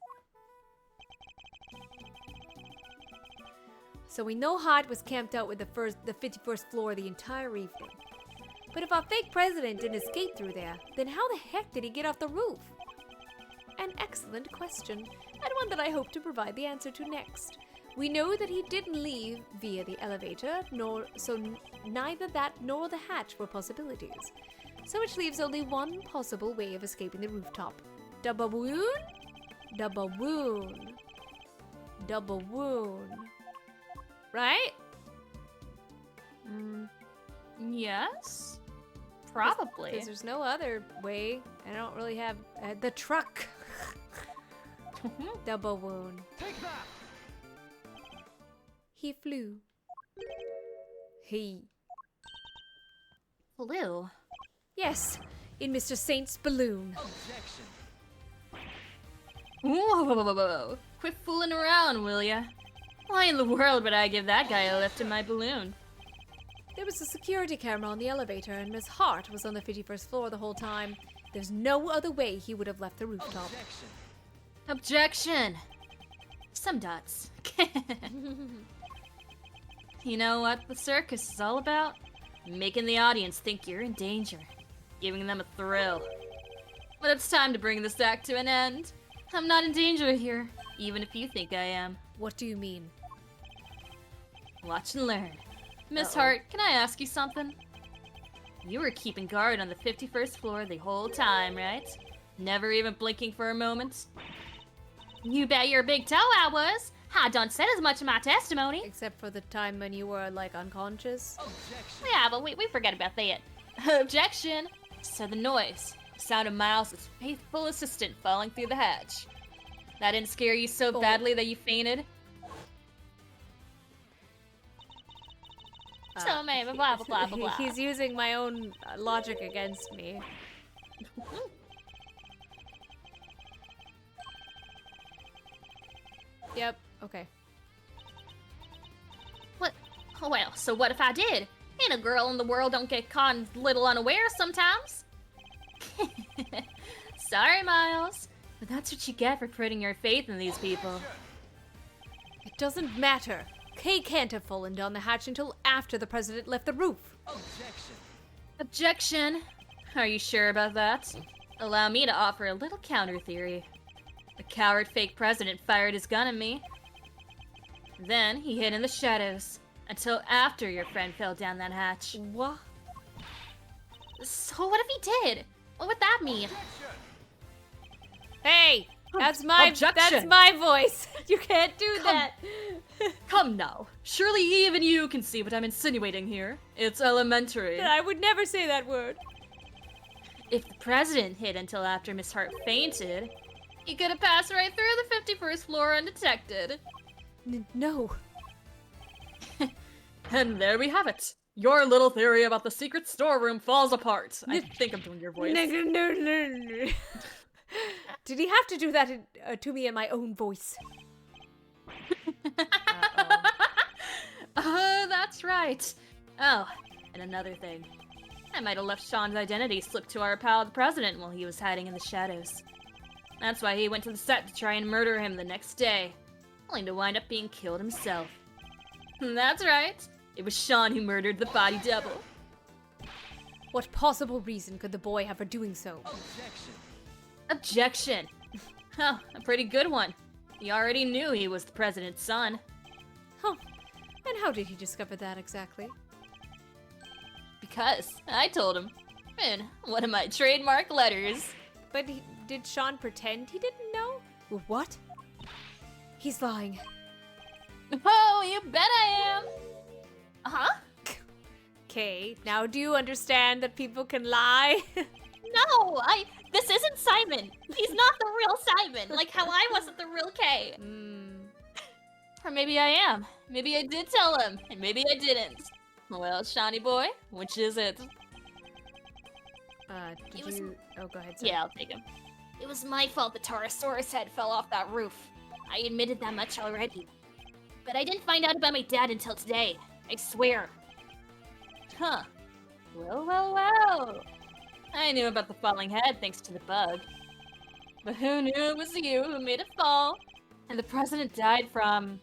So we know Hart was camped out with the 51st floor the entire evening. But if our fake president didn't escape through there, then how the heck did he get off the roof? An excellent question, and one that I hope to provide the answer to next. We know that he didn't leave via the elevator, so neither that nor the hatch were possibilities. So which leaves only one possible way of escaping the rooftop. Double wound? Double wound. Double wound. Right? Yes? Probably. Because there's no other way. I don't really have the truck. Double wound. Take that! He flew. He. Blue. Yes, in Mr. Saint's balloon. Objection! Whoa. Quit fooling around, will ya? Why in the world would I give that guy a lift in my balloon? There was a security camera on the elevator, and Miss Hart was on the 51st floor the whole time. There's no other way he would have left the rooftop. Objection! Objection! Some dots. You know what the circus is all about? Making the audience think you're in danger. Giving them a thrill. But it's time to bring this act to an end. I'm not in danger here, even if you think I am. What do you mean? Watch and learn. Miss Uh-oh. Hart, can I ask you something? You were keeping guard on the 51st floor the whole time, right? Never even blinking for a moment? You bet your big toe I was. I done said as much in my testimony. Except for the time when you were, like, unconscious. Objection! Yeah, but we forget about that. Objection! So the noise. Sound of Miles' faithful assistant falling through the hatch. That didn't scare you so Oh. badly that you fainted? So maybe blah blah blah blah blah. He's using my own logic against me. Yep, okay. What? Oh, well, so what if I did? Ain't a girl in the world don't get caught a little unaware sometimes. Sorry, Miles. But that's what you get for putting your faith in these people. It doesn't matter. Kay can't have fallen down the hatch until after the president left the roof. Objection! Objection. Are you sure about that? Allow me to offer a little counter theory. The coward fake president fired his gun at me. Then he hid in the shadows until after your friend fell down that hatch. What? So what if he did? What would that mean? Hey! That's my voice. You can't do that. Come now. Surely even you can see what I'm insinuating here. It's elementary. I would never say that word. If the president hid until after Miss Hart fainted, he could have passed right through the 51st floor undetected. No. And there we have it. Your little theory about the secret storeroom falls apart. I think I'm doing your voice. No. Did he have to do that to me in my own voice? Uh-oh. Oh, that's right. Oh, and another thing. I might have left Sean's identity slipped to our pal the president while he was hiding in the shadows. That's why he went to the set to try and murder him the next day, only to wind up being killed himself. That's right. It was Sean who murdered the body double. What possible reason could the boy have for doing so? Objection. Oh, a pretty good one. He already knew he was the president's son. Huh. And how did he discover that exactly? Because I told him. In one of my trademark letters. But did Sean pretend he didn't know? What? He's lying. Oh, you bet I am. Uh-huh. Okay, now do you understand that people can lie? No, this isn't Simon. He's not the real Simon, like how I wasn't the real Kay. Or maybe I am. Maybe I did tell him, and maybe I didn't. Well, Shawnee boy, which is it? Oh, go ahead, sorry. Yeah, I'll take him. It was my fault the Taurosaurus head fell off that roof. I admitted that much already. But I didn't find out about my dad until today. I swear. Huh. Well. I knew about the falling head thanks to the bug. But who knew it was you who made it fall? And the president died from...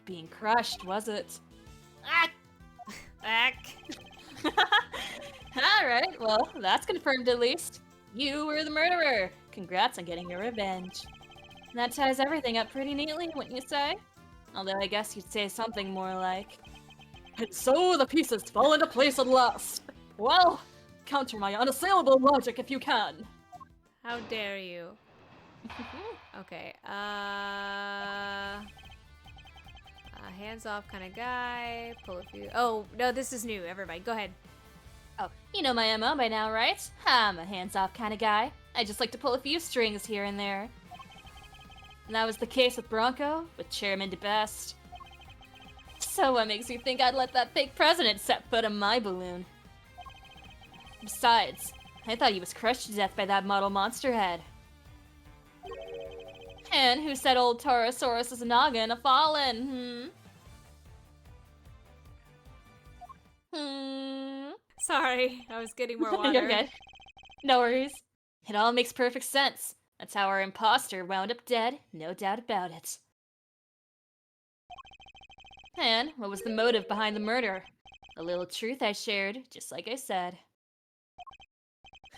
being crushed, was it? Alright, well, that's confirmed at least. You were the murderer. Congrats on getting your revenge. That ties everything up pretty neatly, wouldn't you say? Although I guess you'd say something more like... And so the pieces fall into place at last. Well, counter my unassailable logic if you can. How dare you? Okay, hands off kind of guy, pull a few... Oh, no, this is new, everybody, go ahead. Oh, you know my MO by now, right? I'm a hands-off kind of guy. I just like to pull a few strings here and there. And that was the case with Bronco, with Chairman DeBest. So what makes you think I'd let that fake president set foot on my balloon? Besides, I thought he was crushed to death by that model monster head. And who said old Taurosaurus' noggin a-fallen, Sorry, I was getting more water. You're good. No worries. It all makes perfect sense. That's how our imposter wound up dead, no doubt about it. And what was the motive behind the murder? A little truth I shared, just like I said.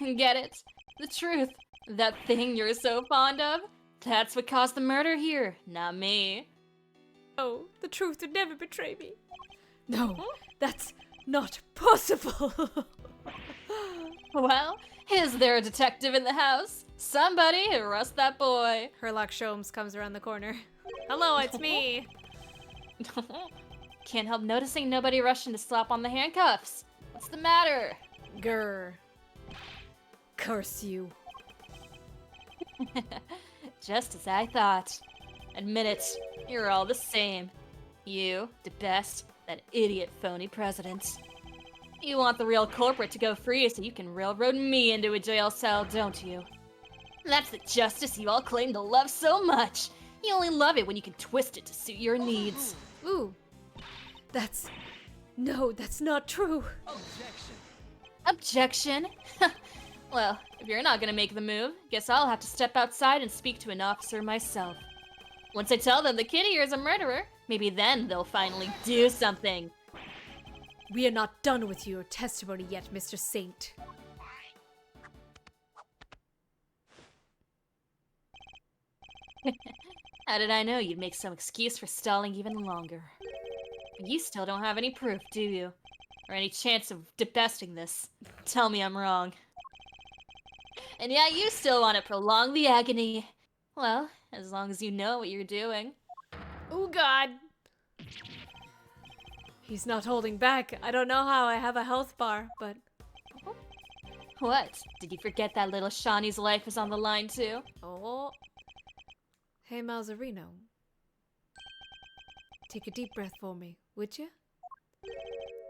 Get it? The truth. That thing you're so fond of? That's what caused the murder here, not me. Oh, the truth would never betray me. No, that's not possible. Well, is there a detective in the house? Somebody arrest that boy. Herlock Sholmes comes around the corner. Hello, it's me. Can't help noticing nobody rushing to slap on the handcuffs. What's the matter? Grr. Curse you. Just as I thought. Admit it, you're all the same. You, DeBest, that idiot phony president. You want the real culprit to go free so you can railroad me into a jail cell, don't you? That's the justice you all claim to love so much. You only love it when you can twist it to suit your needs. Ooh. No, that's not true. Objection? Well, if you're not gonna make the move, guess I'll have to step outside and speak to an officer myself. Once I tell them the kid here is a murderer, maybe then they'll finally do something. We are not done with your testimony yet, Mr. Saint. How did I know you'd make some excuse for stalling even longer? You still don't have any proof, do you? Or any chance of debesting this? Tell me I'm wrong. And yeah, you still want to prolong the agony. Well, as long as you know what you're doing. Oh God. He's not holding back. I don't know how I have a health bar, but... What? Did you forget that little Shawnee's life is on the line too? Oh. Hey, Malzarino. Take a deep breath for me, would you?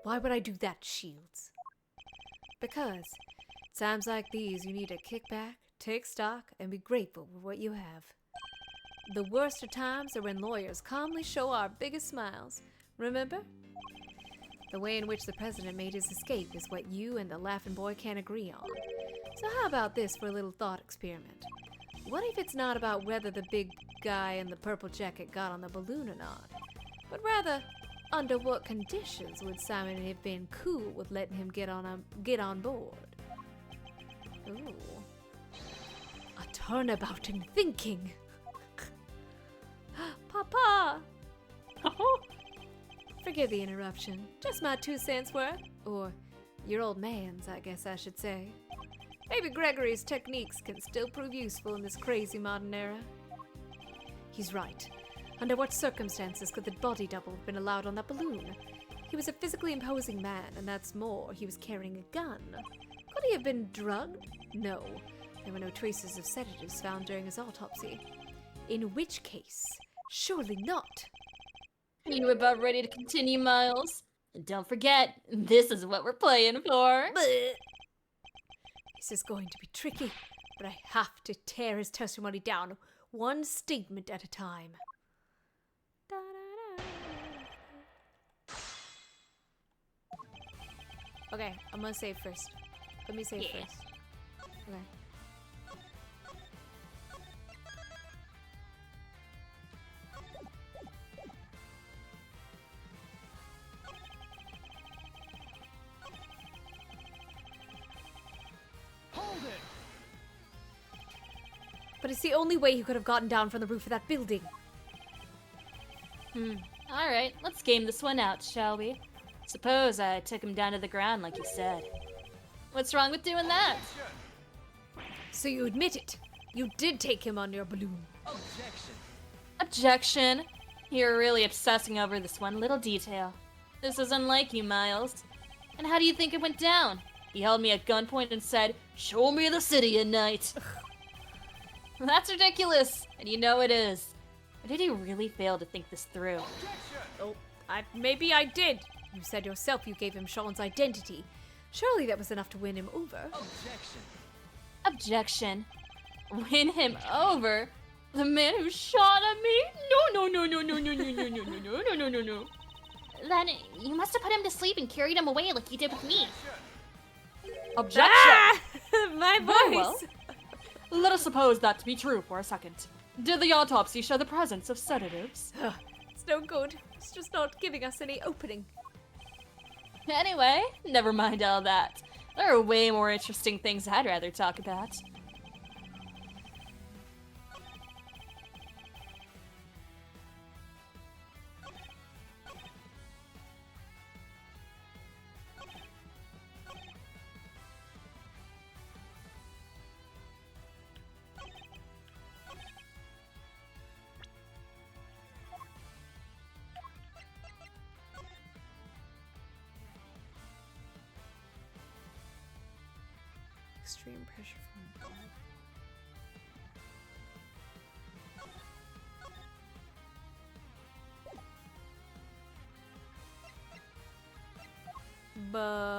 Why would I do that, Shields? Because times like these, you need to kick back, take stock, and be grateful for what you have. The worst of times are when lawyers calmly show our biggest smiles. Remember? The way in which the president made his escape is what you and the laughing boy can't agree on. So how about this for a little thought experiment? What if it's not about whether the big guy in the purple jacket got on the balloon or not, but rather, under what conditions would Simon have been cool with letting him get on board? Ooh. A turnabout in thinking. Papa! Forgive the interruption. Just my 2 cents worth. Or your old man's, I guess I should say. Maybe Gregory's techniques can still prove useful in this crazy modern era. He's right. Under what circumstances could the body double have been allowed on that balloon? He was a physically imposing man, and that's more, he was carrying a gun. Could he have been drugged? No. There were no traces of sedatives found during his autopsy. In which case, surely not. Are you about ready to continue, Miles? And don't forget, this is what we're playing for. This is going to be tricky, but I have to tear his testimony down, one statement at a time. Okay, I'm gonna save first. Let me save first. Okay. But it's the only way he could have gotten down from the roof of that building. Alright, let's game this one out, shall we? Suppose I took him down to the ground like you said. What's wrong with doing that? So you admit it. You did take him on your balloon. Objection. You're really obsessing over this one little detail. This is unlike you, Miles. And how do you think it went down? He held me at gunpoint and said, "Show me the city at night." That's ridiculous, and you know it is. Or did he really fail to think this through? Oh, maybe I did. You said yourself you gave him Sean's identity. Surely that was enough to win him over. Objection. Win him over? The man who shot at me? No. Then you must have put him to sleep and carried him away like you did with me. Objection. Ah! My Very voice! well. Let us suppose that to be true for a second. Did the autopsy show the presence of sedatives? It's no good. It's just not giving us any opening. Anyway, never mind all that. There are way more interesting things I'd rather talk about. Extreme pressure from above.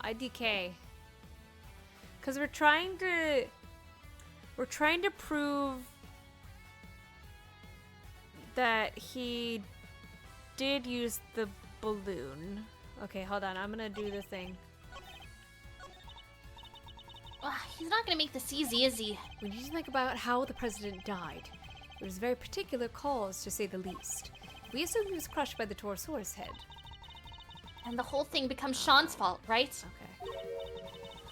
IDK. Because we're trying to prove that he did use the balloon. Okay, hold on. I'm gonna do the thing. He's not gonna make this easy, is he? We need to think about how the president died. It was a very particular cause, to say the least. We assume he was crushed by the Torosaurus head. And the whole thing becomes Sean's fault, right? Okay.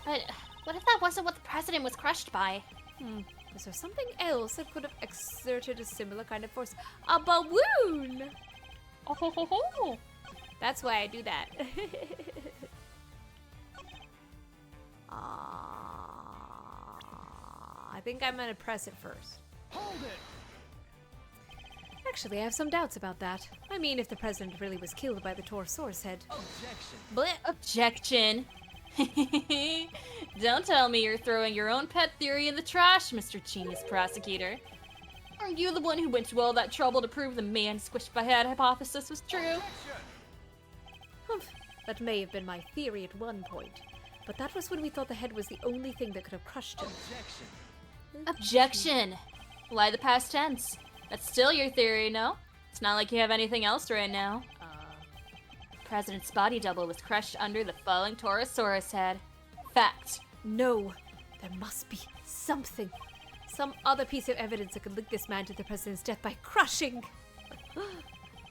But what if that wasn't what the president was crushed by? Is there something else that could have exerted a similar kind of force? A balloon! Oh ho ho ho! That's why I do that. I think I'm gonna press it first. Hold it! Actually, I have some doubts about that. I mean, if the president really was killed by the Torosaurus head. Objection. Don't tell me you're throwing your own pet theory in the trash, Mr. Genius Prosecutor. Aren't you the one who went to all that trouble to prove the man squished by head hypothesis was true? Humph, that may have been my theory at one point. But that was when we thought the head was the only thing that could have crushed him. Objection. Why the past tense? That's still your theory, no? It's not like you have anything else right now. President's body double was crushed under the falling Torosaurus head. Fact. No, there must be something. Some other piece of evidence that could link this man to the president's death by crushing.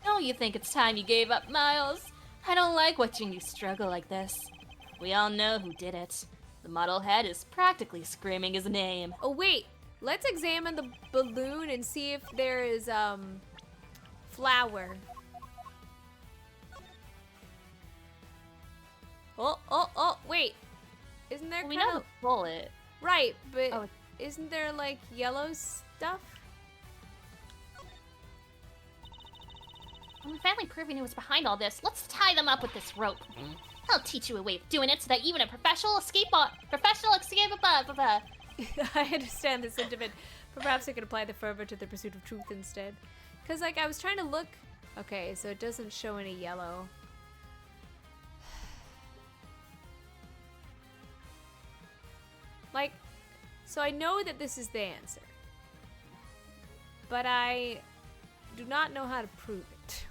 Don't you think it's time you gave up, Miles? I don't like watching you struggle like this. We all know who did it. The model head is practically screaming his name. Oh wait, let's examine the balloon and see if there is flour. Oh, wait. Isn't there We kind know of... the bullet. Right, but Oh. isn't there like yellow stuff? When we finally proven who was behind all this, let's tie them up with this rope. I'll teach you a way of doing it so that even a professional escape. I understand the sentiment, but perhaps I could apply the fervor to the pursuit of truth instead. Because, like, I was trying to look... Okay, so it doesn't show any yellow. Like, so I know that this is the answer. But I do not know how to prove it.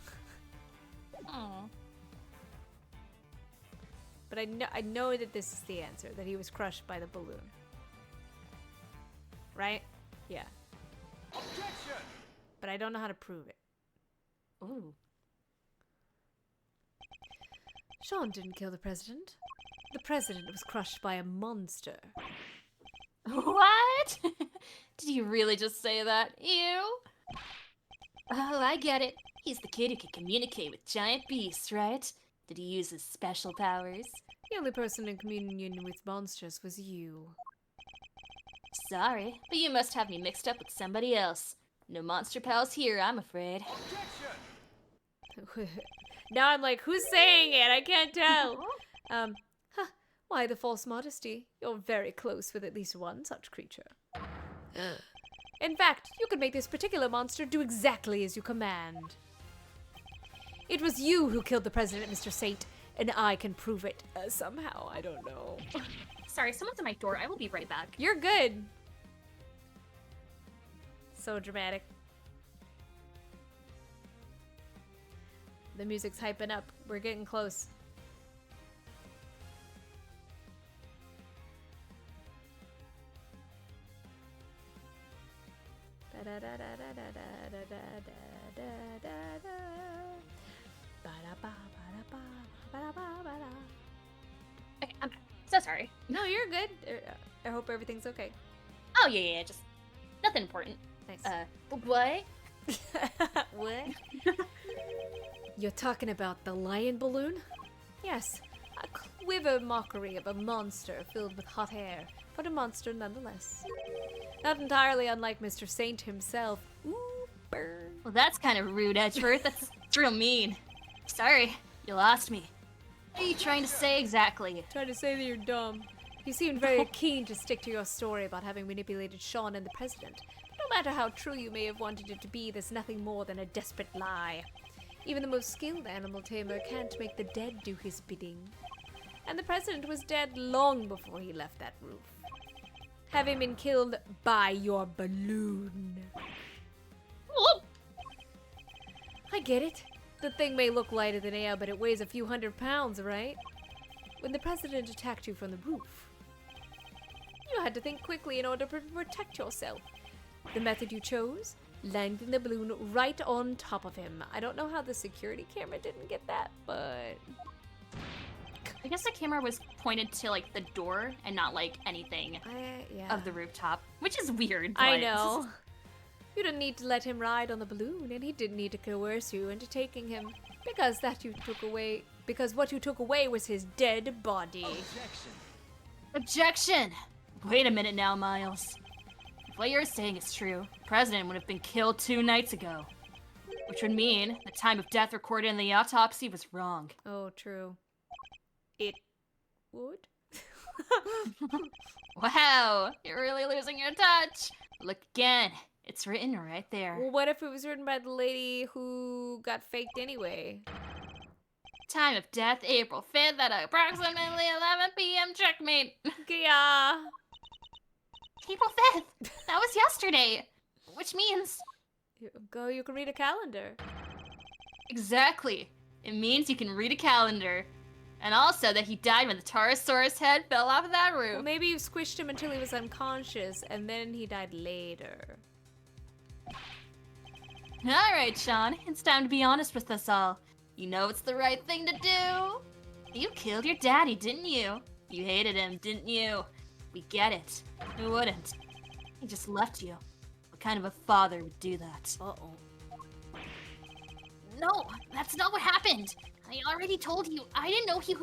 Oh. But I know that this is the answer, that he was crushed by the balloon. Right? Yeah. Objection! But I don't know how to prove it. Ooh. Sean didn't kill the president. The president was crushed by a monster. What? Did you really just say that? Ew. Oh, I get it. He's the kid who can communicate with giant beasts, right? Did he use his special powers? The only person in communion with monsters was you. Sorry, but you must have me mixed up with somebody else. No monster pals here, I'm afraid. Objection! Now I'm like, who's saying it? I can't tell. Why the false modesty? You're very close with at least one such creature. In fact, you could make this particular monster do exactly as you command. It was you who killed the president, Mr. Saint, and I can prove it somehow. I don't know. Sorry, someone's at my door. I will be right back. You're good. So dramatic. The music's hyping up. We're getting close. Okay, I'm so sorry. No, you're good. I hope everything's okay. Oh, yeah, just nothing important. Nice. What? What? You're talking about the lion balloon? Yes, a clever mockery of a monster filled with hot air, but a monster nonetheless. Not entirely unlike Mr. Saint himself. Ooh, burn. Well, that's kind of rude, Edgeworth. That's real mean. Sorry, you lost me. What are you trying to say exactly? Trying to say that you're dumb. You seemed very keen to stick to your story about having manipulated Sean and the president. But no matter how true you may have wanted it to be, there's nothing more than a desperate lie. Even the most skilled animal tamer can't make the dead do his bidding. And the president was dead long before he left that roof. Having been killed by your balloon. I get it. The thing may look lighter than air, but it weighs a few 100 pounds, right? When the president attacked you from the roof, you had to think quickly in order to protect yourself. The method you chose? Landing the balloon right on top of him. I don't know how the security camera didn't get that, but... I guess the camera was pointed to, like, the door and not, like, anything yeah. of the rooftop, which is weird. I but- know. You didn't need to let him ride on the balloon, and he didn't need to coerce you into taking him, because what you took away was his dead body. Objection! Wait a minute now, Miles. If what you're saying is true, the president would have been killed 2 nights ago. which would mean the time of death recorded in the autopsy was wrong. Oh, true. It would? Wow, you're really losing your touch. Look again. It's written right there. Well, what if it was written by the lady who got faked anyway? Time of death, April 5th at approximately 11 p.m. Checkmate. Yeah. April 5th! That was yesterday! Which means... Go, you can read a calendar. Exactly. It means you can read a calendar. And also that he died when the Taurosaurus head fell off of that roof. Well, maybe you squished him until he was unconscious, and then he died later. Alright, Sean. It's time to be honest with us all. You know it's the right thing to do. You killed your daddy, didn't you? You hated him, didn't you? We get it. Who wouldn't? He just left you. What kind of a father would do that? Uh-oh. No, that's not what happened! I already told you, I didn't know he...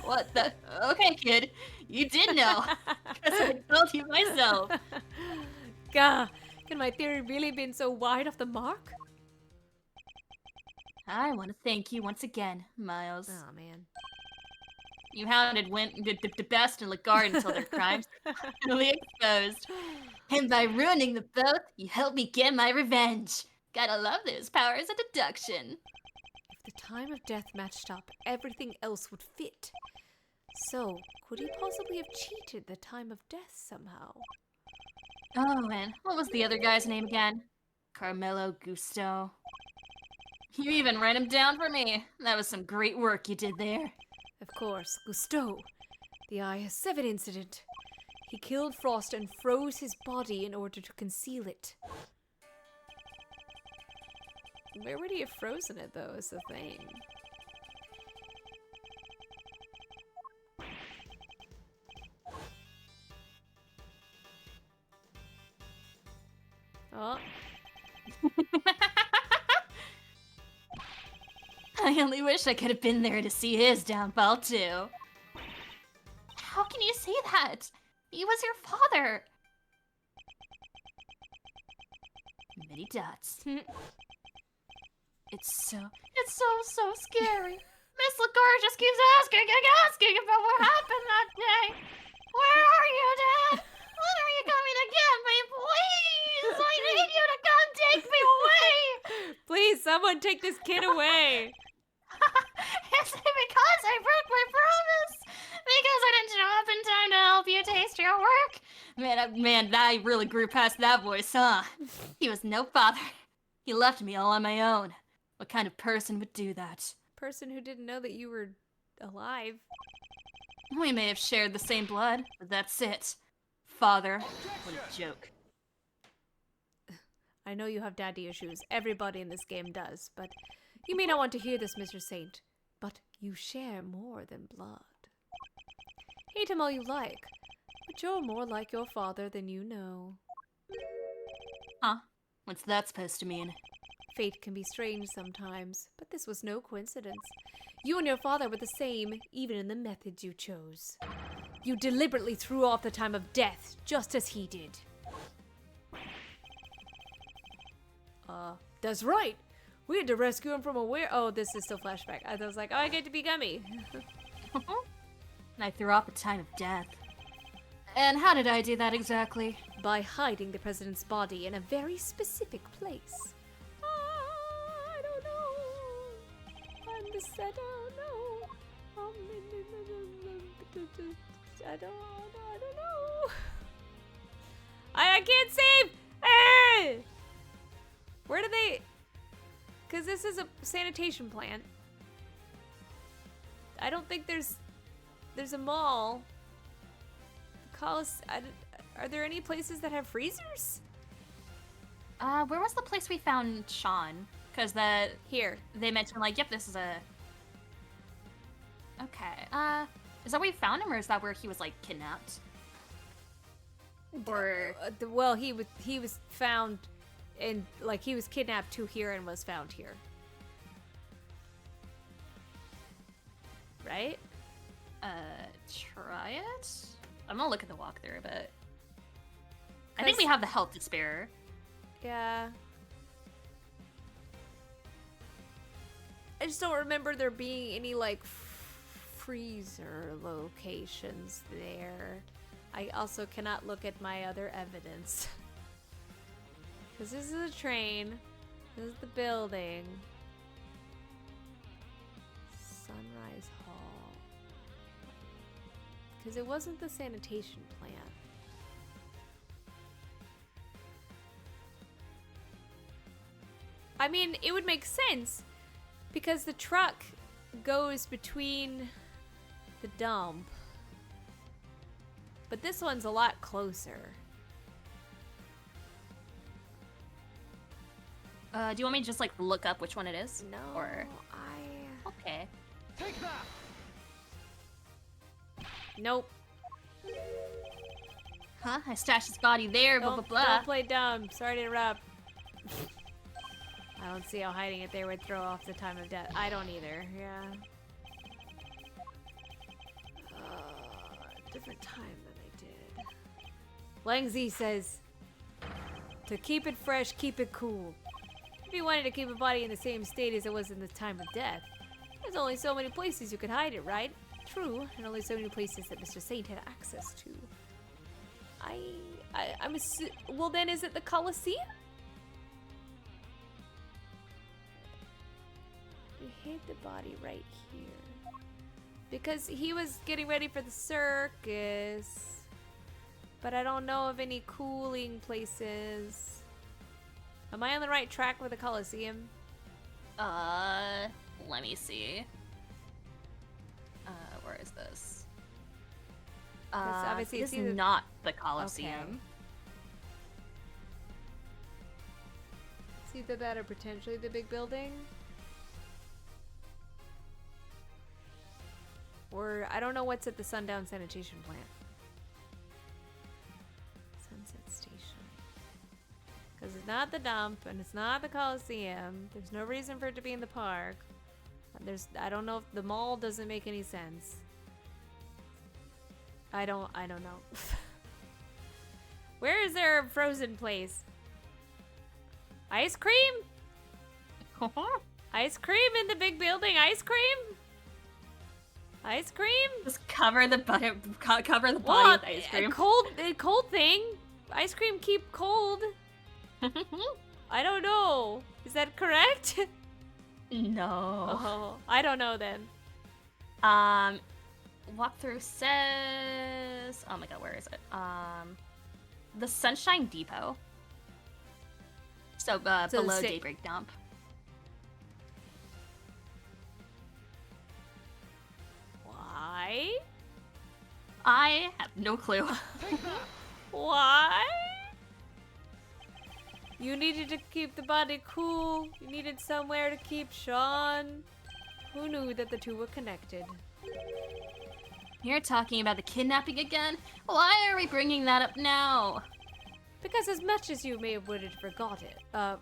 What the? Okay, kid. You did know. Because I told you myself. Gah, can my theory really been so wide off the mark? I want to thank you once again, Miles. Oh, man. You hounded the best in the garden until their crimes were finally exposed. And by ruining them both, you helped me get my revenge. Gotta love those powers of deduction. If the time of death matched up, everything else would fit. So, could he possibly have cheated the time of death somehow? Oh, and what was the other guy's name again? Carmelo Gusto. You even ran him down for me. That was some great work you did there. Of course, Gusteau. The IS-7 incident. He killed Frost and froze his body in order to conceal it. Where would he have frozen it, though, is the thing. Oh. I only wish I could have been there to see his downfall, too. How can you say that? He was your father! Many dots. It's so scary. Miss LaGuerre just keeps asking about what happened that day. Where are you, Dad? When are you coming to get me, please? I need you to come take me away! Please, someone take this kid away! Is it because I broke my promise? Because I didn't show up in time to help you taste your work? Man, I really grew past that voice, huh? He was no father. He left me all on my own. What kind of person would do that? Person who didn't know that you were alive. We may have shared the same blood, but that's it. Father, what a joke. I know you have daddy issues. Everybody in this game does, but you may not want to hear this, Mr. Saint. But you share more than blood. Hate him all you like, but you're more like your father than you know. Huh? What's that supposed to mean? Fate can be strange sometimes, but this was no coincidence. You and your father were the same, even in the methods you chose. You deliberately threw off the time of death, just as he did. That's right! We had to rescue him from a Oh, this is still flashback. I was like, oh, I get to be Gummy. And I threw off the time of death. And how did I do that exactly? By hiding the president's body in a very specific place. I don't know. I'm the set. I don't know. I can't save. Where do they? Because this is a sanitation plant. I don't think there's a mall. Are there any places that have freezers? Where was the place we found Sean? Because Here. they mentioned, like, yep, this is a... Okay, is that where we found him, or is that where he was, like, kidnapped? Or... Well, he was found in, like, he was kidnapped to here and was found here. Right? Try it? I'm gonna look at the walkthrough, but... I think we have the health to spare. Yeah. I just don't remember there being any, like, freezer locations there. I also cannot look at my other evidence. Because this is a train. This is the building. Sunrise Hall. Because it wasn't the sanitation plant. I mean, it would make sense. Because the truck goes between the dump. But this one's a lot closer. Do you want me to just like look up which one it is? No, Or okay. Take that! Nope. Huh? I stashed his body there. Blah blah blah. Don't play dumb. Sorry to interrupt. I don't see how hiding it there would throw off the time of death. I don't either. Yeah. Different time than I did. Lang Z says, to keep it fresh, keep it cool. If you wanted to keep a body in the same state as it was in the time of death, there's only so many places you could hide it, right? True, and only so many places that Mr. Saint had access to. Well then, is it the Colosseum? We hid the body right here. Because he was getting ready for the circus. But I don't know of any cooling places. Am I on the right track with the Colosseum? Let me see. Where is this? Obviously this it's is either... not the Colosseum. Okay. It's either that or potentially the big building. Or I don't know what's at the Sundown Sanitation Plant. Sunset Station. Because it's not the dump and it's not the Coliseum. There's no reason for it to be in the park. I don't know if the mall doesn't make any sense. I don't know. Where is there a frozen place? Ice cream? Ice cream in the big building? Ice cream? Ice cream? Just cover the body What? with ice cream. A cold thing? Ice cream keep cold. I don't know. Is that correct? No. Oh, I don't know then. Walkthrough says, oh my god, where is it? The Sunshine Depot. So, below Daybreak Dump. Why? I have no clue. Why? You needed to keep the body cool. You needed somewhere to keep Sean. Who knew that the two were connected? You're talking about the kidnapping again? Why are we bringing that up now? Because as much as you may have would have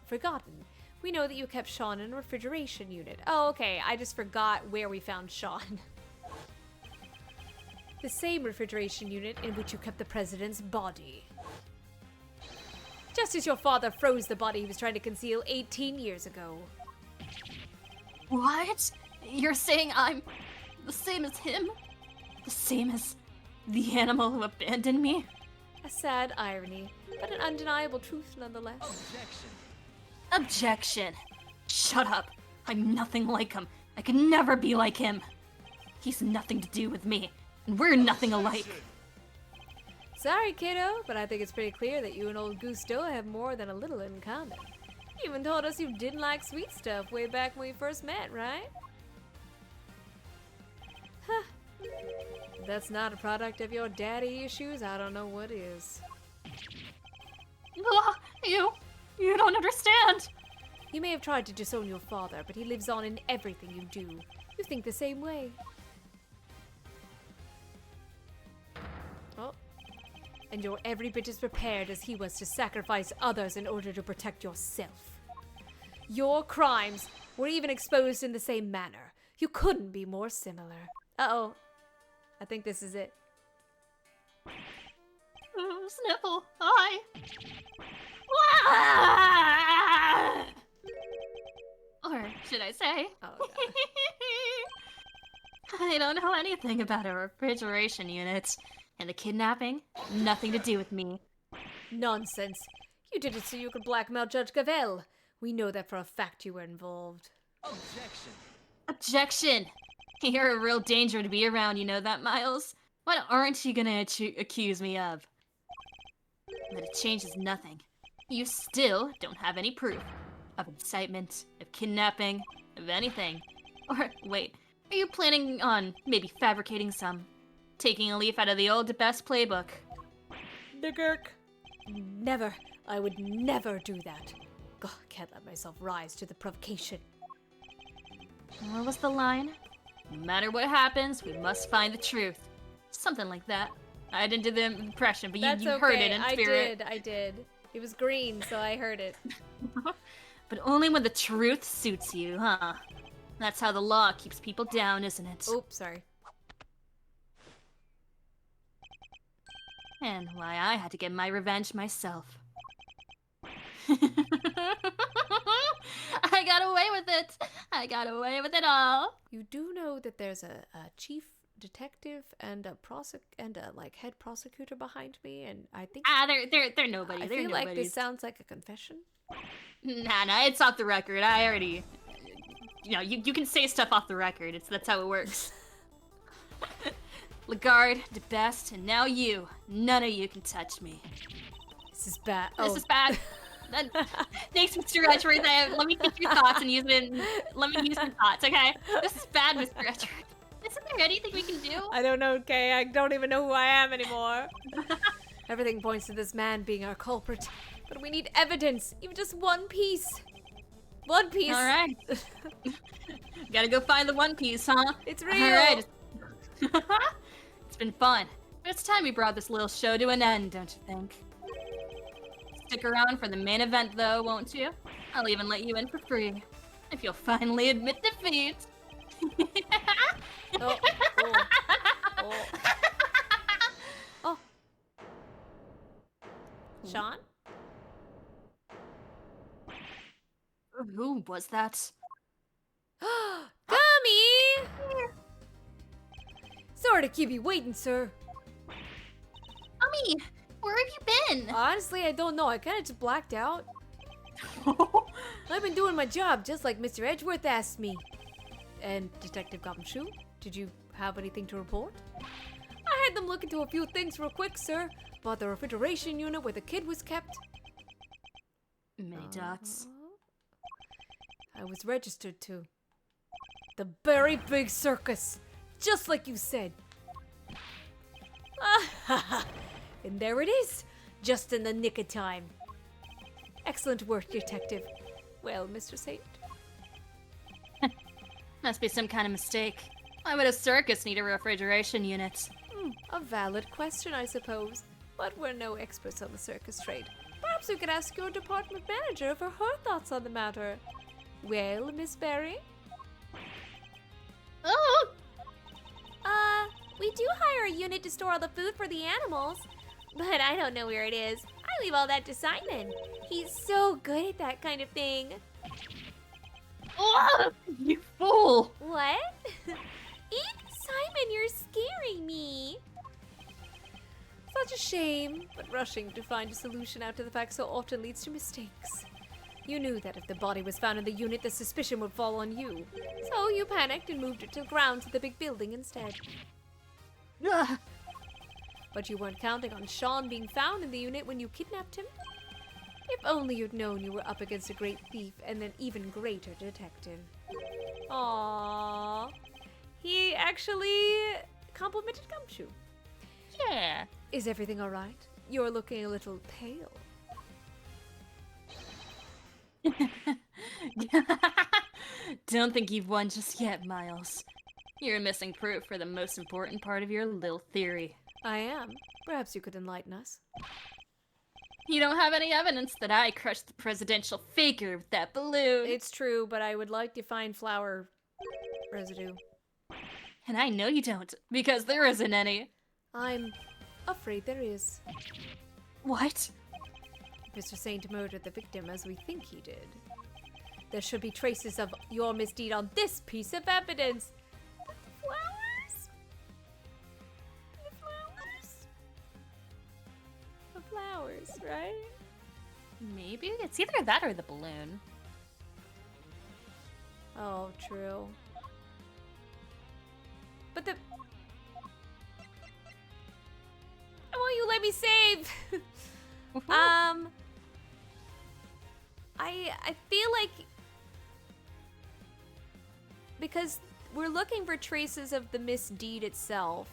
forgotten, we know that you kept Sean in a refrigeration unit. Oh, okay. I just forgot where we found Sean. The same refrigeration unit in which you kept the president's body. Just as your father froze the body he was trying to conceal 18 years ago. What? You're saying I'm the same as him? The same as the animal who abandoned me? A sad irony, but an undeniable truth nonetheless. Objection. Shut up. I'm nothing like him. I can never be like him. He's nothing to do with me, and we're nothing alike. Sorry, kiddo, but I think it's pretty clear that you and old Gusto have more than a little in common. You even told us you didn't like sweet stuff way back when we first met, right? Huh. If that's not a product of your daddy issues, I don't know what is. You don't understand. You may have tried to disown your father, but he lives on in everything you do. You think the same way. Oh. And you're every bit as prepared as he was to sacrifice others in order to protect yourself. Your crimes were even exposed in the same manner. You couldn't be more similar. Uh-oh. I think this is it. Sniffle. Hi. Or should I say? Oh, God. I don't know anything about a refrigeration unit. And the kidnapping? Nothing to do with me. Nonsense. You did it so you could blackmail Judge Gavel. We know that for a fact you were involved. Objection! You're a real danger to be around, you know that, Miles? What aren't you gonna accuse me of? But it changes nothing. You still don't have any proof of incitement, of kidnapping, of anything. Or, wait, are you planning on maybe fabricating some? Taking a leaf out of the old best playbook? The Gurk. Never. I would never do that. God, I can't let myself rise to the provocation. What was the line? No matter what happens, we must find the truth. Something like that. I didn't do the impression, but That's you okay. heard it in spirit. I did. It was green, so I heard it. But only when the truth suits you, huh? That's how the law keeps people down, isn't it? Oops, sorry. And why I had to get my revenge myself. I got away with it! I got away with it all! You do know that there's a chief detective and a head prosecutor behind me, and I think They're nobody. I They're feel like nobodies. this sounds like a confession. Nah, it's off the record. I already... You know, you can say stuff off the record. That's how it works. Lagarde, the best, and now you. None of you can touch me. This is bad. This is bad. Thanks, Mr. Edgeworth. Let me take your thoughts and use them. Let me use your thoughts, okay? This is bad, Mr. Edgeworth. Isn't there anything we can do? I don't know, Kay. I don't even know who I am anymore. Everything points to this man being our culprit, but we need evidence, even just one piece. One piece. All right. Gotta go find the One Piece, huh? It's real. All right. It's been fun, but it's time we brought this little show to an end, don't you think? Stick around for the main event, though, won't you? I'll even let you in for free, if you'll finally admit defeat. Oh. Oh. Sean? Who was that? Gummy! Sorry to keep you waiting, sir. Mommy, where have you been? Honestly, I don't know. I kind of just blacked out. I've been doing my job just like Mr. Edgeworth asked me. And Detective Gumshoe, did you have anything to report? I had them look into a few things real quick, sir. About the refrigeration unit where the kid was kept. Many dots. I was registered to the very big circus, just like you said. And there it is, just in the nick of time. Excellent work, Detective. Well, Mr. Saint? Must be some kind of mistake. Why would a circus need a refrigeration unit? A valid question, I suppose. But we're no experts on the circus trade. Perhaps we could ask your department manager for her thoughts on the matter. Well, Miss Berry? Oh! We do hire a unit to store all the food for the animals, but I don't know where it is. I leave all that to Simon. He's so good at that kind of thing. Oh, you fool! What? Simon, you're scaring me. Such a shame, but rushing to find a solution after the fact so often leads to mistakes. You knew that if the body was found in the unit, the suspicion would fall on you. So you panicked and moved it to the grounds of the big building instead. But you weren't counting on Sean being found in the unit when you kidnapped him. If only you'd known you were up against a great thief and an even greater detective. Aww. He actually complimented Gumshoe. Yeah. Is everything alright? You're looking a little pale. Don't think you've won just yet, Miles. You're missing proof for the most important part of your little theory. I am. Perhaps you could enlighten us. You don't have any evidence that I crushed the presidential figure with that balloon. It's true, but I would like to find flower residue. And I know you don't, because there isn't any. I'm afraid there is. What? Mr. Saint murdered the victim as we think he did. There should be traces of your misdeed on this piece of evidence. Flowers? The flowers? The flowers, right? Maybe it's either that or the balloon. Oh, true. But the... Why won't you let me save? I feel like... Because we're looking for traces of the misdeed itself.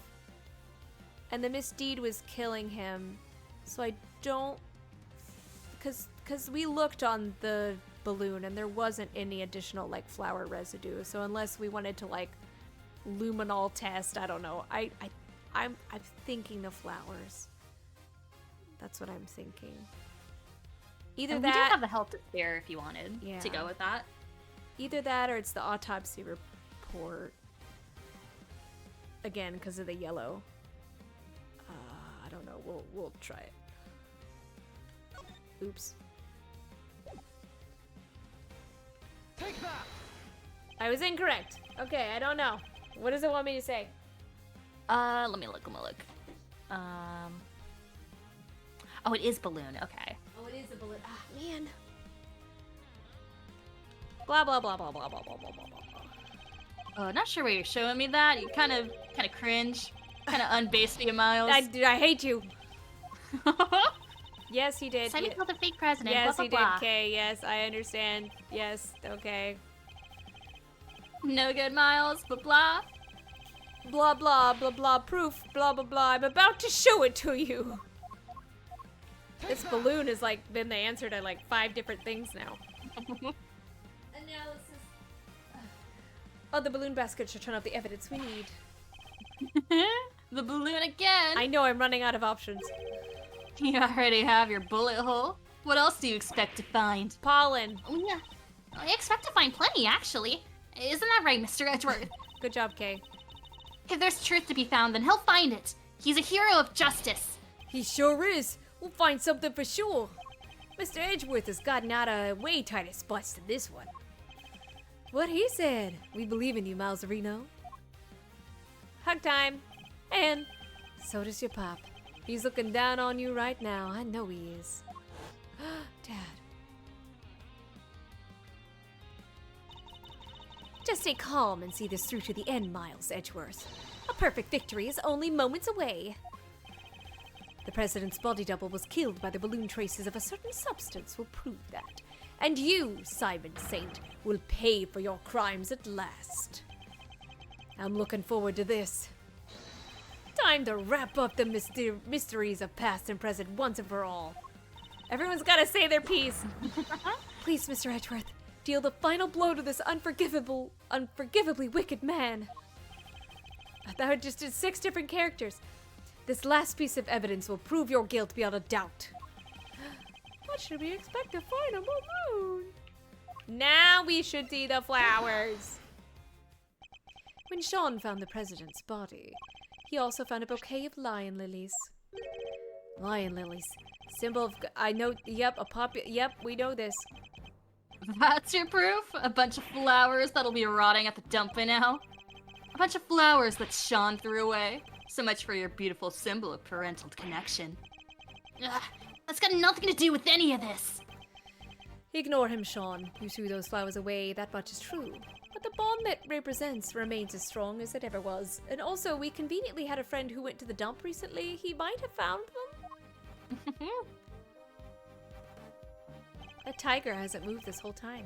And the misdeed was killing him. So I don't... Because we looked on the balloon and there wasn't any additional, like, flower residue. So unless we wanted to, like, luminol test, I don't know. I'm thinking the flowers. That's what I'm thinking. Either And that... we do have the help to spare if you wanted Yeah. to go with that. Either that or it's the autopsy report. Again, because of the yellow. I don't know. We'll try it. Oops. Take that! I was incorrect. Okay, I don't know. What does it want me to say? Let me look. Oh, it is balloon. Okay. Oh, it is a bullet. Ah, man. Blah blah blah blah blah blah blah blah blah blah. Oh, not sure why you're showing me that. You kind of cringe, kind of unbased me, Miles. I hate you. Yes, he did. Simon Ye- killed the fake president. yes, blah, he blah, did. blah. Okay, yes, I understand. Yes, okay. No good, Miles. Blah blah. Blah blah blah blah. Proof. Blah blah blah. I'm about to show it to you. This balloon has like been the answer to like 5 different things now. Analysis. Oh, the balloon basket should turn out the evidence we need. The balloon again. I know I'm running out of options. You already have your bullet hole. What else do you expect to find? Pollen. Oh, yeah. I expect to find plenty, actually. Isn't that right, Mr. Edgeworth? Good job, Kay. If there's truth to be found, then he'll find it. He's a hero of justice. He sure is. We'll find something for sure. Mr. Edgeworth has gotten out of way tighter spots than this one. What he said. We believe in you, Mouserino. Hug time. And so does your pop. He's looking down on you right now. I know he is. Dad. Just stay calm and see this through to the end, Miles Edgeworth. A perfect victory is only moments away. The president's body double was killed by the balloon traces of a certain substance will prove that. And you, Simon Saint, will pay for your crimes at last. I'm looking forward to this. Time to wrap up the mysteries of past and present once and for all. Everyone's gotta say their piece. Please, Mr. Edgeworth, deal the final blow to this unforgivably wicked man. I thought I just did 6 different characters. This last piece of evidence will prove your guilt beyond a doubt. What should we expect to find on the moon? Now we should see the flowers. When Sean found the president's body, he also found a bouquet of lion lilies. Lion lilies. Symbol of... I know... Yep, Yep, we know this. That's your proof? A bunch of flowers that'll be rotting at the dump by now? A bunch of flowers that Sean threw away? So much for your beautiful symbol of parental connection. Ugh, that's got nothing to do with any of this. Ignore him, Sean. You threw those flowers away, that much is true. But the bond that represents remains as strong as it ever was. And also, we conveniently had a friend who went to the dump recently. He might have found them. That tiger hasn't moved this whole time.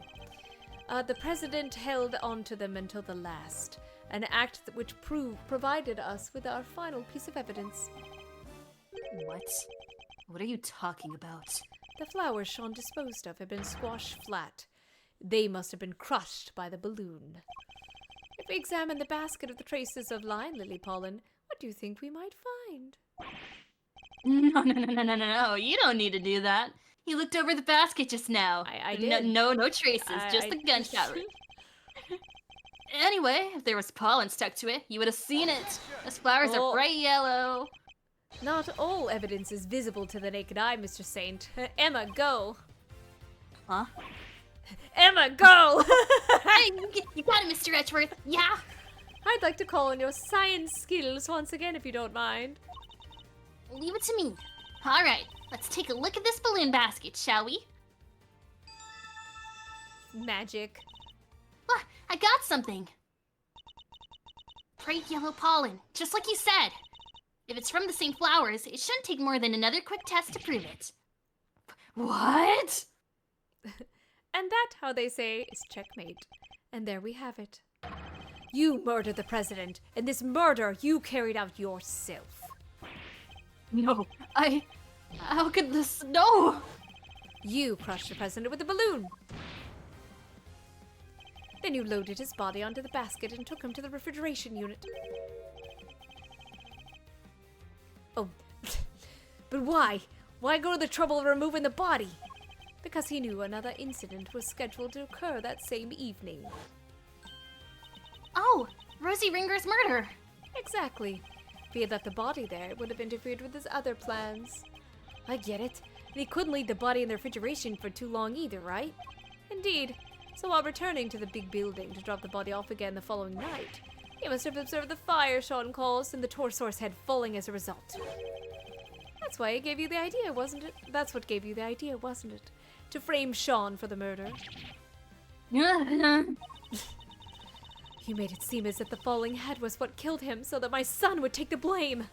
The president held on to them until the last. An act which provided us with our final piece of evidence. What? What are you talking about? The flowers Sean disposed of had been squashed flat. They must have been crushed by the balloon. If we examine the basket of the traces of lion lily pollen, what do you think we might find? No. You don't need to do that. He looked over the basket just now. I did. No traces, just I- the gunshot wound. Anyway, if there was pollen stuck to it, you would have seen it. Those flowers Oh. are bright yellow. Not all evidence is visible to the naked eye, Mr. Saint. Emma, go. Huh? Emma, go! Hey, you got it, Mr. Edgeworth. Yeah. I'd like to call on your science skills once again, if you don't mind. Leave it to me. All right, let's take a look at this balloon basket, shall we? Magic. Ah, I got something. Bright yellow pollen, just like you said. If it's from the same flowers, it shouldn't take more than another quick test to prove it. What? And that, how they say, is checkmate. And there we have it. You murdered the president, and this murder you carried out yourself. No, how could this? No! You crushed the president with a balloon. Then you loaded his body onto the basket and took him to the refrigeration unit. Oh, but why? Why go to the trouble of removing the body? Because he knew another incident was scheduled to occur that same evening. Oh, Rosie Ringer's murder. Exactly. If he had left the body there, it would have interfered with his other plans. I get it. And he couldn't leave the body in the refrigeration for too long either, right? Indeed. So while returning to the big building to drop the body off again the following night, he must have observed the fire Sean caused and the Torsor's head falling as a result. That's why it gave you the idea, wasn't it? That's what gave you the idea, wasn't it? To frame Sean for the murder. You made it seem as if the falling head was what killed him so that my son would take the blame.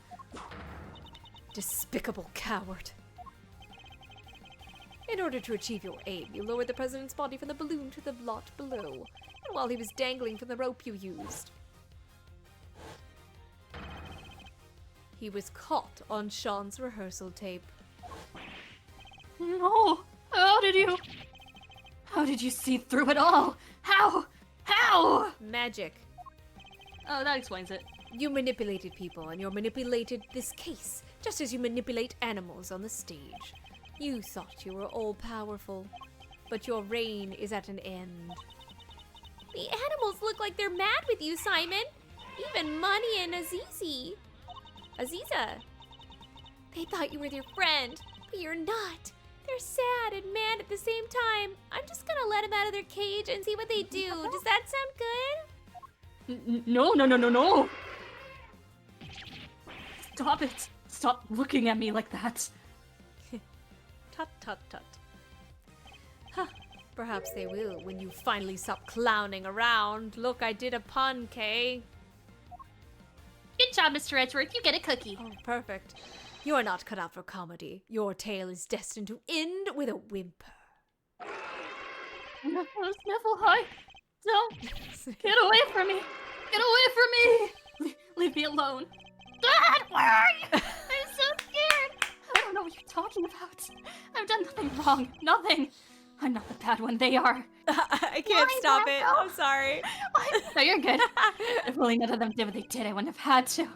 Despicable coward. In order to achieve your aim, you lowered the president's body from the balloon to the lot below, and while he was dangling from the rope you used, he was caught on Sean's rehearsal tape. No! How did you see through it all? How? Magic. Oh, that explains it. You manipulated people, and you manipulated this case, just as you manipulate animals on the stage. You thought you were all-powerful, but your reign is at an end. The animals look like they're mad with you, Simon. Even Money and Aziza. They thought you were their friend, but you're not. They're sad and mad at the same time. I'm just gonna let them out of their cage and see what they do. Does that sound good? No. Stop it. Stop looking at me like that. Tut, tut, tut. Huh. Perhaps they will when you finally stop clowning around. Look, I did a pun, Kay. Good job, Mr. Edgeworth. You get a cookie. Oh, perfect. You are not cut out for comedy. Your tale is destined to end with a whimper. No, Sniffle, hi. Don't. Get away from me. Get away from me. Leave me alone. Dad, where are you? I'm so scared. I don't know what you're talking about. I've done nothing wrong. Nothing. I'm not the bad one. They are. I can't stop it. I'm sorry. No, you're good. If only none of them did what they did, I wouldn't have had to.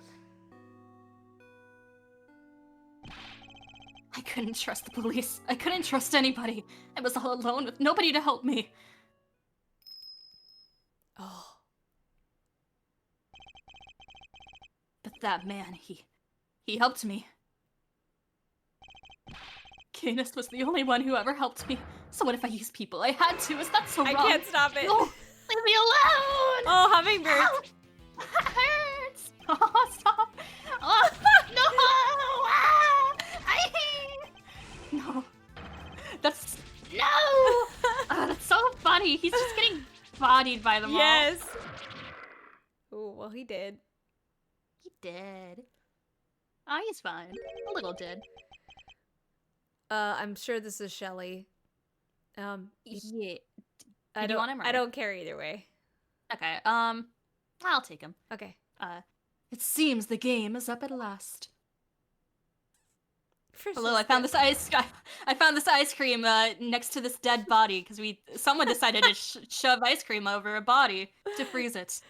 I couldn't trust the police. I couldn't trust anybody. I was all alone with nobody to help me. Oh. But that man, he helped me. Canis was the only one who ever helped me. So what if I used people? I had to. Is that so wrong? I can't stop it. No. Leave me alone. Oh, hummingbird. Ow. That hurts. Oh, stop. Oh, no. No. That's... No. that's so funny. He's just getting bodied by them all. Yes. Oh, well, he did. He did. Oh, he's fine. A little did. I'm sure this is Shelly. Yeah. I Do you want him, or- I don't care either way. Okay. I'll take him. Okay. It seems the game is up at last. First Hello, I found this ice cream next to this dead body because someone decided to shove ice cream over a body to freeze it.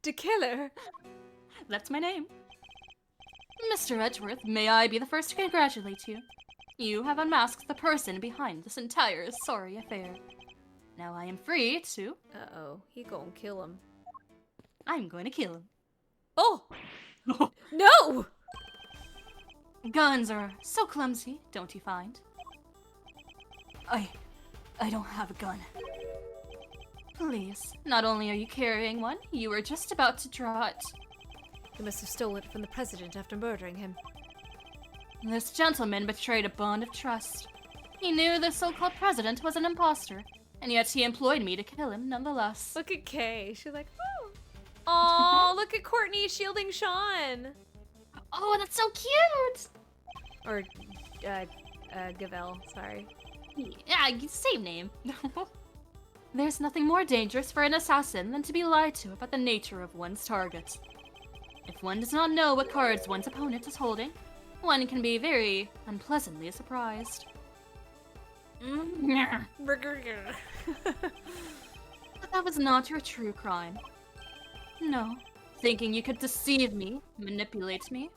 To kill her. That's my name. Mr. Edgeworth, may I be the first to congratulate you. You have unmasked the person behind this entire sorry affair. Now I am free to... Uh-oh. He gonna kill him. I'm going to kill him. Oh! No! Guns are so clumsy, don't you find? I don't have a gun. Please, not only are you carrying one, you were just about to draw it. You must have stolen it from the president after murdering him. This gentleman betrayed a bond of trust. He knew the so-called president was an imposter, and yet he employed me to kill him nonetheless. Look at Kay. She's like, oh. Oh, look at Courtney shielding Sean. Oh, that's so cute! Or, Gavel, sorry. Yeah, same name. There's nothing more dangerous for an assassin than to be lied to about the nature of one's target. If one does not know what cards one's opponent is holding, one can be very unpleasantly surprised. Mm. But that was not your true crime. No, thinking you could deceive me, manipulate me.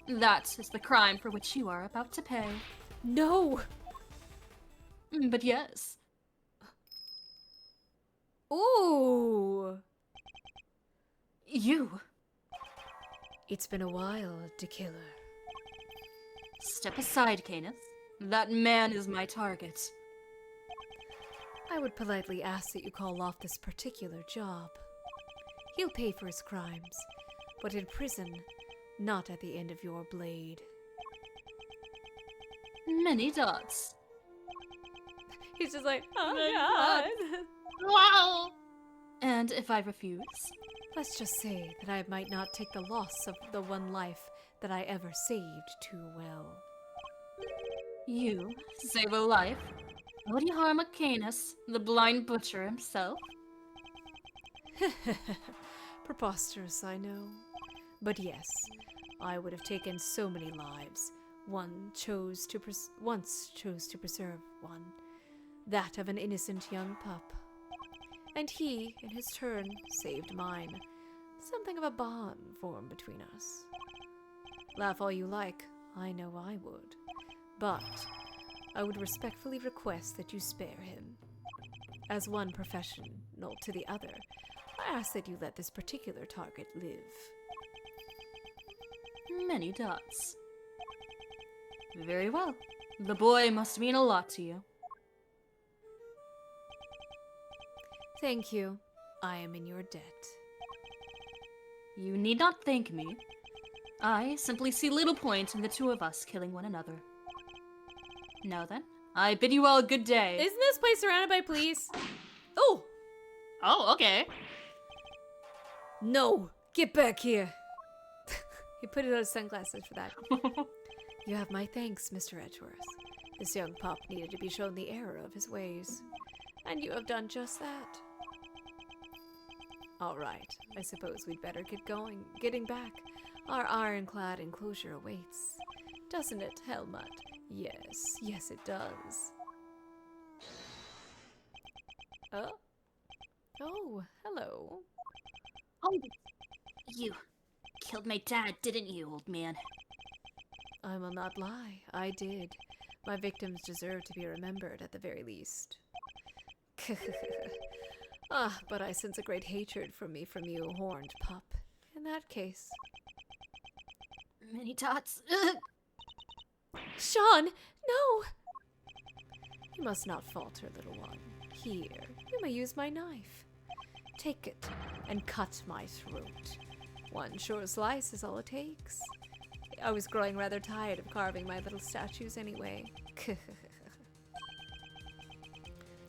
That is the crime for which you are about to pay. No. But yes. Ooh. You. It's been a while, Killer. Step aside, Canis. That man is my target. I would politely ask that you call off this particular job. He'll pay for his crimes, but in prison, not at the end of your blade. Many dots. He's just like, oh My god. Wow! And if I refuse? Let's just say that I might not take the loss of the one life that I ever saved too well. You save a life? Would you harm a Canis, the blind butcher himself? Preposterous, I know. But yes, I would have taken so many lives. Once chose to preserve one, that of an innocent young pup. And he, in his turn, saved mine. Something of a bond formed between us. Laugh all you like, I know I would. But I would respectfully request that you spare him. As one professional to the other, I ask that you let this particular target live. Many dots. Very well. The boy must mean a lot to you. Thank you. I am in your debt. You need not thank me. I simply see little point in the two of us killing one another. Now then, I bid you all good day. Isn't this place surrounded by police? Oh! Oh, okay. No! Get back here! He put on his sunglasses for that. You have my thanks, Mr. Edgeworth. This young pup needed to be shown the error of his ways. And you have done just that. Alright, I suppose we'd better getting back. Our ironclad enclosure awaits. Doesn't it, Helmut? Yes it does. Oh, hello. Oh, you killed my dad, didn't you, old man? I will not lie, I did. My victims deserve to be remembered at the very least. But I sense a great hatred from you, horned pup. In that case... Many dots. Sean! No! You must not falter, little one. Here, you may use my knife. Take it and cut my throat. One short slice is all it takes. I was growing rather tired of carving my little statues anyway.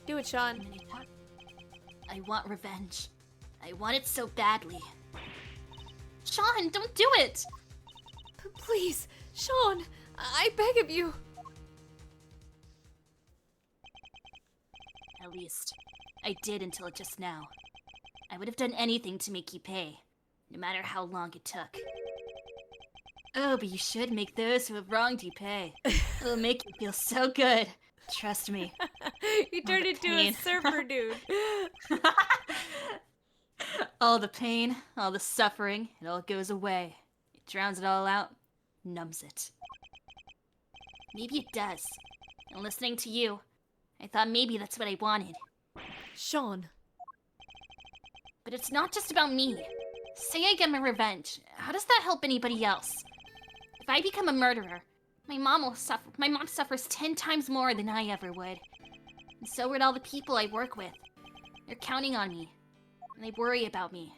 Do it, Sean. Many dots. I want revenge. I want it so badly. Sean, don't do it! Please, Sean, I beg of you. At least, I did until just now. I would have done anything to make you pay, no matter how long it took. Oh, but you should make those who have wronged you pay. It'll make you feel so good. Trust me. You turned into a surfer dude. All the pain, all the suffering, it all goes away. It drowns it all out, numbs it. Maybe it does. And listening to you, I thought maybe that's what I wanted. Sean. But it's not just about me. Say I get my revenge. How does that help anybody else? If I become a murderer, my mom suffers 10 times more than I ever would. And so would all the people I work with. They're counting on me. And they worry about me.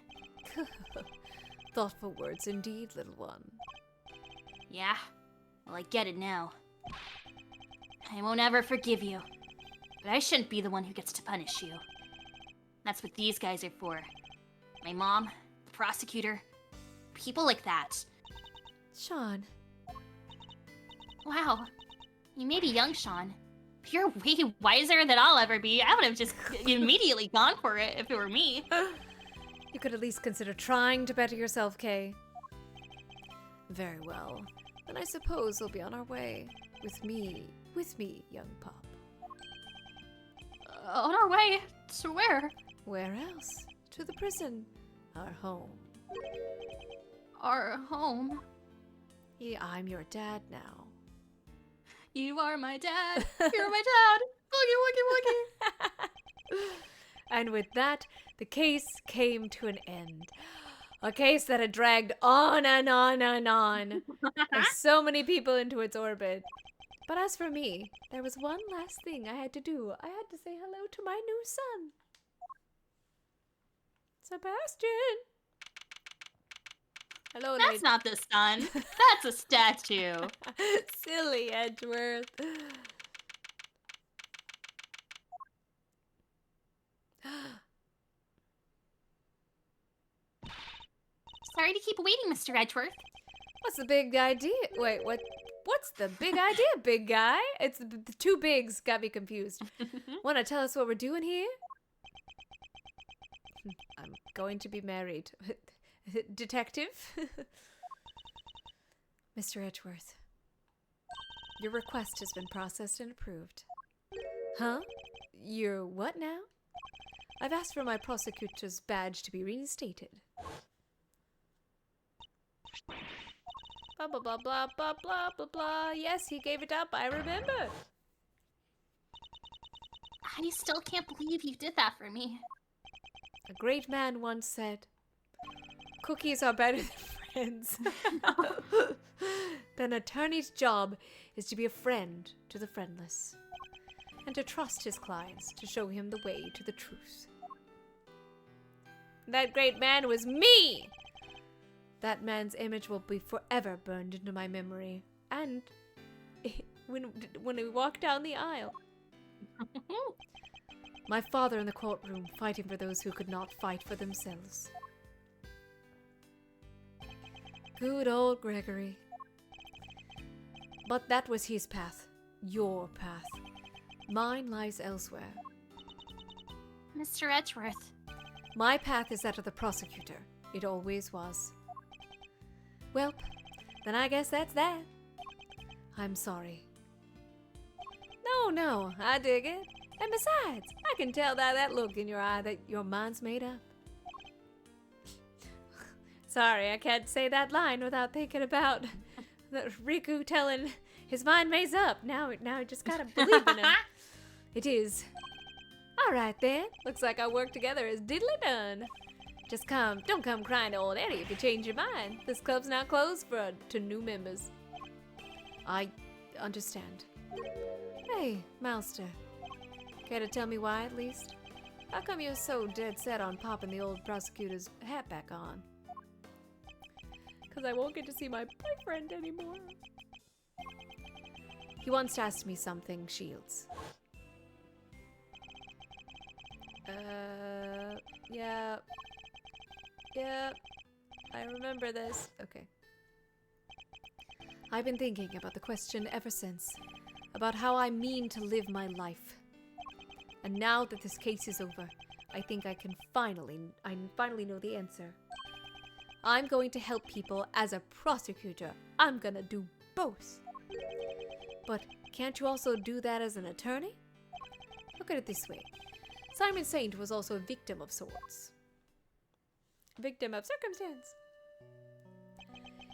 Thoughtful words indeed, little one. Yeah? Well, I get it now. I won't ever forgive you. But I shouldn't be the one who gets to punish you. That's what these guys are for. My mom, the prosecutor, people like that. Sean, Wow. You may be young, Sean. But you're way wiser than I'll ever be. I would have just immediately gone for it if it were me. you could at least consider trying to better yourself, Kay. Very well. Then I suppose we'll be on our way. With me, young pup. On our way to where? Where else? To the prison. Our home. Our home. Yeah, I'm your dad now. You are my dad. You're my dad. Woogie, woogie, woogie. And with that, the case came to an end. A case that had dragged on and on and on, and so many people into its orbit. But as for me, there was one last thing I had to do. I had to say hello to my new son. Sebastian! Hello, That's not the sun. That's a statue. Silly Edgeworth. Sorry to keep waiting, Mr. Edgeworth. What's the big idea? Wait, what's the big idea, big guy? It's the two bigs got me confused. Want to tell us what we're doing here? I'm going to be married. Detective? Mr. Edgeworth, your request has been processed and approved. Huh? Your what now? I've asked for my prosecutor's badge to be reinstated. Blah, blah, blah, blah, blah, blah, blah, blah. Yes, he gave it up. I remember. I still can't believe you did that for me. A great man once said, cookies are better than friends. An attorney's job is to be a friend to the friendless and to trust his clients to show him the way to the truth. That great man was me! That man's image will be forever burned into my memory. And when we walk down the aisle. My father in the courtroom fighting for those who could not fight for themselves. Good old Gregory. But that was his path. Your path. Mine lies elsewhere. Mr. Edgeworth. My path is that of the prosecutor. It always was. Well, then I guess that's that. I'm sorry. No, I dig it. And besides, I can tell by that look in your eye that your mind's made up. Sorry, I can't say that line without thinking about Riku telling his mind made up. Now I just gotta believe in him. It is. All right then. Looks like our work together is diddly done. Just don't come crying to old Eddie if you change your mind. This club's now closed to new members. I understand. Hey, Malster. Care to tell me why, at least? How come you're so dead set on popping the old prosecutor's hat back on? 'Cause I won't get to see my boyfriend anymore. He once asked me something, Shields. Yeah, I remember this. Okay. I've been thinking about the question ever since, about how I mean to live my life. And now that this case is over, I think I finally know the answer. I'm going to help people as a prosecutor. I'm gonna do both. But can't you also do that as an attorney? Look at it this way. Simon Saint was also a victim of sorts. Victim of circumstance.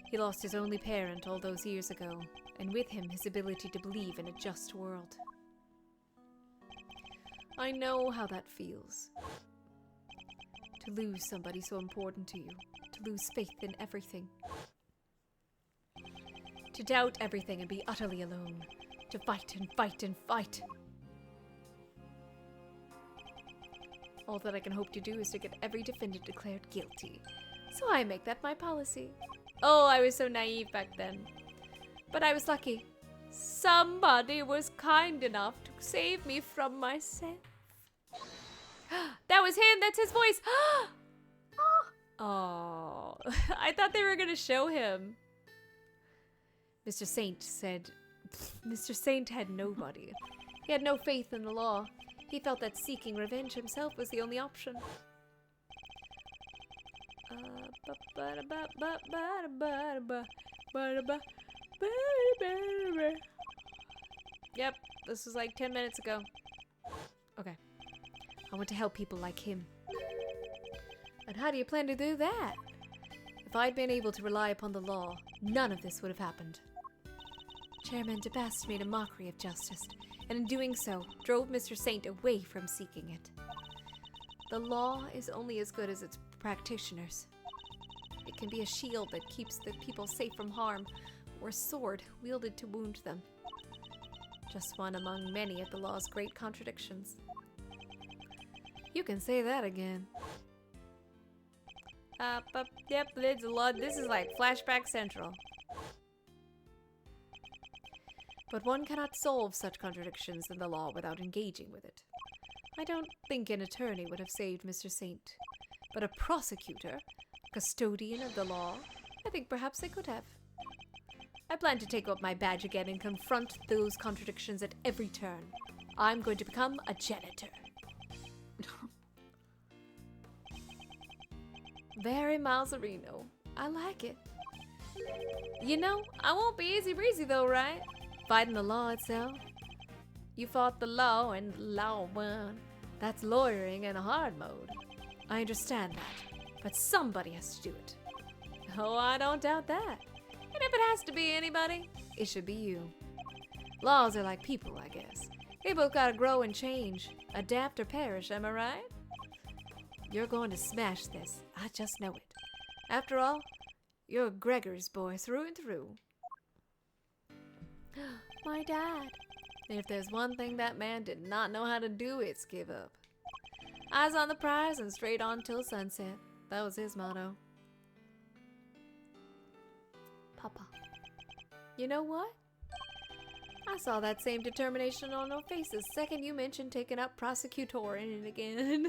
He lost his only parent all those years ago, and with him his ability to believe in a just world. I know how that feels. To lose somebody so important to you. To lose faith in everything. To doubt everything and be utterly alone. To fight and fight and fight. All that I can hope to do is to get every defendant declared guilty. So I make that my policy. Oh, I was so naive back then. But I was lucky. Somebody was kind enough to save me from myself. That was him! That's his voice! Oh, I thought they were gonna show him. Mr. Saint said... Mr. Saint had nobody. He had no faith in the law. He felt that seeking revenge himself was the only option. Yep, this was like 10 minutes ago. Okay. I want to help people like him. And how do you plan to do that? If I'd been able to rely upon the law, none of this would have happened. Chairman DeBest made a mockery of justice, and in doing so, drove Mr. Saint away from seeking it. The law is only as good as its practitioners. It can be a shield that keeps the people safe from harm, or a sword wielded to wound them. Just one among many of the law's great contradictions. You can say that again. Yep, it's a lot. This is like Flashback Central. But one cannot solve such contradictions in the law without engaging with it. I don't think an attorney would have saved Mr. Saint, but a prosecutor, custodian of the law, I think perhaps they could have. I plan to take up my badge again and confront those contradictions at every turn. I'm going to become a janitor. Very Malzarino. I like it. You know, I won't be easy breezy though, right? Fighting the law itself. You fought the law and the law won. That's lawyering in a hard mode. I understand that, but somebody has to do it. Oh, I don't doubt that. And if it has to be anybody, it should be you. Laws are like people, I guess. They both gotta grow and change, adapt or perish, am I right? You're going to smash this. I just know it. After all, you're Gregor's boy through and through. My dad. If there's one thing that man did not know how to do, it's give up. Eyes on the prize and straight on till sunset. That was his motto. Papa. You know what? I saw that same determination on her face the second you mentioned taking up prosecutor in it again.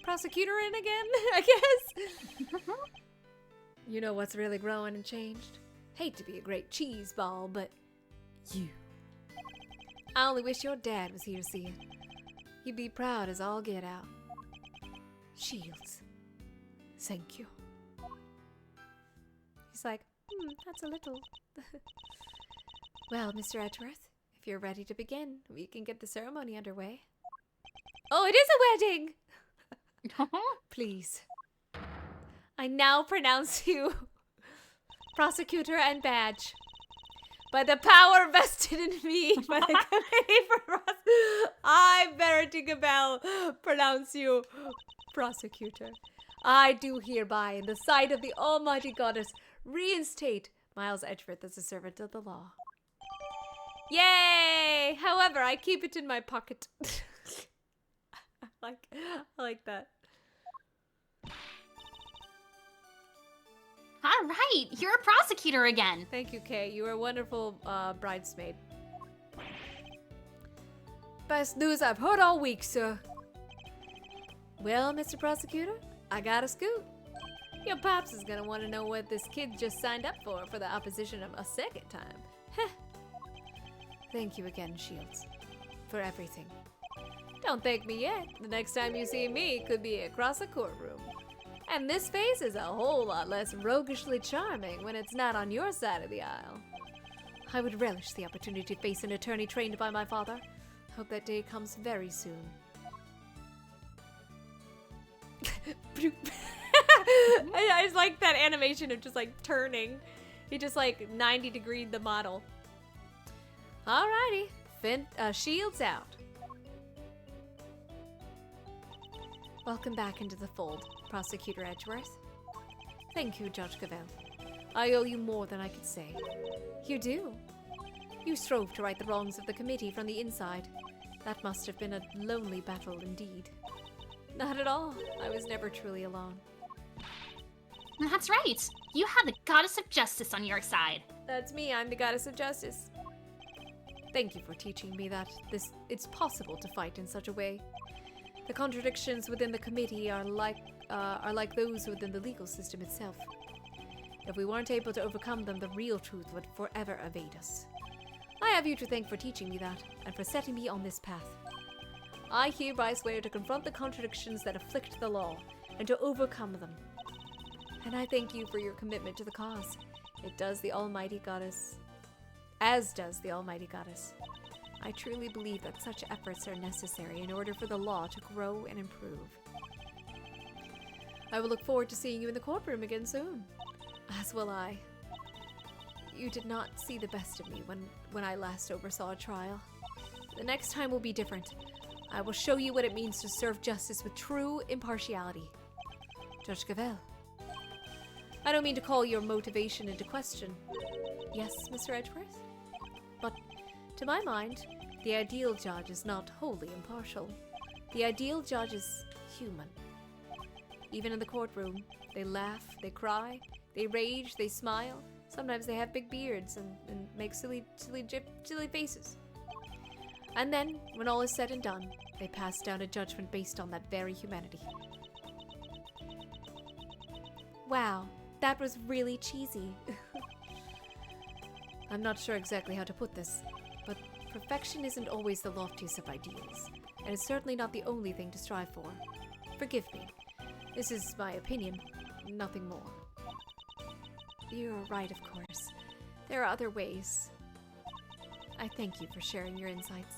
Prosecutor in again, I guess? You know what's really growing and changed? Hate to be a great cheese ball, but you. I only wish your dad was here to see it. He'd be proud as all get out. Shields. Thank you. He's like, that's a little... Well, Mr. Edgeworth, if you're ready to begin, we can get the ceremony underway. Oh, it is a wedding! Please. I now pronounce you prosecutor and badge. By the power vested in me by the Committee for I, Verity Gabel, pronounce you prosecutor. I do hereby, in the sight of the Almighty Goddess, reinstate Miles Edgeworth as a servant of the law. Yay! However, I keep it in my pocket. I like that. All right, you're a prosecutor again. Thank you, Kay. You are a wonderful bridesmaid. Best news I've heard all week, sir. Well, Mr. Prosecutor, I got a scoop. Your pops is gonna want to know what this kid just signed up for the opposition of a second time. Heh. Thank you again, Shields, for everything. Don't thank me yet. The next time you see me could be across the courtroom. And this face is a whole lot less roguishly charming when it's not on your side of the aisle. I would relish the opportunity to face an attorney trained by my father. Hope that day comes very soon. I just like that animation of just like turning. He just like 90-degreed the model. Alrighty, Shields out. Welcome back into the fold, Prosecutor Edgeworth. Thank you, Judge Cavell. I owe you more than I could say. You do. You strove to right the wrongs of the committee from the inside. That must have been a lonely battle indeed. Not at all. I was never truly alone. That's right. You had the goddess of justice on your side. That's me, I'm the goddess of justice. Thank you for teaching me that it's possible to fight in such a way. The contradictions within the committee are like those within the legal system itself. If we weren't able to overcome them, the real truth would forever evade us. I have you to thank for teaching me that, and for setting me on this path. I hereby swear to confront the contradictions that afflict the law, and to overcome them. And I thank you for your commitment to the cause. It does the Almighty Goddess. As does the Almighty Goddess. I truly believe that such efforts are necessary in order for the law to grow and improve. I will look forward to seeing you in the courtroom again soon. As will I. You did not see the best of me when I last oversaw a trial. The next time will be different. I will show you what it means to serve justice with true impartiality. Judge Gavel. I don't mean to call your motivation into question. Yes, Mr. Edgeworth? But, to my mind, the ideal judge is not wholly impartial. The ideal judge is human. Even in the courtroom, they laugh, they cry, they rage, they smile. Sometimes they have big beards and make silly faces. And then, when all is said and done, they pass down a judgment based on that very humanity. Wow, that was really cheesy. I'm not sure exactly how to put this, but perfection isn't always the loftiest of ideals, and it's certainly not the only thing to strive for. Forgive me. This is my opinion, nothing more. You're right, of course. There are other ways. I thank you for sharing your insights.